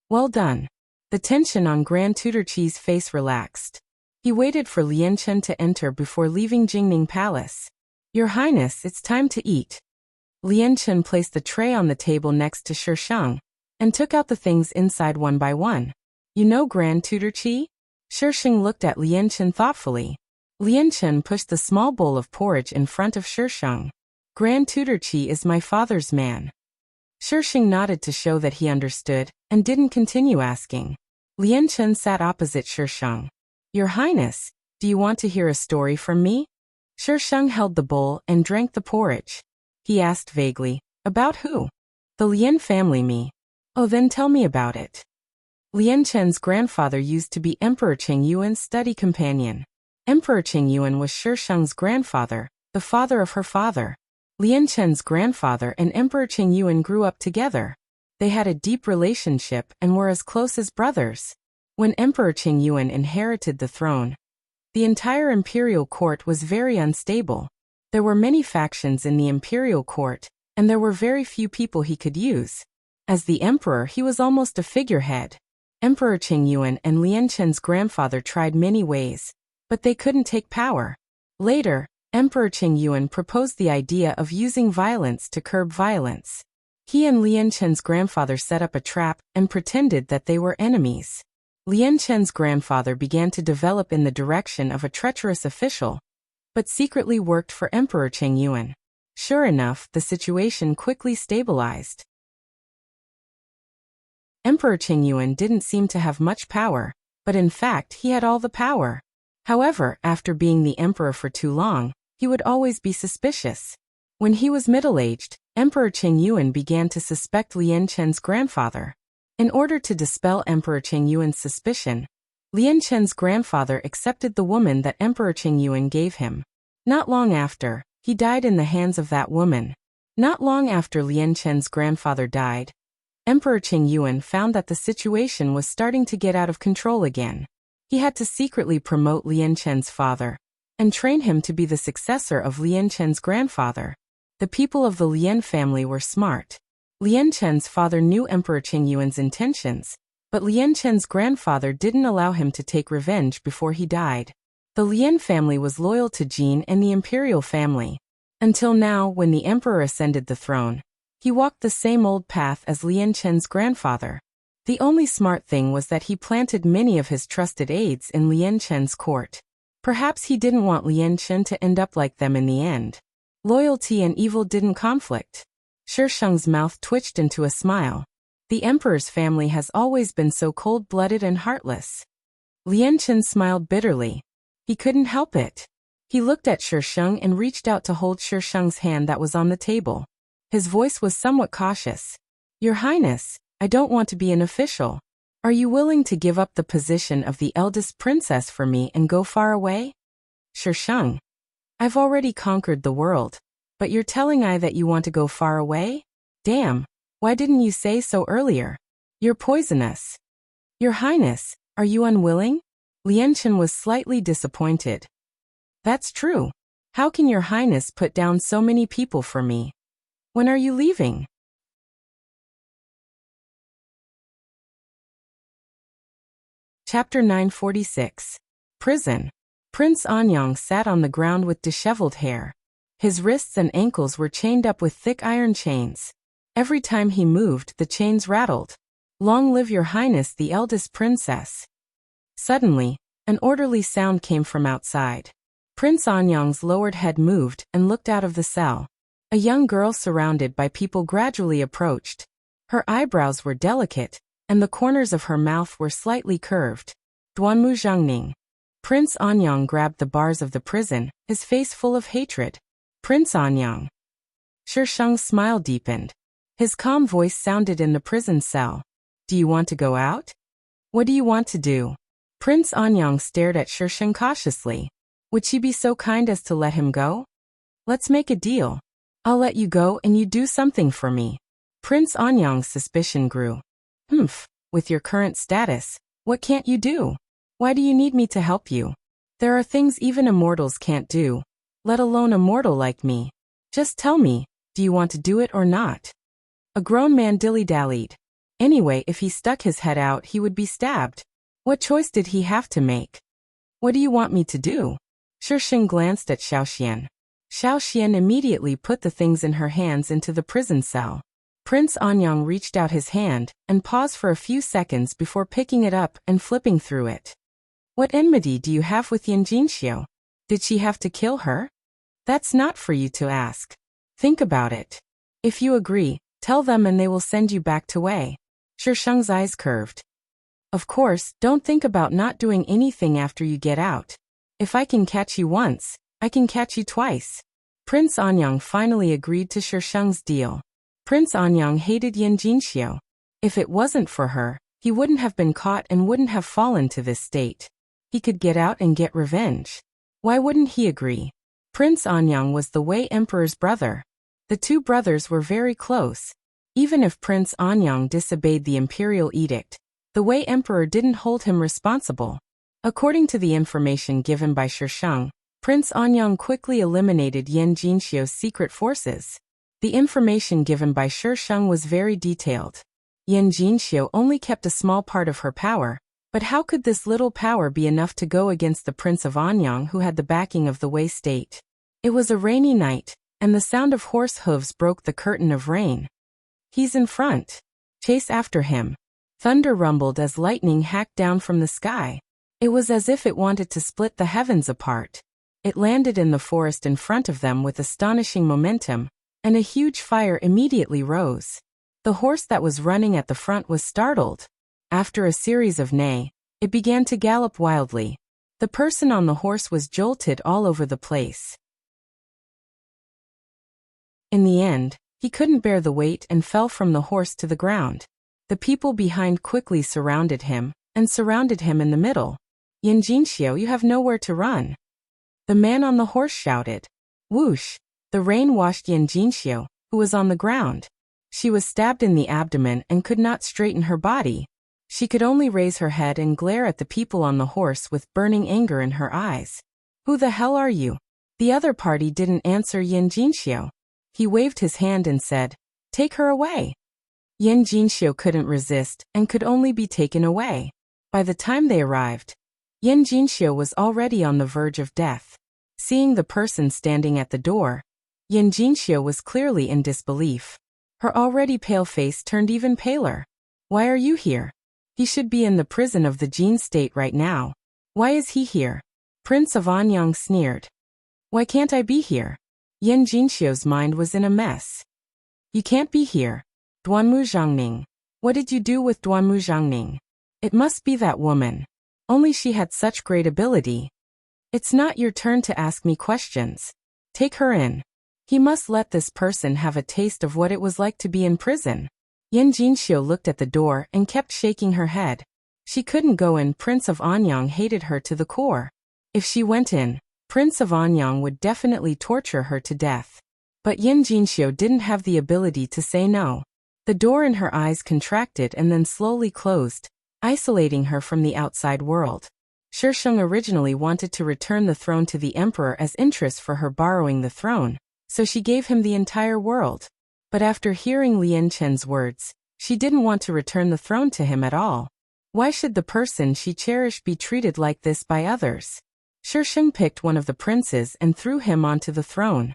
[SPEAKER 1] Well done. The tension on Grand Tutor Qi's face relaxed. He waited for Lianchen to enter before leaving Jingning Palace. Your Highness, it's time to eat. Lianchen placed the tray on the table next to Shisheng, and took out the things inside one by one. You know Grand Tutor Qi? Shisheng looked at Lianchen thoughtfully. Lianchen pushed the small bowl of porridge in front of Shisheng. Grand Tutor Qi is my father's man. Shisheng nodded to show that he understood, and didn't continue asking. Lianchen sat opposite Shisheng. Your Highness, do you want to hear a story from me? Shisheng held the bowl and drank the porridge. He asked vaguely, about who? The Lian family, me. Oh, then tell me about it. Lianchen's grandfather used to be Emperor Qing Yuan's study companion. Emperor Qing Yuan was Shisheng's grandfather, the father of her father. Lianchen's grandfather and Emperor Qing Yuan grew up together. They had a deep relationship and were as close as brothers. When Emperor Qing Yuan inherited the throne, the entire imperial court was very unstable. There were many factions in the imperial court, and there were very few people he could use. As the emperor, he was almost a figurehead. Emperor Qing Yuan and Lianchen's grandfather tried many ways, but they couldn't take power. Later, Emperor Qing Yuan proposed the idea of using violence to curb violence. He and Lianchen's grandfather set up a trap and pretended that they were enemies. Lianchen's grandfather began to develop in the direction of a treacherous official, but secretly worked for Emperor Qing Yuan. Sure enough, the situation quickly stabilized. Emperor Qing Yuan didn't seem to have much power, but in fact he had all the power. However, after being the emperor for too long, he would always be suspicious. When he was middle-aged, Emperor Qing Yuan began to suspect Lianchen's grandfather. In order to dispel Emperor Qing Yuan's suspicion, Lianchen's grandfather accepted the woman that Emperor Qing Yuan gave him. Not long after, he died in the hands of that woman. Not long after Lianchen's grandfather died, Emperor Qing Yuan found that the situation was starting to get out of control again. He had to secretly promote Lianchen's father and train him to be the successor of Lianchen's grandfather. The people of the Lian family were smart. Lianchen's father knew Emperor Qing Yuan's intentions, but Lianchen's grandfather didn't allow him to take revenge before he died. The Lian family was loyal to Jin and the imperial family. Until now, when the emperor ascended the throne, he walked the same old path as Lianchen's grandfather. The only smart thing was that he planted many of his trusted aides in Lianchen's court. Perhaps he didn't want Lianchen to end up like them in the end. Loyalty and evil didn't conflict. Shisheng's mouth twitched into a smile. The emperor's family has always been so cold-blooded and heartless. Lianchen smiled bitterly. He couldn't help it. He looked at Shisheng and reached out to hold Shisheng's hand that was on the table. His voice was somewhat cautious. Your Highness, I don't want to be an official. Are you willing to give up the position of the eldest princess for me and go far away? Shisheng, I've already conquered the world, but you're telling I that you want to go far away? Damn, why didn't you say so earlier? You're poisonous. Your Highness, are you unwilling? Lianchen was slightly disappointed. That's true. How can your Highness put down so many people for me? When are you leaving? Chapter 946. Prison. Prince Anyang sat on the ground with disheveled hair. His wrists and ankles were chained up with thick iron chains. Every time he moved, the chains rattled. "Long live your highness, the eldest princess." Suddenly, an orderly sound came from outside. Prince Anyang's lowered head moved and looked out of the cell. A young girl surrounded by people gradually approached. Her eyebrows were delicate, and the corners of her mouth were slightly curved. Duanmu Zhangning. Prince Anyang grabbed the bars of the prison, his face full of hatred. "Prince Anyang." Shisheng's smile deepened. His calm voice sounded in the prison cell. "Do you want to go out? What do you want to do?" Prince Anyang stared at Shisheng cautiously. Would she be so kind as to let him go? "Let's make a deal. I'll let you go and you do something for me." Prince Anyang's suspicion grew. With your current status, what can't you do? Why do you need me to help you? There are things even immortals can't do, let alone a mortal like me. Just tell me, do you want to do it or not? A grown man dilly-dallied. Anyway, if he stuck his head out, he would be stabbed. What choice did he have to make? "What do you want me to do?" Shisheng glanced at Xiaoxian. Xiaoxian immediately put the things in her hands into the prison cell. Prince Anyang reached out his hand and paused for a few seconds before picking it up and flipping through it. "What enmity do you have with Yan Jinxiu? Did she have to kill her? That's not for you to ask. Think about it. If you agree, tell them and they will send you back to Wei." Shisheng's eyes curved. "Of course, don't think about not doing anything after you get out. If I can catch you once, I can catch you twice." Prince Anyang finally agreed to Shisheng's deal. Prince Anyang hated Yan Jinxiu. If it wasn't for her, he wouldn't have been caught and wouldn't have fallen to this state. He could get out and get revenge. Why wouldn't he agree? Prince Anyang was the Wei Emperor's brother. The two brothers were very close. Even if Prince Anyang disobeyed the imperial edict, the Wei Emperor didn't hold him responsible. According to the information given by Shisheng, Prince Anyang quickly eliminated Yan Jinxiu's secret forces. The information given by Shisheng was very detailed. Yan Jinxiu only kept a small part of her power, but how could this little power be enough to go against the Prince of Anyang who had the backing of the Wei state? It was a rainy night, and the sound of horse hooves broke the curtain of rain. "He's in front. Chase after him." Thunder rumbled as lightning hacked down from the sky. It was as if it wanted to split the heavens apart. It landed in the forest in front of them with astonishing momentum, and a huge fire immediately rose. The horse that was running at the front was startled. After a series of neigh, it began to gallop wildly. The person on the horse was jolted all over the place. In the end, he couldn't bear the weight and fell from the horse to the ground. The people behind quickly surrounded him, and surrounded him in the middle. "Yan Jinxiu, you have nowhere to run." The man on the horse shouted. Whoosh! The rain washed Yan Jinxiu, who was on the ground. She was stabbed in the abdomen and could not straighten her body. She could only raise her head and glare at the people on the horse with burning anger in her eyes. "Who the hell are you?" The other party didn't answer Yan Jinxiu. He waved his hand and said, "Take her away." Yan Jinxiu couldn't resist and could only be taken away. By the time they arrived, Yan Jinxiu was already on the verge of death. Seeing the person standing at the door, Yan Jinxiu was clearly in disbelief. Her already pale face turned even paler. "Why are you here? He should be in the prison of the Jin state right now. Why is he here?" Prince of Anyang sneered. "Why can't I be here?" Yan Jinxiu's mind was in a mess. "You can't be here. Duanmu Zhangning. What did you do with Duanmu Zhangning? It must be that woman. Only she had such great ability. It's not your turn to ask me questions. Take her in." He must let this person have a taste of what it was like to be in prison. Yan Jinxiu looked at the door and kept shaking her head. She couldn't go in. Prince of Anyang hated her to the core. If she went in, Prince of Anyang would definitely torture her to death. But Yan Jinxiu didn't have the ability to say no. The door in her eyes contracted and then slowly closed, isolating her from the outside world. Shisheng originally wanted to return the throne to the emperor as interest for her borrowing the throne, so she gave him the entire world. But after hearing Lian Chen's words, she didn't want to return the throne to him at all. Why should the person she cherished be treated like this by others? Shisheng picked one of the princes and threw him onto the throne.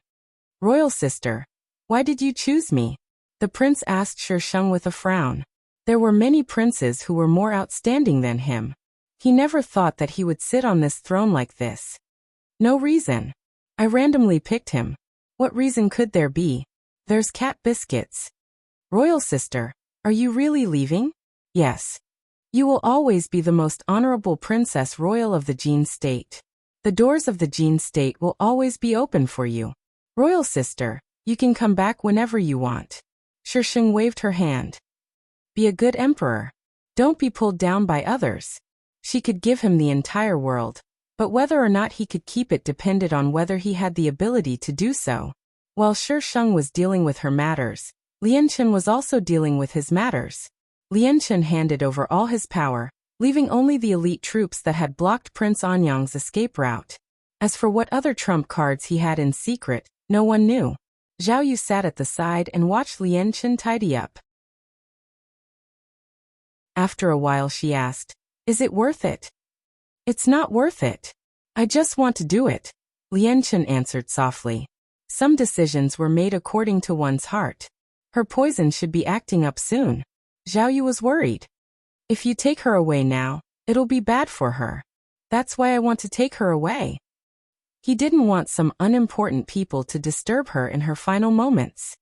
[SPEAKER 1] Royal sister, why did you choose me? The prince asked Shisheng with a frown. There were many princes who were more outstanding than him. He never thought that he would sit on this throne like this. No reason. I randomly picked him. What reason could there be? There's cat biscuits. Royal sister, are you really leaving? Yes. You will always be the most honorable princess royal of the Jin state. The doors of the Jin state will always be open for you. Royal sister, you can come back whenever you want. Shisheng waved her hand. Be a good emperor. Don't be pulled down by others. She could give him the entire world, but whether or not he could keep it depended on whether he had the ability to do so. While Shisheng was dealing with her matters, Lianchen was also dealing with his matters. Lianchen handed over all his power, leaving only the elite troops that had blocked Prince Anyang's escape route. As for what other trump cards he had in secret, no one knew. Zhao Yu sat at the side and watched Lianchen tidy up. After a while she asked, "Is it worth it?" "It's not worth it. I just want to do it," Lianchen answered softly. Some decisions were made according to one's heart. Her poison should be acting up soon. Zhao Yu was worried. If you take her away now, it'll be bad for her. That's why I want to take her away. He didn't want some unimportant people to disturb her in her final moments.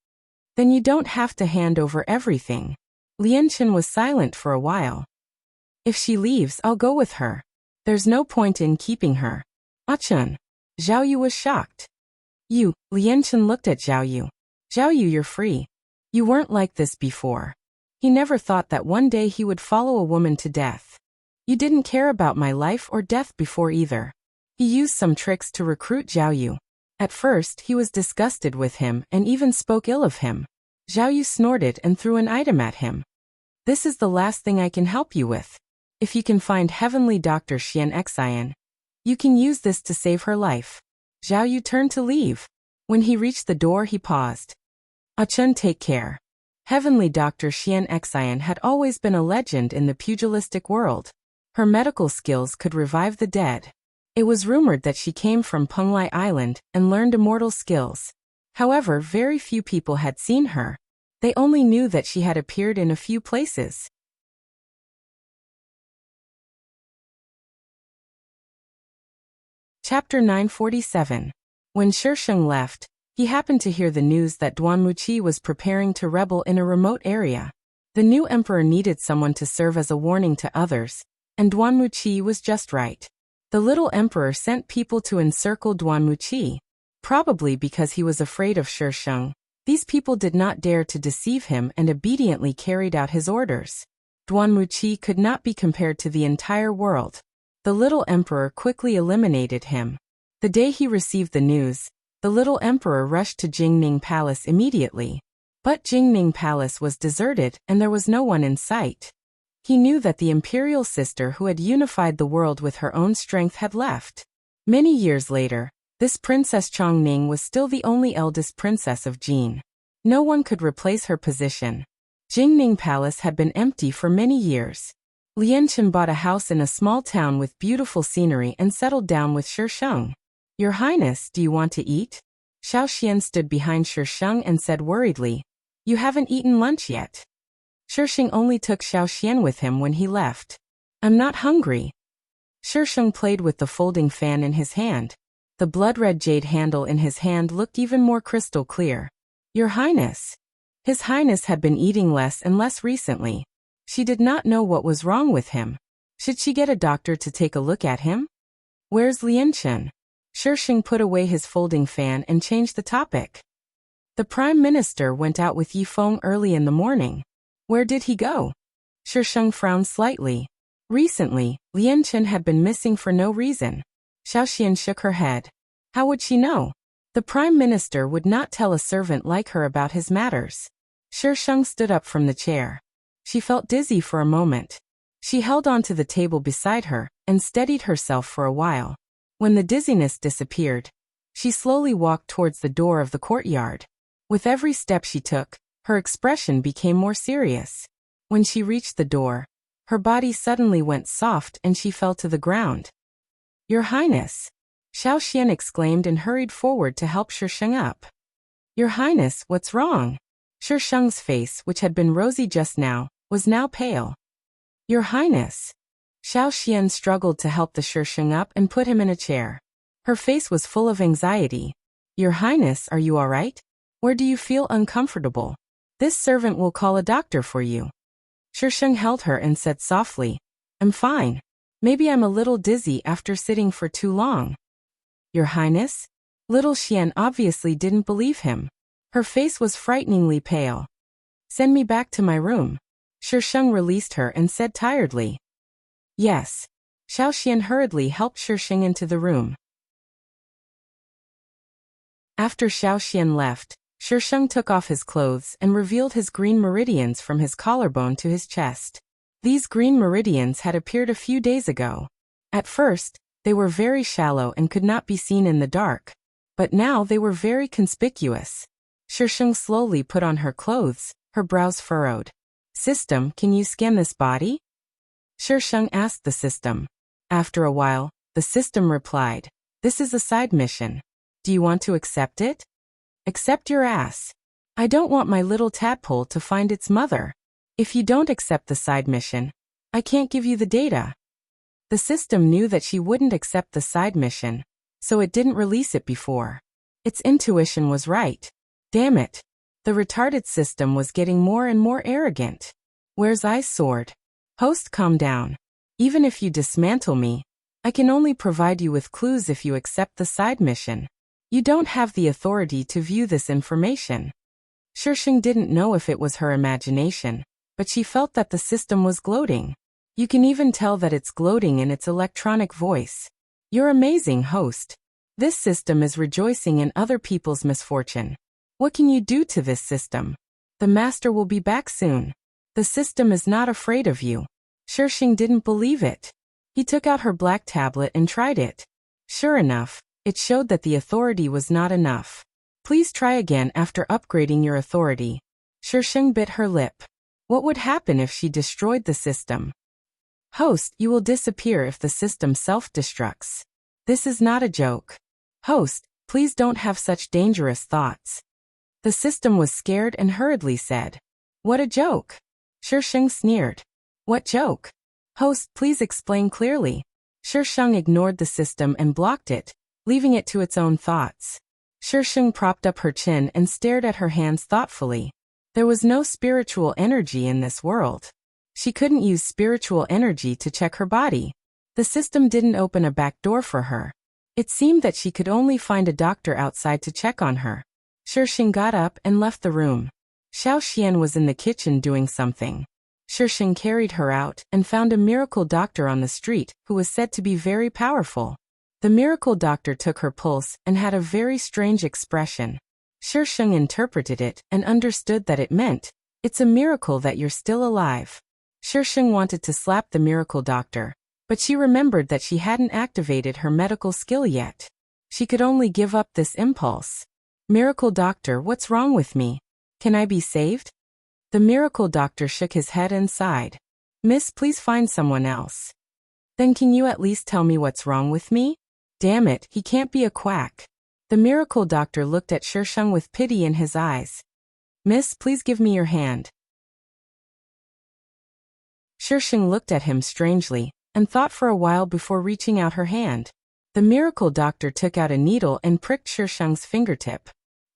[SPEAKER 1] Then you don't have to hand over everything. Lianchen was silent for a while. If she leaves, I'll go with her. There's no point in keeping her. Achun. Zhao Yu was shocked. You, Lianchen looked at Zhao Yu. Zhao Yu, you're free. You weren't like this before. He never thought that one day he would follow a woman to death. You didn't care about my life or death before either. He used some tricks to recruit Zhao Yu. At first, he was disgusted with him and even spoke ill of him. Zhao Yu snorted and threw an item at him. This is the last thing I can help you with. If you can find Heavenly Dr. Xian Xian, you can use this to save her life. Zhao Yu turned to leave. When he reached the door, he paused. Achun, take care. Heavenly Dr. Xian Xian had always been a legend in the pugilistic world. Her medical skills could revive the dead. It was rumored that she came from Penglai Island and learned immortal skills. However, very few people had seen her. They only knew that she had appeared in a few places. Chapter 947. When Shisheng left, he happened to hear the news that Duanmuqi was preparing to rebel in a remote area. The new emperor needed someone to serve as a warning to others, and Duanmuqi was just right. The little emperor sent people to encircle Duanmuqi. Probably because he was afraid of Shisheng, these people did not dare to deceive him and obediently carried out his orders. Duanmuqi could not be compared to the entire world. The little emperor quickly eliminated him. The day he received the news, the little emperor rushed to Jingning Palace immediately. But Jingning Palace was deserted and there was no one in sight. He knew that the imperial sister who had unified the world with her own strength had left. Many years later, this Princess Chongning was still the only eldest princess of Jin. No one could replace her position. Jingning Palace had been empty for many years. Lianchen bought a house in a small town with beautiful scenery and settled down with Shisheng. Your Highness, do you want to eat? Xiao Xian stood behind Shisheng and said worriedly, You haven't eaten lunch yet. Shisheng only took Xiao Xian with him when he left. I'm not hungry. Shisheng played with the folding fan in his hand. The blood-red jade handle in his hand looked even more crystal clear. Your Highness. His Highness had been eating less and less recently. She did not know what was wrong with him. Should she get a doctor to take a look at him? Where's Lianchen? Shisheng put away his folding fan and changed the topic. The Prime Minister went out with Yifeng early in the morning. Where did he go? Shisheng frowned slightly. Recently, Lianchen had been missing for no reason. Xiao Xian shook her head. How would she know? The Prime Minister would not tell a servant like her about his matters. Shisheng stood up from the chair. She felt dizzy for a moment. She held on to the table beside her and steadied herself for a while. When the dizziness disappeared, she slowly walked towards the door of the courtyard. With every step she took, her expression became more serious. When she reached the door, Her body suddenly went soft and she fell to the ground. Your Highness! Xiao Xian exclaimed and hurried forward to help Shisheng up. Your Highness, what's wrong? Shisheng's face, which had been rosy just now, was now pale. Your Highness! Xiao Xian struggled to help the Shisheng up and put him in a chair. Her face was full of anxiety. Your Highness, are you all right? Where do you feel uncomfortable? This servant will call a doctor for you. Shisheng held her and said softly, I'm fine. Maybe I'm a little dizzy after sitting for too long. Your Highness? Little Xian obviously didn't believe him. Her face was frighteningly pale. Send me back to my room. Shisheng released her and said tiredly. Yes. Xiao Xian hurriedly helped Shisheng into the room. After Xiao Xian left, Shisheng took off his clothes and revealed his green meridians from his collarbone to his chest. These green meridians had appeared a few days ago. At first, they were very shallow and could not be seen in the dark. But now they were very conspicuous. Shisheng slowly put on her clothes, her brows furrowed. System, can you scan this body? Shisheng asked the system. After a while, the system replied, This is a side mission. Do you want to accept it? Accept your ass. I don't want my little tadpole to find its mother. If you don't accept the side mission, I can't give you the data. The system knew that she wouldn't accept the side mission, so it didn't release it before. Its intuition was right. Damn it. The retarded system was getting more and more arrogant. Where's I's sword? Host, calm down. Even if you dismantle me, I can only provide you with clues if you accept the side mission. You don't have the authority to view this information. Shisheng didn't know if it was her imagination, but she felt that the system was gloating. You can even tell that it's gloating in its electronic voice. You're amazing, host. This system is rejoicing in other people's misfortune. What can you do to this system? The master will be back soon. The system is not afraid of you. Shisheng didn't believe it. He took out her black tablet and tried it. Sure enough, it showed that the authority was not enough. Please try again after upgrading your authority. Shisheng bit her lip. What would happen if she destroyed the system? Host, you will disappear if the system self-destructs. This is not a joke. Host, please don't have such dangerous thoughts. The system was scared and hurriedly said, What a joke. Shisheng sneered. What joke? Host, please explain clearly. Shisheng ignored the system and blocked it, leaving it to its own thoughts. Shisheng propped up her chin and stared at her hands thoughtfully. There was no spiritual energy in this world. She couldn't use spiritual energy to check her body. The system didn't open a back door for her. It seemed that she could only find a doctor outside to check on her. Shisheng got up and left the room. Xiao Xian was in the kitchen doing something. Shisheng carried her out and found a miracle doctor on the street who was said to be very powerful. The miracle doctor took her pulse and had a very strange expression. Shisheng interpreted it and understood that it meant, It's a miracle that you're still alive. Shisheng wanted to slap the miracle doctor, but she remembered that she hadn't activated her medical skill yet. She could only give up this impulse. Miracle doctor, what's wrong with me? Can I be saved? The miracle doctor shook his head and sighed. Miss, please find someone else. Then can you at least tell me what's wrong with me? Damn it, he can't be a quack. The miracle doctor looked at Shisheng with pity in his eyes. Miss, please give me your hand. Shisheng looked at him strangely, and thought for a while before reaching out her hand. The miracle doctor took out a needle and pricked Shisheng's fingertip.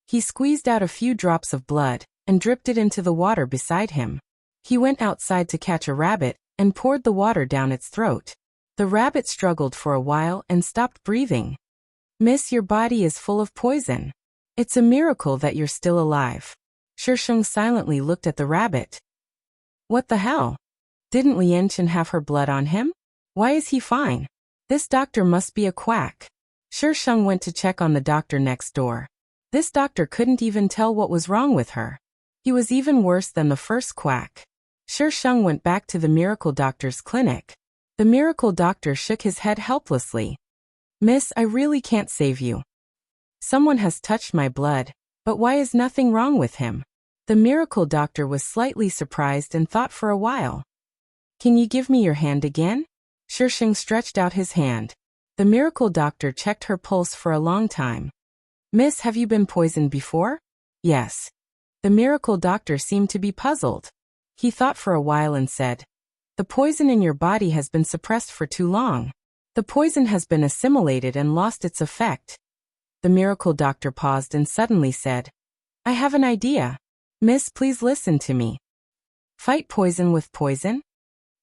[SPEAKER 1] He squeezed out a few drops of blood, and dripped it into the water beside him. He went outside to catch a rabbit, and poured the water down its throat. The rabbit struggled for a while and stopped breathing. Miss, your body is full of poison. It's a miracle that you're still alive. Shisheng silently looked at the rabbit. What the hell? Didn't Lianchen have her blood on him? Why is he fine? This doctor must be a quack. Shisheng went to check on the doctor next door. This doctor couldn't even tell what was wrong with her. He was even worse than the first quack. Shisheng went back to the miracle doctor's clinic. The miracle doctor shook his head helplessly. Miss, I really can't save you. Someone has touched my blood, but why is nothing wrong with him? The miracle doctor was slightly surprised and thought for a while. Can you give me your hand again? Shisheng stretched out his hand. The miracle doctor checked her pulse for a long time. Miss, have you been poisoned before? Yes. The miracle doctor seemed to be puzzled. He thought for a while and said, the poison in your body has been suppressed for too long. The poison has been assimilated and lost its effect. The miracle doctor paused and suddenly said, I have an idea. Miss, please listen to me. Fight poison with poison?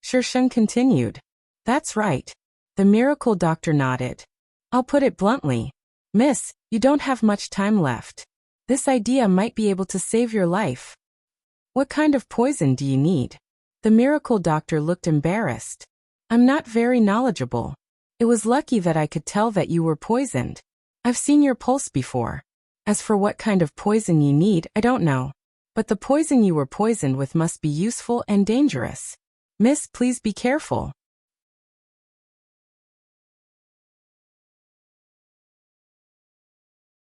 [SPEAKER 1] Shisheng continued. That's right. The miracle doctor nodded. I'll put it bluntly. Miss, you don't have much time left. This idea might be able to save your life. What kind of poison do you need? The miracle doctor looked embarrassed. I'm not very knowledgeable. It was lucky that I could tell that you were poisoned. I've seen your pulse before. As for what kind of poison you need, I don't know. But the poison you were poisoned with must be useful and dangerous. Miss, please be careful.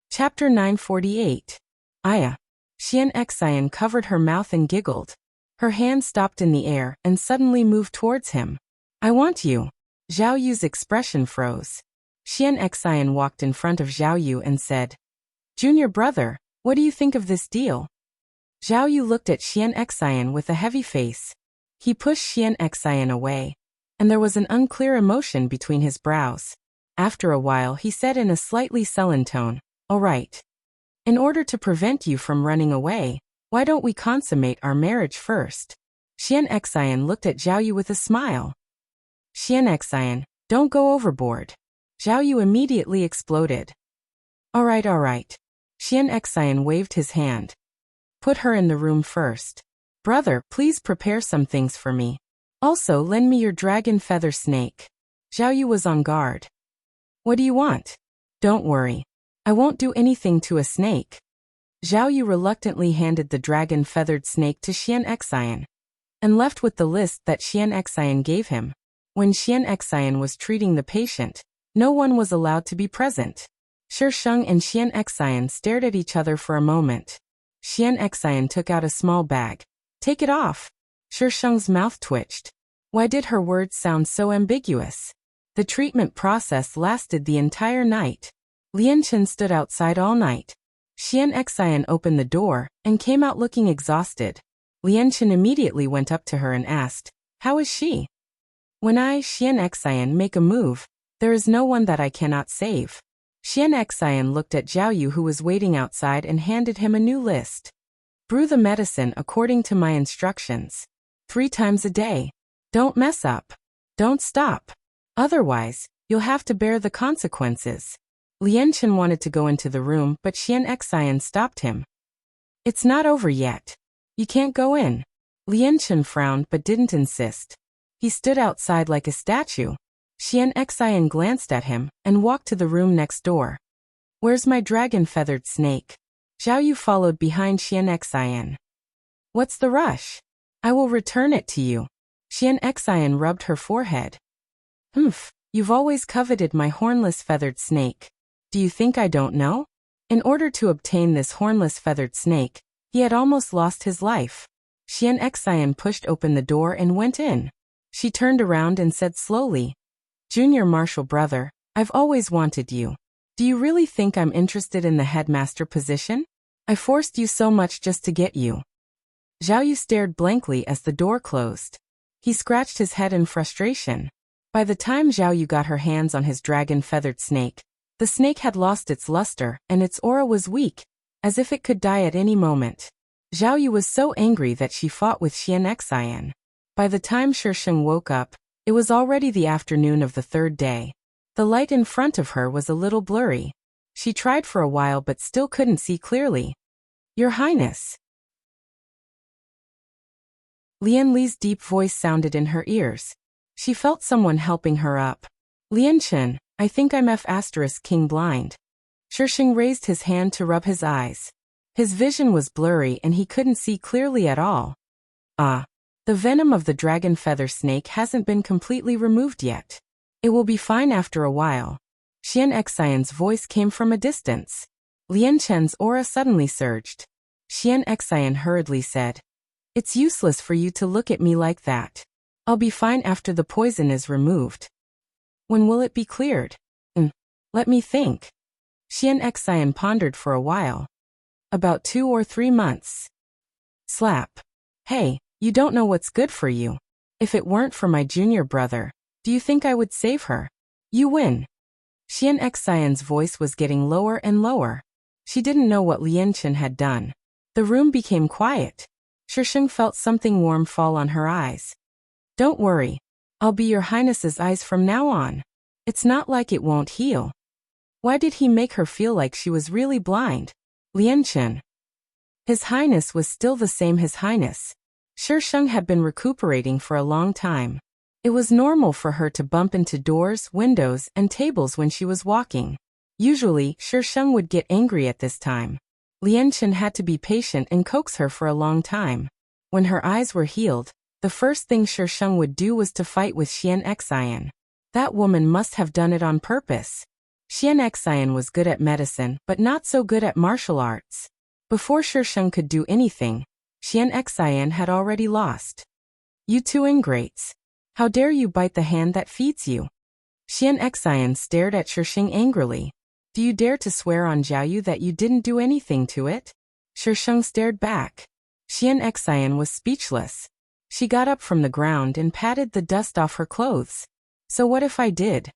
[SPEAKER 1] Chapter 948. Aya. Xian Xian covered her mouth and giggled. Her hand stopped in the air and suddenly moved towards him. I want you. Zhao Yu's expression froze. Xian Xian walked in front of Zhao Yu and said, Junior brother, what do you think of this deal? Zhao Yu looked at Xian Xian with a heavy face. He pushed Xian Xian away, and there was an unclear emotion between his brows. After a while he said in a slightly sullen tone, All right. In order to prevent you from running away, why don't we consummate our marriage first? Xian Xian looked at Zhao Yu with a smile. Xian Xian, don't go overboard. Zhao Yu immediately exploded. All right. Xian Xian waved his hand. Put her in the room first. Brother, please prepare some things for me. Also, lend me your dragon feather snake. Zhao Yu was on guard. What do you want? Don't worry. I won't do anything to a snake. Zhao Yu reluctantly handed the dragon-feathered snake to Xian Xian and left with the list that Xian Xian gave him. When Xian Xian was treating the patient, no one was allowed to be present. Shisheng and Xian Xian stared at each other for a moment. Xian Xian took out a small bag. Take it off. Shisheng's mouth twitched. Why did her words sound so ambiguous? The treatment process lasted the entire night. Lianchen stood outside all night. Xian Xian opened the door and came out looking exhausted. Lianchen immediately went up to her and asked, How is she? When I, Xian Xian, make a move, there is no one that I cannot save. Xian Xian looked at Zhao Yu who was waiting outside and handed him a new list. Brew the medicine according to my instructions. 3 times a day. Don't mess up. Don't stop. Otherwise, you'll have to bear the consequences. Lianchen wanted to go into the room, but Xian Xian stopped him. It's not over yet. You can't go in. Lianchen frowned but didn't insist. He stood outside like a statue. Xian Xian glanced at him and walked to the room next door. Where's my dragon-feathered snake? Zhao Yu followed behind Xian Xian. What's the rush? I will return it to you. Xian Xian rubbed her forehead. You've always coveted my hornless feathered snake. Do you think I don't know? In order to obtain this hornless feathered snake, he had almost lost his life. Xian Xian pushed open the door and went in. She turned around and said slowly, Junior Marshal brother, I've always wanted you. Do you really think I'm interested in the headmaster position? I forced you so much just to get you. Zhao Yu stared blankly as the door closed. He scratched his head in frustration. By the time Zhao Yu got her hands on his dragon-feathered snake, the snake had lost its luster and its aura was weak, as if it could die at any moment. Zhao Yu was so angry that she fought with Xian Xian. By the time Shisheng woke up, it was already the afternoon of the 3rd day. The light in front of her was a little blurry. She tried for a while but still couldn't see clearly. Your Highness. Lian Li's deep voice sounded in her ears. She felt someone helping her up. Lianchen, I think I'm F*King blind. Shisheng raised his hand to rub his eyes. His vision was blurry and he couldn't see clearly at all. The venom of the dragon feather snake hasn't been completely removed yet. It will be fine after a while. Xian Xian's voice came from a distance. Lianchen's aura suddenly surged. Xian Xian hurriedly said, It's useless for you to look at me like that. I'll be fine after the poison is removed. When will it be cleared? Let me think. Xian Xian pondered for a while. About 2 or 3 months. Slap. Hey, you don't know what's good for you. If it weren't for my junior brother, do you think I would save her? You win. Xian Xian's voice was getting lower and lower. She didn't know what Lian Chen had done. The room became quiet. Shisheng felt something warm fall on her eyes. Don't worry. I'll be your highness's eyes from now on. It's not like it won't heal. Why did he make her feel like she was really blind? Lian Chen. His highness was still the same his highness. Shisheng had been recuperating for a long time. It was normal for her to bump into doors, windows, and tables when she was walking. Usually, Shisheng would get angry at this time. Lian Chen had to be patient and coax her for a long time. When her eyes were healed, the first thing Shisheng would do was to fight with Xian Xian. That woman must have done it on purpose. Xian Xian was good at medicine but not so good at martial arts. Before Shisheng could do anything, Xian Xian had already lost. You two ingrates. How dare you bite the hand that feeds you? Xian Xian stared at Shisheng angrily. Do you dare to swear on Jiaoyu that you didn't do anything to it? Shisheng stared back. Xian Xian was speechless. She got up from the ground and patted the dust off her clothes. So what if I did?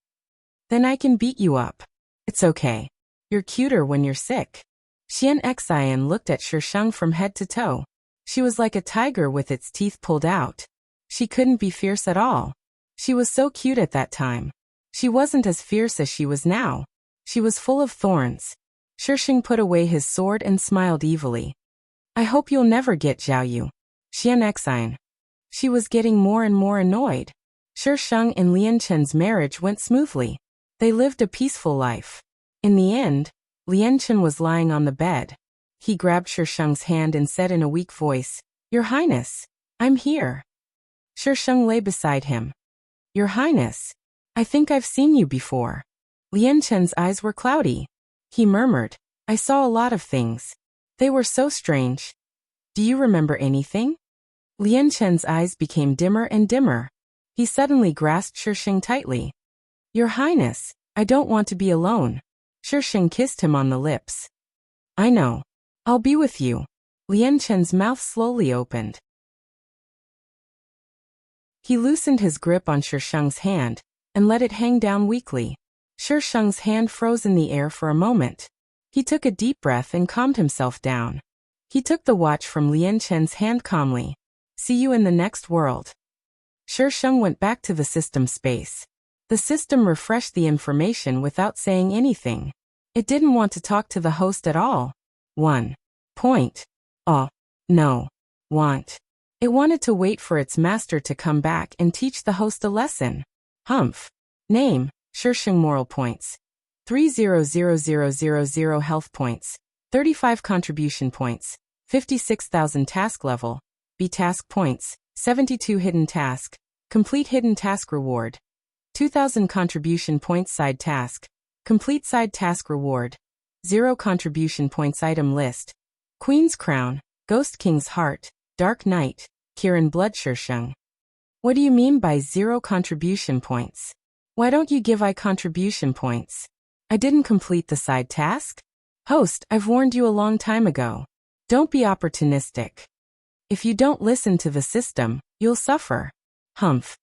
[SPEAKER 1] Then I can beat you up. It's okay. You're cuter when you're sick. Xian Xian looked at Shisheng from head to toe. She was like a tiger with its teeth pulled out. She couldn't be fierce at all. She was so cute at that time. She wasn't as fierce as she was now. She was full of thorns. Shisheng put away his sword and smiled evilly. I hope you'll never get Jiaoyu. Xian Xian. She was getting more and more annoyed. Shisheng and Lian Chen's marriage went smoothly. They lived a peaceful life. In the end, Lian Chen was lying on the bed. He grabbed Shisheng's hand and said in a weak voice, Your Highness, I'm here. Shisheng lay beside him. Your Highness, I think I've seen you before. Lian Chen's eyes were cloudy. He murmured, I saw a lot of things. They were so strange. Do you remember anything? Lian Chen's eyes became dimmer and dimmer. He suddenly grasped Shisheng tightly. Your Highness, I don't want to be alone. Shisheng kissed him on the lips. I know. I'll be with you. Lian Chen's mouth slowly opened. He loosened his grip on Shisheng's hand and let it hang down weakly. Shisheng's hand froze in the air for a moment. He took a deep breath and calmed himself down. He took the watch from Lian Chen's hand calmly. See you in the next world. Shisheng went back to the system space. The system refreshed the information without saying anything. It didn't want to talk to the host at all. 1. Point. Oh, no. Want. It wanted to wait for its master to come back and teach the host a lesson. Humph. Name, Shisheng moral points. 30,000 health points. 35 contribution points. 56,000 task level. B task points. 72 hidden task. Complete hidden task reward. 2,000 contribution points side task. Complete side task reward. 0 contribution points item list. Queen's Crown, Ghost King's Heart, Dark Knight, Kirin Blood Shisheng. What do you mean by 0 contribution points? Why don't you give I contribution points? I didn't complete the side task? Host, I've warned you a long time ago. Don't be opportunistic. If you don't listen to the system, you'll suffer. Humph.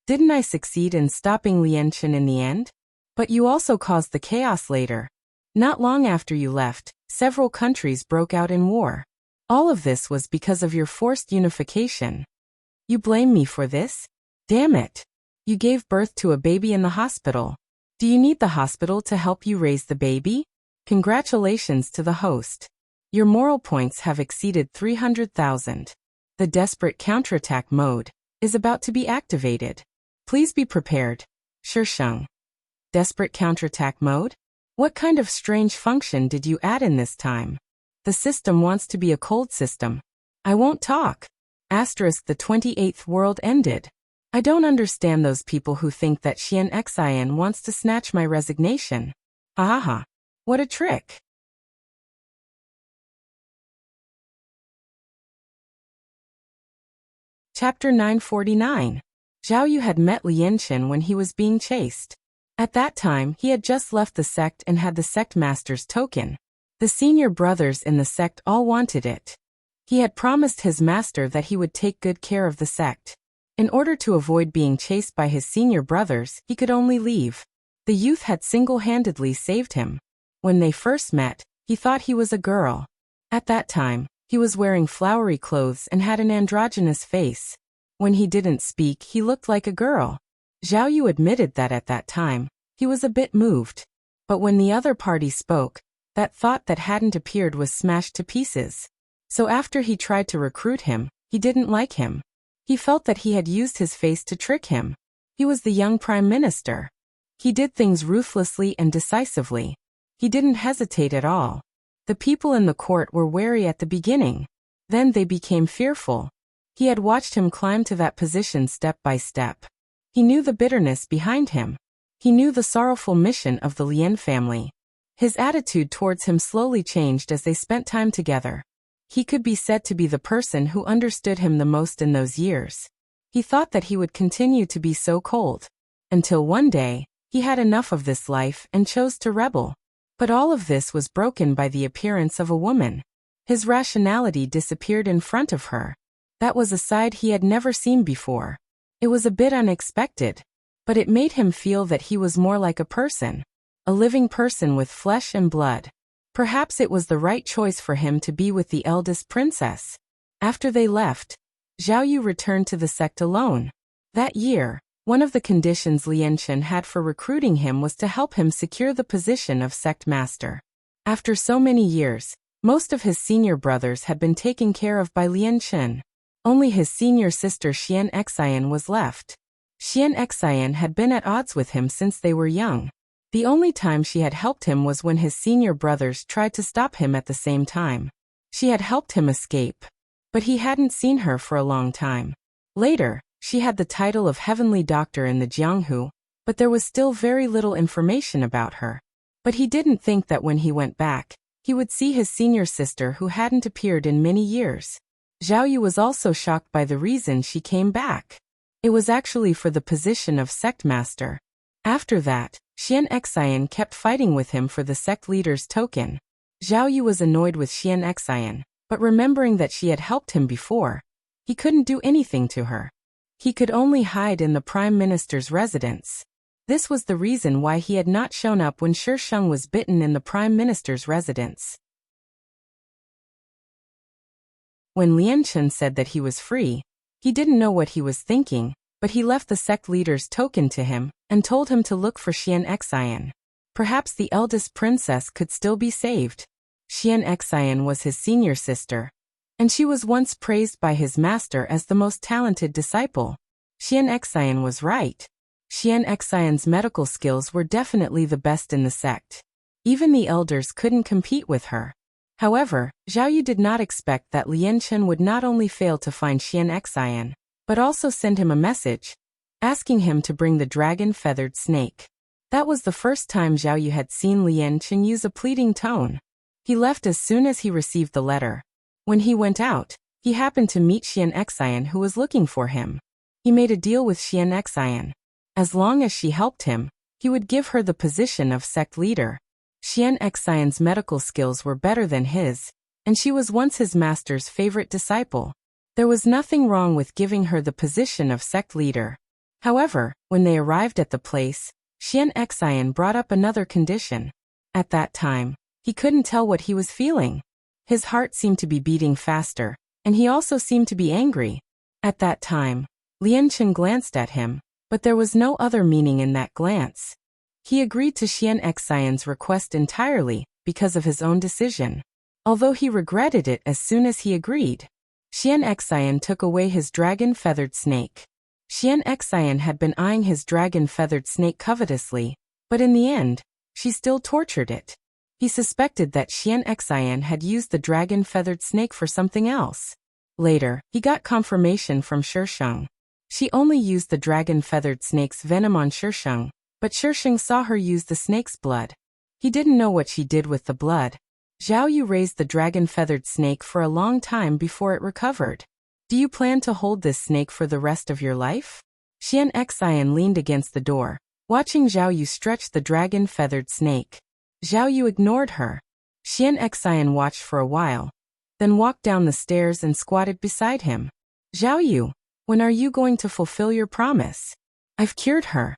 [SPEAKER 1] Didn't I succeed in stopping Lian Chen in the end? But you also caused the chaos later. Not long after you left, several countries broke out in war. All of this was because of your forced unification. You blame me for this? Damn it. You gave birth to a baby in the hospital. Do you need the hospital to help you raise the baby? Congratulations to the host. Your moral points have exceeded 300,000. The desperate counterattack mode is about to be activated. Please be prepared. Shisheng. Desperate counterattack mode? What kind of strange function did you add in this time? The system wants to be a cold system. I won't talk. Asterisk the 28th world ended. I don't understand those people who think that Xian Xian wants to snatch my resignation. Ha ha ha. What a trick. Chapter 949. Zhao Yu had met Lianchen when he was being chased. At that time, he had just left the sect and had the sect master's token. The senior brothers in the sect all wanted it. He had promised his master that he would take good care of the sect. In order to avoid being chased by his senior brothers, he could only leave. The youth had single-handedly saved him. When they first met, he thought he was a girl. At that time, he was wearing flowery clothes and had an androgynous face. When he didn't speak, he looked like a girl. Zhao Yu admitted that at that time, he was a bit moved. But when the other party spoke, that thought that hadn't appeared was smashed to pieces. So after he tried to recruit him, he didn't like him. He felt that he had used his face to trick him. He was the young prime minister. He did things ruthlessly and decisively. He didn't hesitate at all. The people in the court were wary at the beginning. Then they became fearful. He had watched him climb to that position step by step. He knew the bitterness behind him. He knew the sorrowful mission of the Lian family. His attitude towards him slowly changed as they spent time together. He could be said to be the person who understood him the most in those years. He thought that he would continue to be so cold. Until one day, he had enough of this life and chose to rebel. But all of this was broken by the appearance of a woman. His rationality disappeared in front of her. That was a side he had never seen before. It was a bit unexpected, but it made him feel that he was more like a person. A living person with flesh and blood. Perhaps it was the right choice for him to be with the eldest princess. After they left, Zhao Yu returned to the sect alone. That year, one of the conditions Lianchen had for recruiting him was to help him secure the position of sect master. After so many years, most of his senior brothers had been taken care of by Lianchen. Only his senior sister Xian Xian was left. Xian Xian had been at odds with him since they were young. The only time she had helped him was when his senior brothers tried to stop him at the same time. She had helped him escape. But he hadn't seen her for a long time. Later, she had the title of Heavenly Doctor in the Jianghu, but there was still very little information about her. But he didn't think that when he went back, he would see his senior sister who hadn't appeared in many years. Zhao Yu was also shocked by the reason she came back. It was actually for the position of sect master. After that, Xian Xian kept fighting with him for the sect leader's token. Zhao Yu was annoyed with Xian Xian, but remembering that she had helped him before, he couldn't do anything to her. He could only hide in the prime minister's residence. This was the reason why he had not shown up when Shisheng was bitten in the prime minister's residence. When Lianchen said that he was free, he didn't know what he was thinking, but he left the sect leader's token to him and told him to look for Xian Xian. Perhaps the eldest princess could still be saved. Xian Xian was his senior sister, and she was once praised by his master as the most talented disciple. Xian Xian was right. Xian Xian's medical skills were definitely the best in the sect. Even the elders couldn't compete with her. However, Zhao Yu did not expect that Lianchen would not only fail to find Xian Xian, but also send him a message, asking him to bring the dragon-feathered snake. That was the first time Zhao Yu had seen Lianchen use a pleading tone. He left as soon as he received the letter. When he went out, he happened to meet Xian Xian who was looking for him. He made a deal with Xian Xian. As long as she helped him, he would give her the position of sect leader. Xian Xian's medical skills were better than his, and she was once his master's favorite disciple. There was nothing wrong with giving her the position of sect leader. However, when they arrived at the place, Xian Xian brought up another condition. At that time, he couldn't tell what he was feeling. His heart seemed to be beating faster, and he also seemed to be angry. At that time, Lianchen glanced at him, but there was no other meaning in that glance. He agreed to Xian Xian's request entirely because of his own decision. Although he regretted it as soon as he agreed. Xian Xian took away his dragon-feathered snake. Xian Xian had been eyeing his dragon-feathered snake covetously, but in the end, she still tortured it. He suspected that Xian Xian had used the dragon-feathered snake for something else. Later, he got confirmation from Shisheng. She only used the dragon-feathered snake's venom on Shisheng, but Shisheng saw her use the snake's blood. He didn't know what she did with the blood. Zhao Yu raised the dragon-feathered snake for a long time before it recovered. Do you plan to hold this snake for the rest of your life? Xian Xian leaned against the door, watching Zhao Yu stretch the dragon-feathered snake. Zhao Yu ignored her. Xian Xian watched for a while, then walked down the stairs and squatted beside him. Zhao Yu, when are you going to fulfill your promise? I've cured her.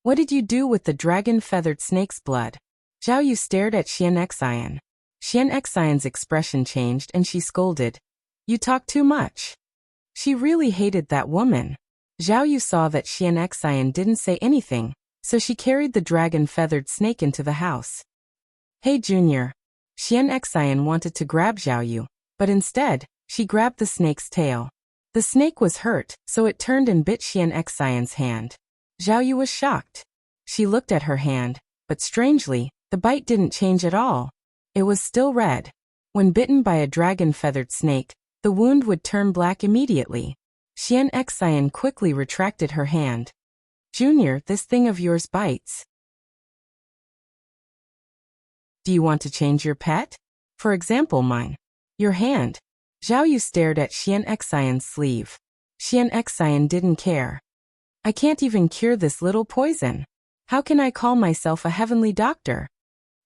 [SPEAKER 1] What did you do with the dragon-feathered snake's blood? Zhao Yu stared at Xian Xian. Xian Xian's expression changed and she scolded. You talk too much. She really hated that woman. Zhao Yu saw that Xian Xian didn't say anything, so she carried the dragon-feathered snake into the house. Hey Junior. Xian Xian wanted to grab Zhao Yu, but instead, she grabbed the snake's tail. The snake was hurt, so it turned and bit Xian Xian's hand. Zhao Yu was shocked. She looked at her hand, but strangely, the bite didn't change at all. It was still red. When bitten by a dragon-feathered snake, the wound would turn black immediately. Xian Xian quickly retracted her hand. Junior, this thing of yours bites. Do you want to change your pet? For example, mine. Your hand. Zhao Yu stared at Xian Xian's sleeve. Xian Xian didn't care. I can't even cure this little poison. How can I call myself a heavenly doctor?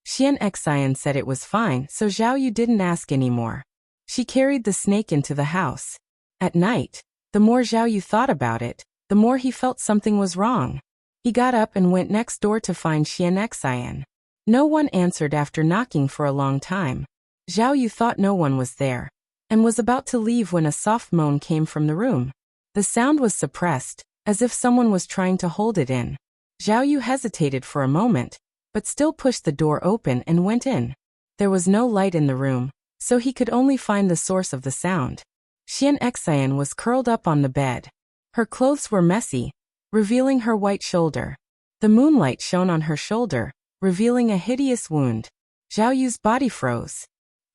[SPEAKER 1] Xian Xian said it was fine, so Zhao Yu didn't ask anymore. She carried the snake into the house. At night, the more Zhao Yu thought about it, the more he felt something was wrong. He got up and went next door to find Xian Xian. No one answered after knocking for a long time. Zhao Yu thought no one was there, and was about to leave when a soft moan came from the room. The sound was suppressed, as if someone was trying to hold it in. Zhao Yu hesitated for a moment, but still pushed the door open and went in. There was no light in the room, so he could only find the source of the sound. Xian Xian was curled up on the bed. Her clothes were messy, revealing her white shoulder. The moonlight shone on her shoulder, revealing a hideous wound. Zhao Yu's body froze.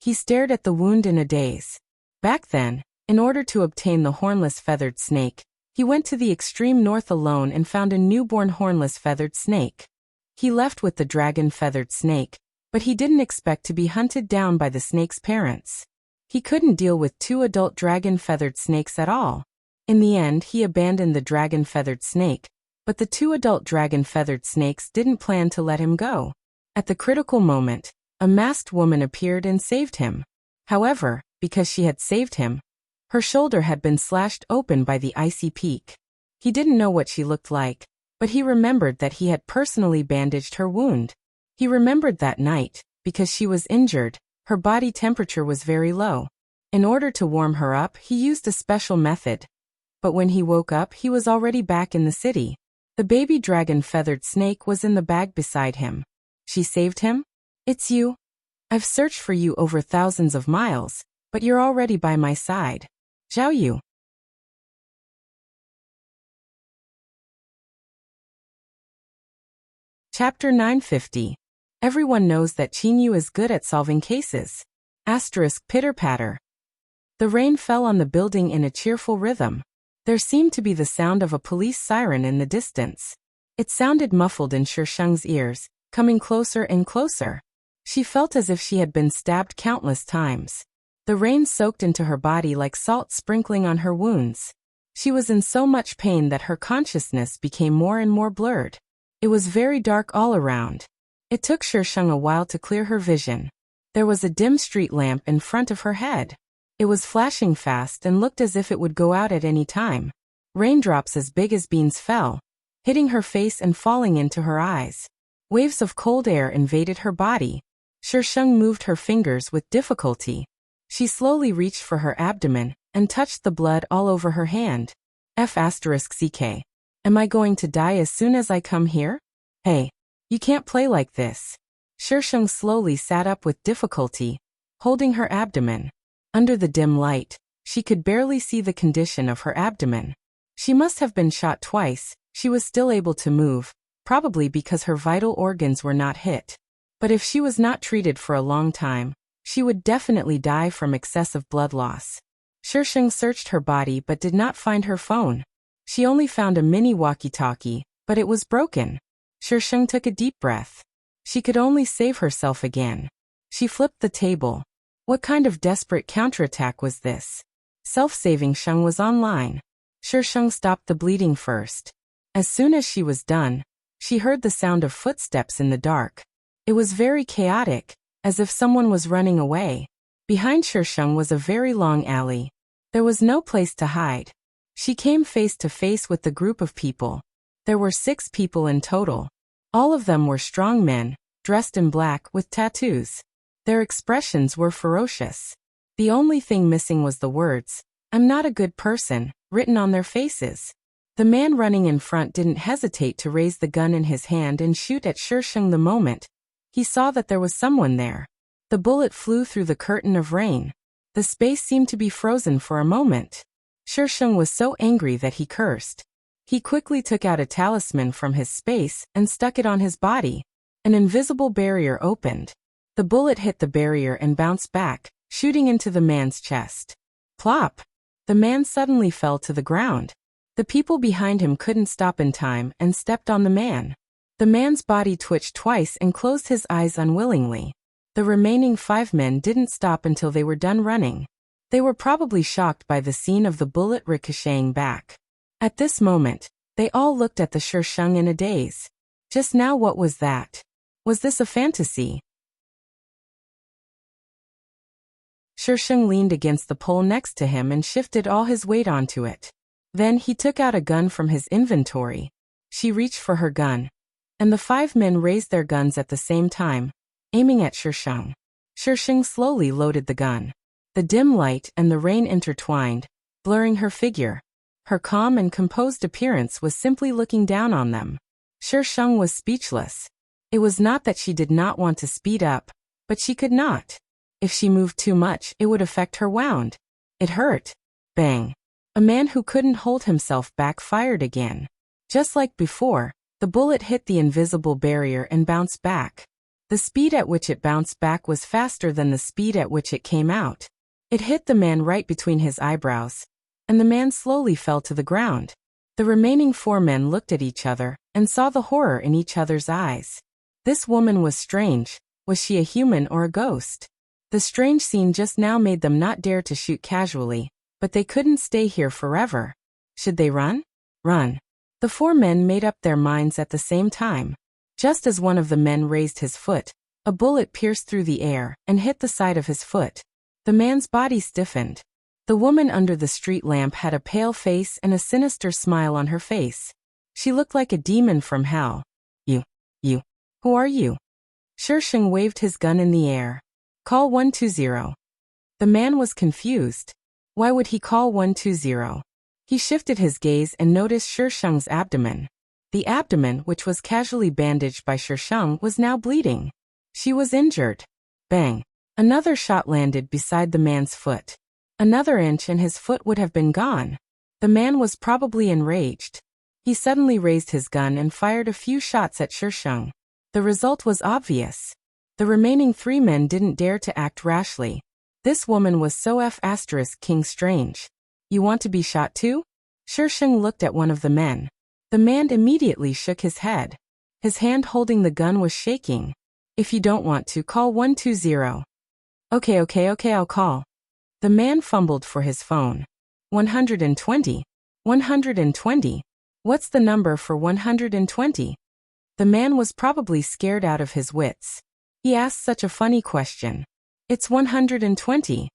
[SPEAKER 1] He stared at the wound in a daze. Back then, in order to obtain the hornless feathered snake, he went to the extreme north alone and found a newborn hornless feathered snake. He left with the dragon-feathered snake, but he didn't expect to be hunted down by the snake's parents. He couldn't deal with 2 adult dragon-feathered snakes at all. In the end, he abandoned the dragon-feathered snake, but the 2 adult dragon-feathered snakes didn't plan to let him go. At the critical moment, a masked woman appeared and saved him. However, because she had saved him, her shoulder had been slashed open by the icy peak. He didn't know what she looked like, but he remembered that he had personally bandaged her wound. He remembered that night, because she was injured, her body temperature was very low. In order to warm her up, he used a special method. But when he woke up, he was already back in the city. The baby dragon-feathered snake was in the bag beside him. She saved him? It's you. I've searched for you over thousands of miles, but you're already by my side. Zhao Yu. Chapter 950. Everyone knows that Qin Yu is good at solving cases. Asterisk pitter-patter. The rain fell on the building in a cheerful rhythm. There seemed to be the sound of a police siren in the distance. It sounded muffled in Shisheng's ears, coming closer and closer. She felt as if she had been stabbed countless times. The rain soaked into her body like salt sprinkling on her wounds. She was in so much pain that her consciousness became more and more blurred. It was very dark all around. It took Shisheng a while to clear her vision. There was a dim street lamp in front of her head. It was flashing fast and looked as if it would go out at any time. Raindrops as big as beans fell, hitting her face and falling into her eyes. Waves of cold air invaded her body. Shisheng moved her fingers with difficulty. She slowly reached for her abdomen and touched the blood all over her hand. F***ck. Am I going to die as soon as I come here? Hey, you can't play like this. Shisheng slowly sat up with difficulty, holding her abdomen. Under the dim light, she could barely see the condition of her abdomen. She must have been shot twice. She was still able to move, probably because her vital organs were not hit. But if she was not treated for a long time, she would definitely die from excessive blood loss. Shisheng searched her body but did not find her phone. She only found a mini walkie-talkie, but it was broken. Shisheng took a deep breath. She could only save herself again. She flipped the table. What kind of desperate counterattack was this? Self-saving Sheng was online. Shisheng stopped the bleeding first. As soon as she was done, she heard the sound of footsteps in the dark. It was very chaotic, as if someone was running away. Behind Shisheng was a very long alley. There was no place to hide. She came face to face with the group of people. There were 6 people in total. All of them were strong men, dressed in black with tattoos. Their expressions were ferocious. The only thing missing was the words, "I'm not a good person," written on their faces. The man running in front didn't hesitate to raise the gun in his hand and shoot at Shisheng the moment he saw that there was someone there. The bullet flew through the curtain of rain. The space seemed to be frozen for a moment. Shisheng was so angry that he cursed. He quickly took out a talisman from his space and stuck it on his body. An invisible barrier opened. The bullet hit the barrier and bounced back, shooting into the man's chest. Plop! The man suddenly fell to the ground. The people behind him couldn't stop in time and stepped on the man. The man's body twitched twice and closed his eyes unwillingly. The remaining 5 men didn't stop until they were done running. They were probably shocked by the scene of the bullet ricocheting back. At this moment, they all looked at the Shisheng in a daze. Just now, what was that? Was this a fantasy? Shisheng leaned against the pole next to him and shifted all his weight onto it. Then he took out a gun from his inventory. She reached for her gun, and the 5 men raised their guns at the same time, aiming at Shisheng. Shisheng slowly loaded the gun. The dim light and the rain intertwined, blurring her figure. Her calm and composed appearance was simply looking down on them. Shisheng was speechless. It was not that she did not want to speed up, but she could not. If she moved too much, it would affect her wound. It hurt. Bang. A man who couldn't hold himself back fired again. Just like before, the bullet hit the invisible barrier and bounced back. The speed at which it bounced back was faster than the speed at which it came out. It hit the man right between his eyebrows, and the man slowly fell to the ground. The remaining 4 men looked at each other and saw the horror in each other's eyes. This woman was strange. Was she a human or a ghost? The strange scene just now made them not dare to shoot casually, but they couldn't stay here forever. Should they run? Run. The 4 men made up their minds at the same time. Just as one of the men raised his foot, a bullet pierced through the air and hit the side of his foot. The man's body stiffened. The woman under the street lamp had a pale face and a sinister smile on her face. She looked like a demon from hell. You. Who are you? Shisheng waved his gun in the air. Call 120. The man was confused. Why would he call 120? He shifted his gaze and noticed Shisheng's abdomen. The abdomen, which was casually bandaged by Shisheng, was now bleeding. She was injured. Bang. Another shot landed beside the man's foot. Another inch and his foot would have been gone. The man was probably enraged. He suddenly raised his gun and fired a few shots at Shisheng. The result was obvious. The remaining 3 men didn't dare to act rashly. This woman was so King strange. You want to be shot too? Shisheng looked at one of the men. The man immediately shook his head. His hand holding the gun was shaking. If you don't want to, call 120. Okay, I'll call. The man fumbled for his phone. 120. 120. What's the number for 120? The man was probably scared out of his wits. He asked such a funny question. It's 120.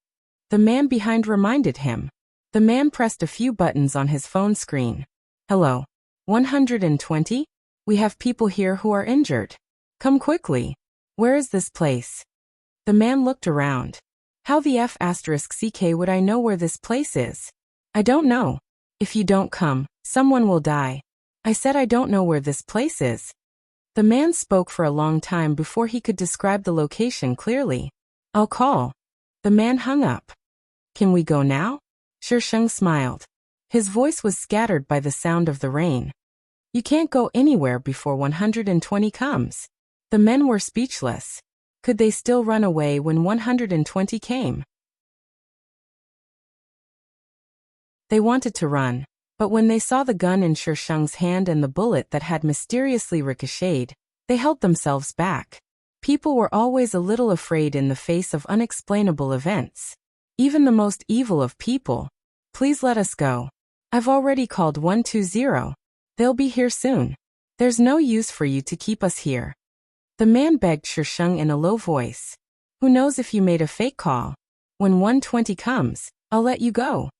[SPEAKER 1] The man behind reminded him. The man pressed a few buttons on his phone screen. Hello. 120? We have people here who are injured. Come quickly. Where is this place? The man looked around. How the *CK would I know where this place is? I don't know. If you don't come, someone will die. I said I don't know where this place is. The man spoke for a long time before he could describe the location clearly. I'll call. The man hung up. Can we go now? Shisheng smiled. His voice was scattered by the sound of the rain. You can't go anywhere before 120 comes. The men were speechless. Could they still run away when 120 came? They wanted to run, but when they saw the gun in Shisheng's hand and the bullet that had mysteriously ricocheted, they held themselves back. People were always a little afraid in the face of unexplainable events. Even the most evil of people. Please let us go. I've already called 120. They'll be here soon. There's no use for you to keep us here. The man begged Shisheng in a low voice. Who knows if you made a fake call? When 120 comes, I'll let you go.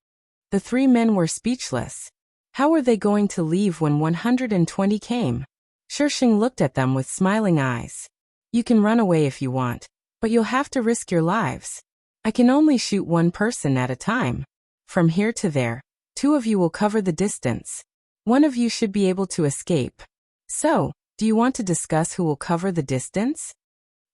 [SPEAKER 1] The three men were speechless. How were they going to leave when 120 came? Shisheng looked at them with smiling eyes. You can run away if you want, but you'll have to risk your lives. I can only shoot one person at a time. From here to there, 2 of you will cover the distance. 1 of you should be able to escape. So, do you want to discuss who will cover the distance?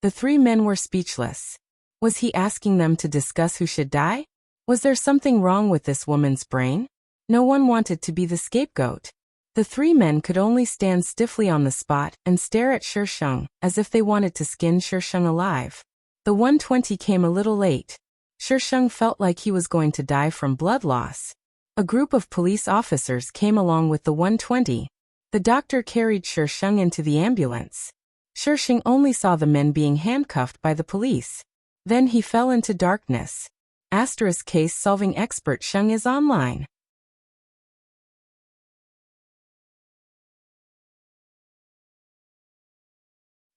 [SPEAKER 1] The 3 men were speechless. Was he asking them to discuss who should die? Was there something wrong with this woman's brain? No one wanted to be the scapegoat. The 3 men could only stand stiffly on the spot and stare at Shisheng as if they wanted to skin Shisheng alive. The 120 came a little late. Shisheng felt like he was going to die from blood loss. A group of police officers came along with the 120. The doctor carried Shisheng into the ambulance. Shisheng only saw the men being handcuffed by the police. Then he fell into darkness. Asterisk case solving expert Sheng is online.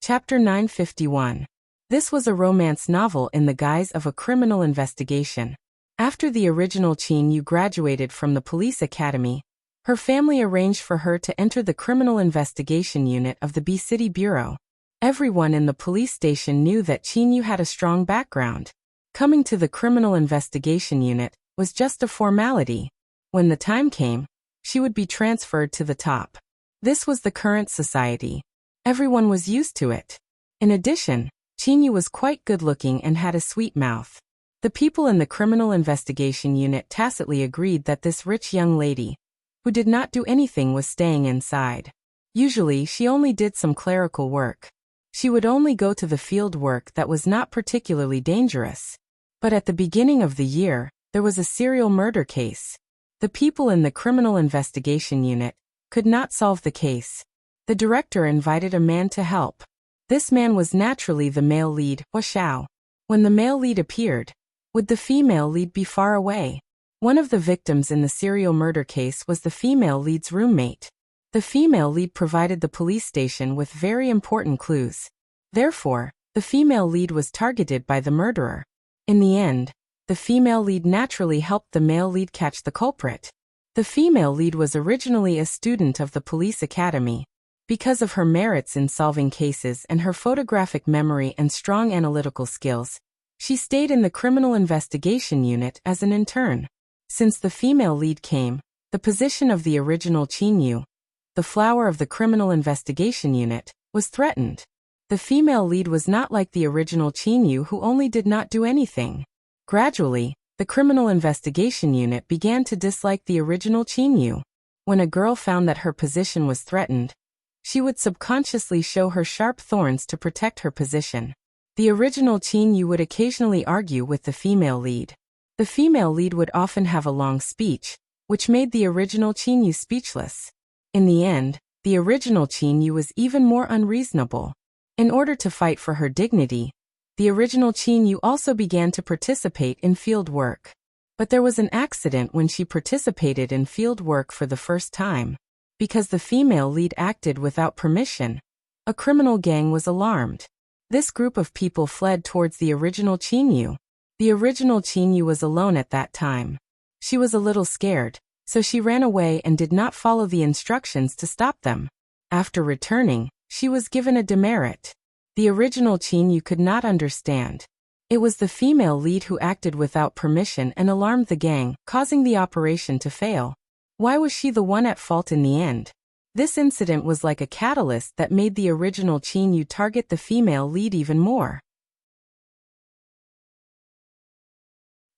[SPEAKER 1] Chapter 951. This was a romance novel in the guise of a criminal investigation. After the original Qin Yu graduated from the police academy, her family arranged for her to enter the criminal investigation unit of the B City Bureau. Everyone in the police station knew that Qin Yu had a strong background. Coming to the criminal investigation unit was just a formality. When the time came, she would be transferred to the top. This was the current society. Everyone was used to it. In addition, Qin Yu was quite good-looking and had a sweet mouth. The people in the criminal investigation unit tacitly agreed that this rich young lady, who did not do anything, was staying inside. Usually she only did some clerical work. She would only go to the field work that was not particularly dangerous. But at the beginning of the year, there was a serial murder case. The people in the criminal investigation unit could not solve the case. The director invited a man to help. This man was naturally the male lead, Hua Xiao. When the male lead appeared, would the female lead be far away? One of the victims in the serial murder case was the female lead's roommate. The female lead provided the police station with very important clues. Therefore, the female lead was targeted by the murderer. In the end, the female lead naturally helped the male lead catch the culprit. The female lead was originally a student of the police academy. Because of her merits in solving cases and her photographic memory and strong analytical skills, she stayed in the criminal investigation unit as an intern. Since the female lead came, the position of the original Qin Yu, the flower of the criminal investigation unit, was threatened. The female lead was not like the original Qin Yu, who only did not do anything. Gradually, the criminal investigation unit began to dislike the original Qin Yu. When a girl found that her position was threatened, she would subconsciously show her sharp thorns to protect her position. The original Qin Yu would occasionally argue with the female lead. The female lead would often have a long speech, which made the original Qin Yu speechless. In the end, the original Qin Yu was even more unreasonable. In order to fight for her dignity, the original Qin Yu also began to participate in field work. But there was an accident when she participated in field work for the first time. Because the female lead acted without permission, a criminal gang was alarmed. This group of people fled towards the original Qin Yu. The original Qin Yu was alone at that time. She was a little scared, so she ran away and did not follow the instructions to stop them. After returning, she was given a demerit. The original Qin Yu could not understand. It was the female lead who acted without permission and alarmed the gang, causing the operation to fail. Why was she the one at fault in the end? This incident was like a catalyst that made the original Qin Yu target the female lead even more.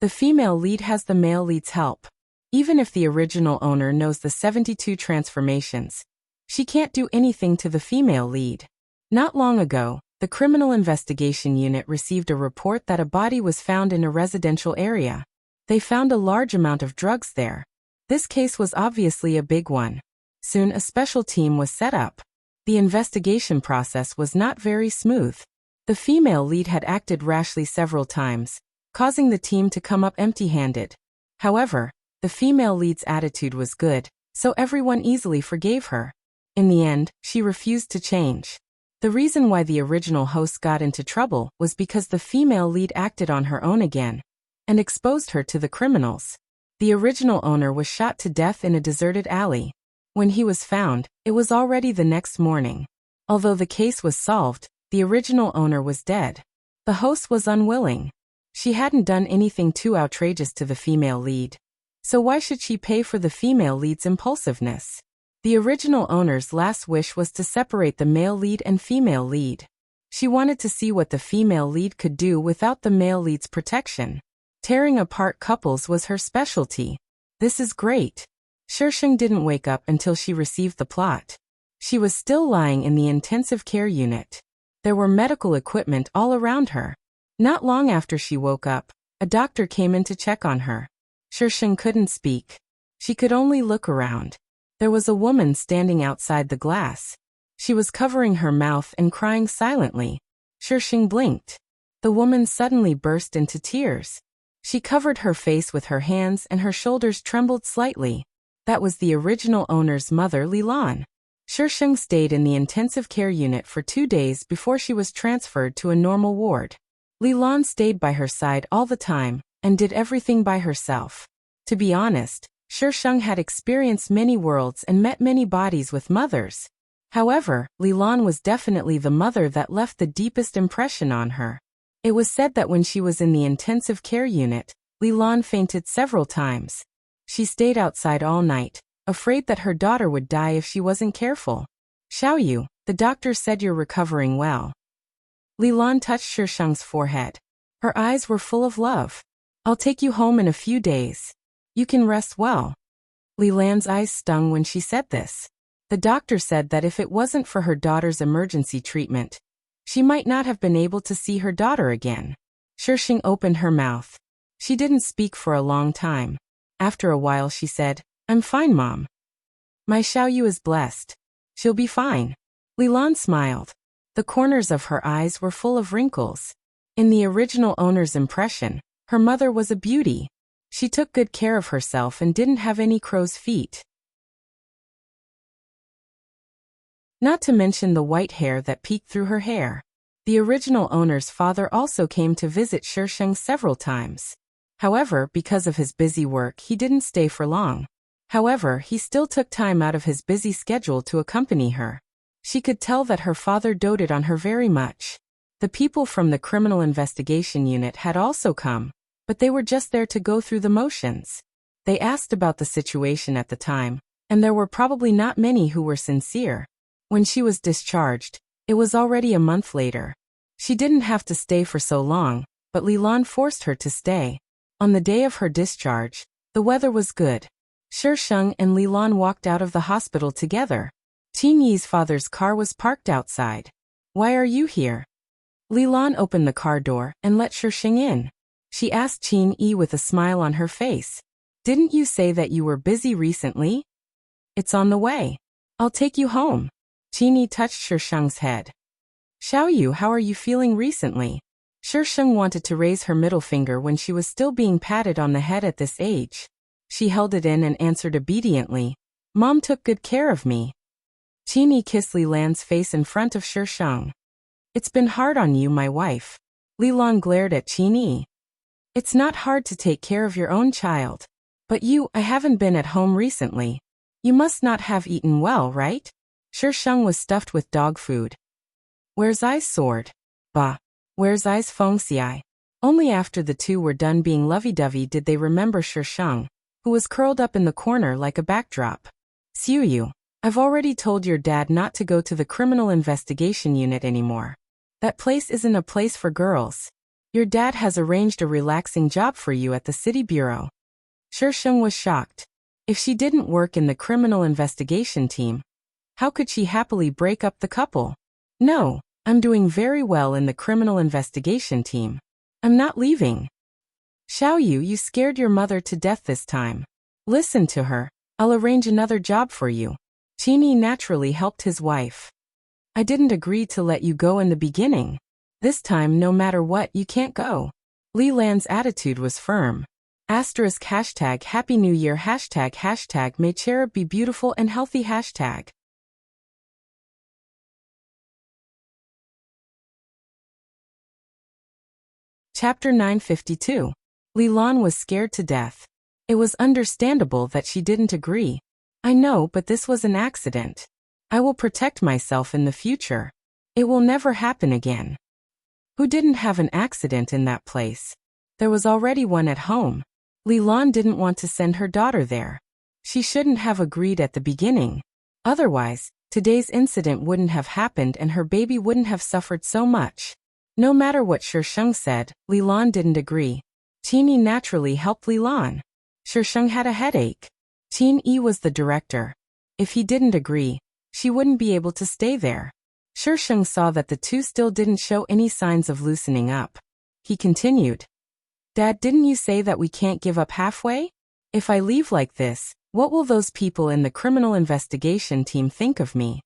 [SPEAKER 1] The female lead has the male lead's help. Even if the original owner knows the 72 transformations, she can't do anything to the female lead. Not long ago, the Criminal Investigation Unit received a report that a body was found in a residential area. They found a large amount of drugs there. This case was obviously a big one. Soon a special team was set up. The investigation process was not very smooth. The female lead had acted rashly several times, causing the team to come up empty-handed. However, The female lead's attitude was good, so everyone easily forgave her. In the end, she refused to change. The reason why the original host got into trouble was because the female lead acted on her own again and exposed her to the criminals. The original owner was shot to death in a deserted alley. When he was found, it was already the next morning. Although the case was solved, the original owner was dead. The host was unwilling. She hadn't done anything too outrageous to the female lead. So why should she pay for the female lead's impulsiveness? The original owner's last wish was to separate the male lead and female lead. She wanted to see what the female lead could do without the male lead's protection. Tearing apart couples was her specialty. This is great. Shirsheng didn't wake up until she received the plot. She was still lying in the intensive care unit. There were medical equipment all around her. Not long after she woke up, a doctor came in to check on her. Shirsheng couldn't speak. She could only look around. There was a woman standing outside the glass. She was covering her mouth and crying silently. Shirsheng blinked. The woman suddenly burst into tears. She covered her face with her hands and her shoulders trembled slightly. That was the original owner's mother, Lilan. Shirsheng stayed in the intensive care unit for 2 days before she was transferred to a normal ward. Lilan stayed by her side all the time and did everything by herself. To be honest, Shirsheng had experienced many worlds and met many bodies with mothers. However, Lilan was definitely the mother that left the deepest impression on her. It was said that when she was in the intensive care unit, Lilan fainted several times. She stayed outside all night, afraid that her daughter would die if she wasn't careful. Xiaoyu, the doctor said you're recovering well. Lilan touched Shirsheng's forehead. Her eyes were full of love. I'll take you home in a few days. You can rest well. Lilan's eyes stung when she said this. The doctor said that if it wasn't for her daughter's emergency treatment, she might not have been able to see her daughter again. Shirsheng opened her mouth. She didn't speak for a long time. After a while she said, I'm fine, Mom. My Xiaoyu is blessed. She'll be fine. Lilan smiled. The corners of her eyes were full of wrinkles. In the original owner's impression, her mother was a beauty. She took good care of herself and didn't have any crow's feet. Not to mention the white hair that peeked through her hair. The original owner's father also came to visit Shirsheng several times. However, because of his busy work, he didn't stay for long. However, he still took time out of his busy schedule to accompany her. She could tell that her father doted on her very much. The people from the criminal investigation unit had also come, but they were just there to go through the motions. They asked about the situation at the time, and there were probably not many who were sincere. When she was discharged, it was already a month later. She didn't have to stay for so long, but Lilan forced her to stay. On the day of her discharge, the weather was good. Shirsheng and Lilan walked out of the hospital together. Qin Yi's father's car was parked outside. Why are you here? Lilan opened the car door and let Shirsheng in. She asked Qin Yi with a smile on her face. Didn't you say that you were busy recently? It's on the way. I'll take you home. Qin Yi touched Shirsheng's head. Xiaoyu, how are you feeling recently? Shirsheng wanted to raise her middle finger when she was still being patted on the head at this age. She held it in and answered obediently. Mom took good care of me. Qin Yi kissed Lilan's face in front of Shirsheng. It's been hard on you, my wife. Lilan glared at Qin Yi. It's not hard to take care of your own child. But I haven't been at home recently. You must not have eaten well, right? Shirsheng was stuffed with dog food. Where's Ai's sword? Bah. Where's Ai's fengxiai? Only after the two were done being lovey-dovey did they remember Shirsheng, who was curled up in the corner like a backdrop. Xiuyu, I've already told your dad not to go to the criminal investigation unit anymore. That place isn't a place for girls. Your dad has arranged a relaxing job for you at the city bureau. Shirsheng was shocked. If she didn't work in the criminal investigation team, how could she happily break up the couple? No, I'm doing very well in the criminal investigation team. I'm not leaving. Xiaoyu, you scared your mother to death this time. Listen to her. I'll arrange another job for you. Qin Yi naturally helped his wife. I didn't agree to let you go in the beginning. This time, no matter what, you can't go. Li Lan's attitude was firm. Asterisk hashtag Happy New Year hashtag may cherub be beautiful and healthy hashtag. Chapter 952. Lilan was scared to death. It was understandable that she didn't agree. I know, but this was an accident. I will protect myself in the future. It will never happen again. Who didn't have an accident in that place? There was already one at home. Lilan didn't want to send her daughter there. She shouldn't have agreed at the beginning. Otherwise, today's incident wouldn't have happened and her baby wouldn't have suffered so much. No matter what Shisheng said, Lilan didn't agree. Qin naturally helped Lilan. Shisheng had a headache. Qin was the director. If he didn't agree, she wouldn't be able to stay there. Shisheng saw that the two still didn't show any signs of loosening up. He continued. Dad, didn't you say that we can't give up halfway? If I leave like this, what will those people in the criminal investigation team think of me?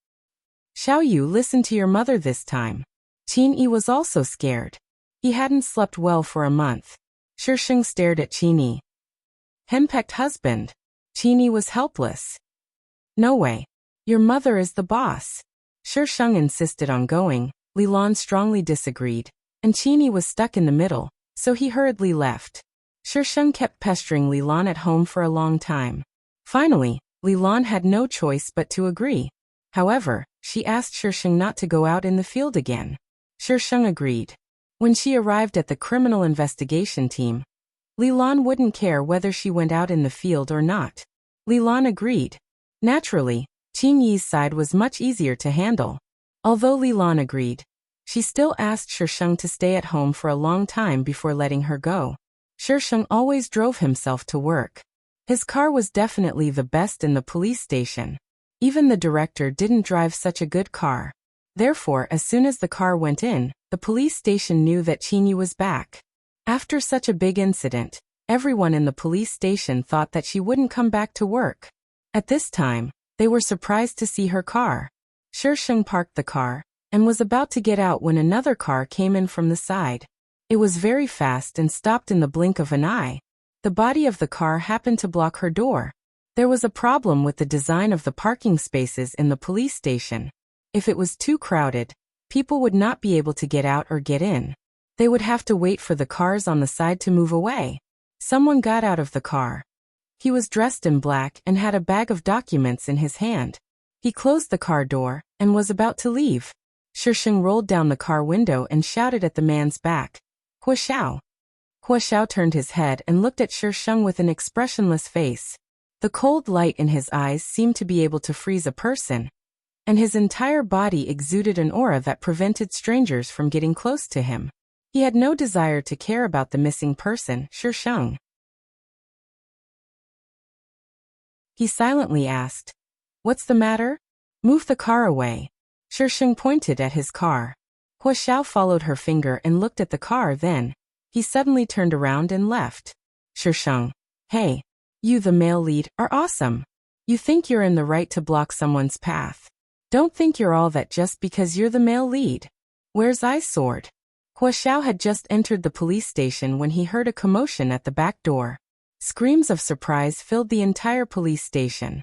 [SPEAKER 1] Xiao Yu, listen to your mother this time. Qin was also scared. He hadn't slept well for a month. Shisheng stared at Qin. Henpecked husband. Qin was helpless. No way. Your mother is the boss. Shisheng insisted on going. Lilan strongly disagreed, and Qin was stuck in the middle, so he hurriedly left. Shisheng kept pestering Lilan at home for a long time. Finally, Lilan had no choice but to agree. However, she asked Shisheng not to go out in the field again. Shisheng agreed. When she arrived at the criminal investigation team, Lilan wouldn't care whether she went out in the field or not. Lilan agreed. Naturally, Qin Yi's side was much easier to handle. Although Lilan agreed, she still asked Shisheng to stay at home for a long time before letting her go. Shisheng always drove himself to work. His car was definitely the best in the police station. Even the director didn't drive such a good car. Therefore, as soon as the car went in, the police station knew that Qin Yi was back. After such a big incident, everyone in the police station thought that she wouldn't come back to work. At this time, they were surprised to see her car. Shisheng parked the car and was about to get out when another car came in from the side. It was very fast and stopped in the blink of an eye. The body of the car happened to block her door. There was a problem with the design of the parking spaces in the police station. If it was too crowded, people would not be able to get out or get in. They would have to wait for the cars on the side to move away. Someone got out of the car. He was dressed in black and had a bag of documents in his hand. He closed the car door and was about to leave. Shisheng rolled down the car window and shouted at the man's back, Hua Xiao. Hua Xiao turned his head and looked at Shisheng with an expressionless face. The cold light in his eyes seemed to be able to freeze a person, and his entire body exuded an aura that prevented strangers from getting close to him. He had no desire to care about the missing person, Shisheng. He silently asked, What's the matter? Move the car away. Shisheng pointed at his car. Hua Xiao followed her finger and looked at the car, then he suddenly turned around and left. Shisheng, hey, you the male lead are awesome. You think you're in the right to block someone's path. Don't think you're all that just because you're the male lead. Where's I's sword? Hua Xiao had just entered the police station when he heard a commotion at the back door. Screams of surprise filled the entire police station.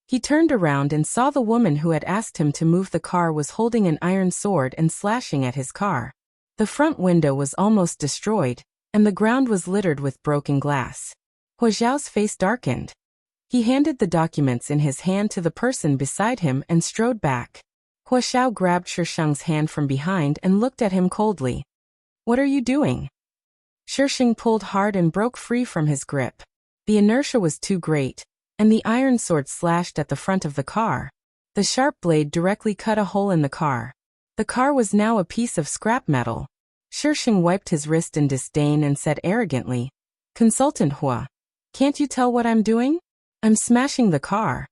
[SPEAKER 1] He turned around and saw the woman who had asked him to move the car was holding an iron sword and slashing at his car. The front window was almost destroyed, and the ground was littered with broken glass. Hua Xiao's face darkened. He handed the documents in his hand to the person beside him and strode back. Hua Xiao grabbed Shisheng's hand from behind and looked at him coldly. What are you doing? Shisheng pulled hard and broke free from his grip. The inertia was too great, and the iron sword slashed at the front of the car. The sharp blade directly cut a hole in the car. The car was now a piece of scrap metal. Shisheng wiped his wrist in disdain and said arrogantly, Consultant Hua, can't you tell what I'm doing? I'm smashing the car.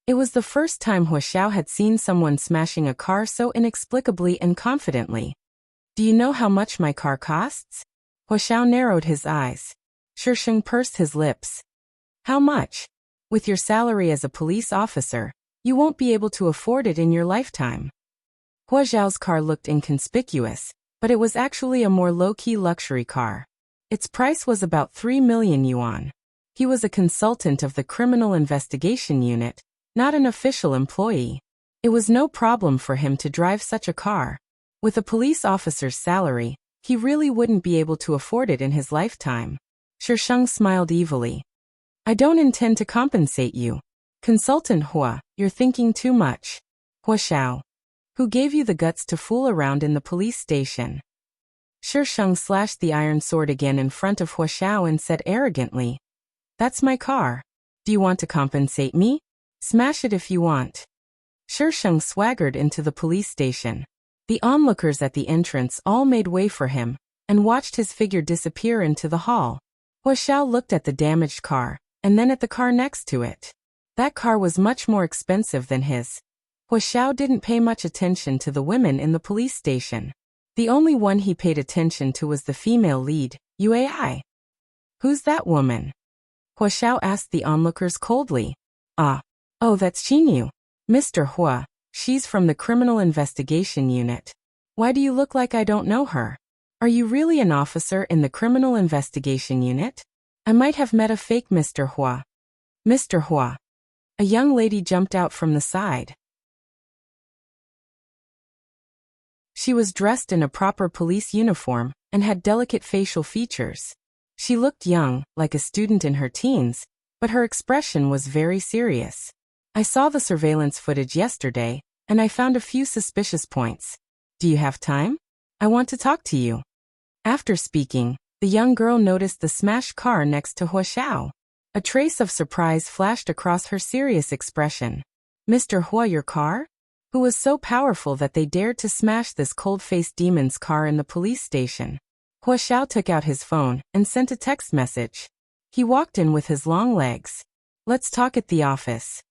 [SPEAKER 1] It was the first time Hua Xiao had seen someone smashing a car so inexplicably and confidently. Do you know how much my car costs? Hua Xiao narrowed his eyes. Shisheng pursed his lips. How much? With your salary as a police officer, you won't be able to afford it in your lifetime. Hua Xiao's car looked inconspicuous, but it was actually a more low-key luxury car. Its price was about 3 million yuan. He was a consultant of the Criminal Investigation Unit, not an official employee. It was no problem for him to drive such a car. With a police officer's salary, he really wouldn't be able to afford it in his lifetime. Shisheng smiled evilly. I don't intend to compensate you. Consultant Hua, you're thinking too much. Hua Xiao. Who gave you the guts to fool around in the police station? Shisheng slashed the iron sword again in front of Hua Xiao and said arrogantly, That's my car. Do you want to compensate me? Smash it if you want. Shisheng swaggered into the police station. The onlookers at the entrance all made way for him and watched his figure disappear into the hall. Hua Xiao looked at the damaged car and then at the car next to it. That car was much more expensive than his. Hua Xiao didn't pay much attention to the women in the police station. The only one he paid attention to was the female lead, Yuai. Who's that woman? Hua Xiao asked the onlookers coldly. Oh, that's Xinyu. Mr. Hua, she's from the Criminal Investigation Unit. Why do you look like I don't know her? Are you really an officer in the Criminal Investigation Unit? I might have met a fake Mr. Hua. Mr. Hua. A young lady jumped out from the side. She was dressed in a proper police uniform and had delicate facial features. She looked young, like a student in her teens, but her expression was very serious. I saw the surveillance footage yesterday, and I found a few suspicious points. Do you have time? I want to talk to you. After speaking, the young girl noticed the smashed car next to Hua Xiao. A trace of surprise flashed across her serious expression. Mr. Hua, your car? Who was so powerful that they dared to smash this cold-faced demon's car in the police station? Hua Xiao took out his phone and sent a text message. He walked in with his long legs. Let's talk at the office.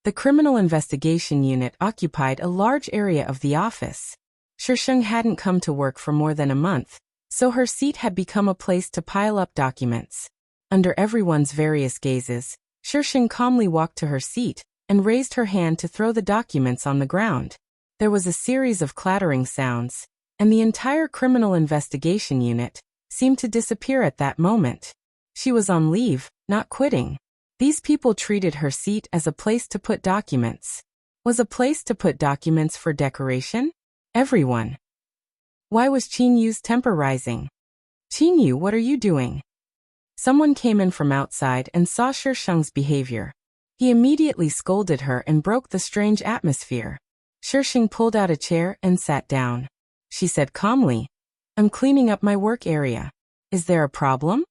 [SPEAKER 1] The Criminal Investigation Unit occupied a large area of the office. Shisheng hadn't come to work for more than a month, so her seat had become a place to pile up documents. Under everyone's various gazes, Shisheng calmly walked to her seat and raised her hand to throw the documents on the ground. There was a series of clattering sounds, and the entire Criminal Investigation Unit seemed to disappear at that moment. She was on leave, not quitting. These people treated her seat as a place to put documents. Was a place to put documents for decoration? Everyone. Why was Qinyu's temper rising? Qinyu, what are you doing? Someone came in from outside and saw Shisheng's behavior. He immediately scolded her and broke the strange atmosphere. Shisheng pulled out a chair and sat down. She said calmly, I'm cleaning up my work area. Is there a problem?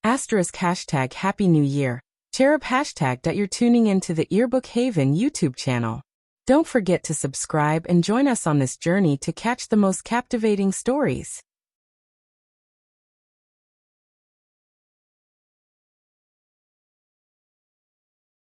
[SPEAKER 1] ## Happy New Year. Cherub # that you're tuning into the Earbook Haven YouTube channel. Don't forget to subscribe and join us on this journey to catch the most captivating stories.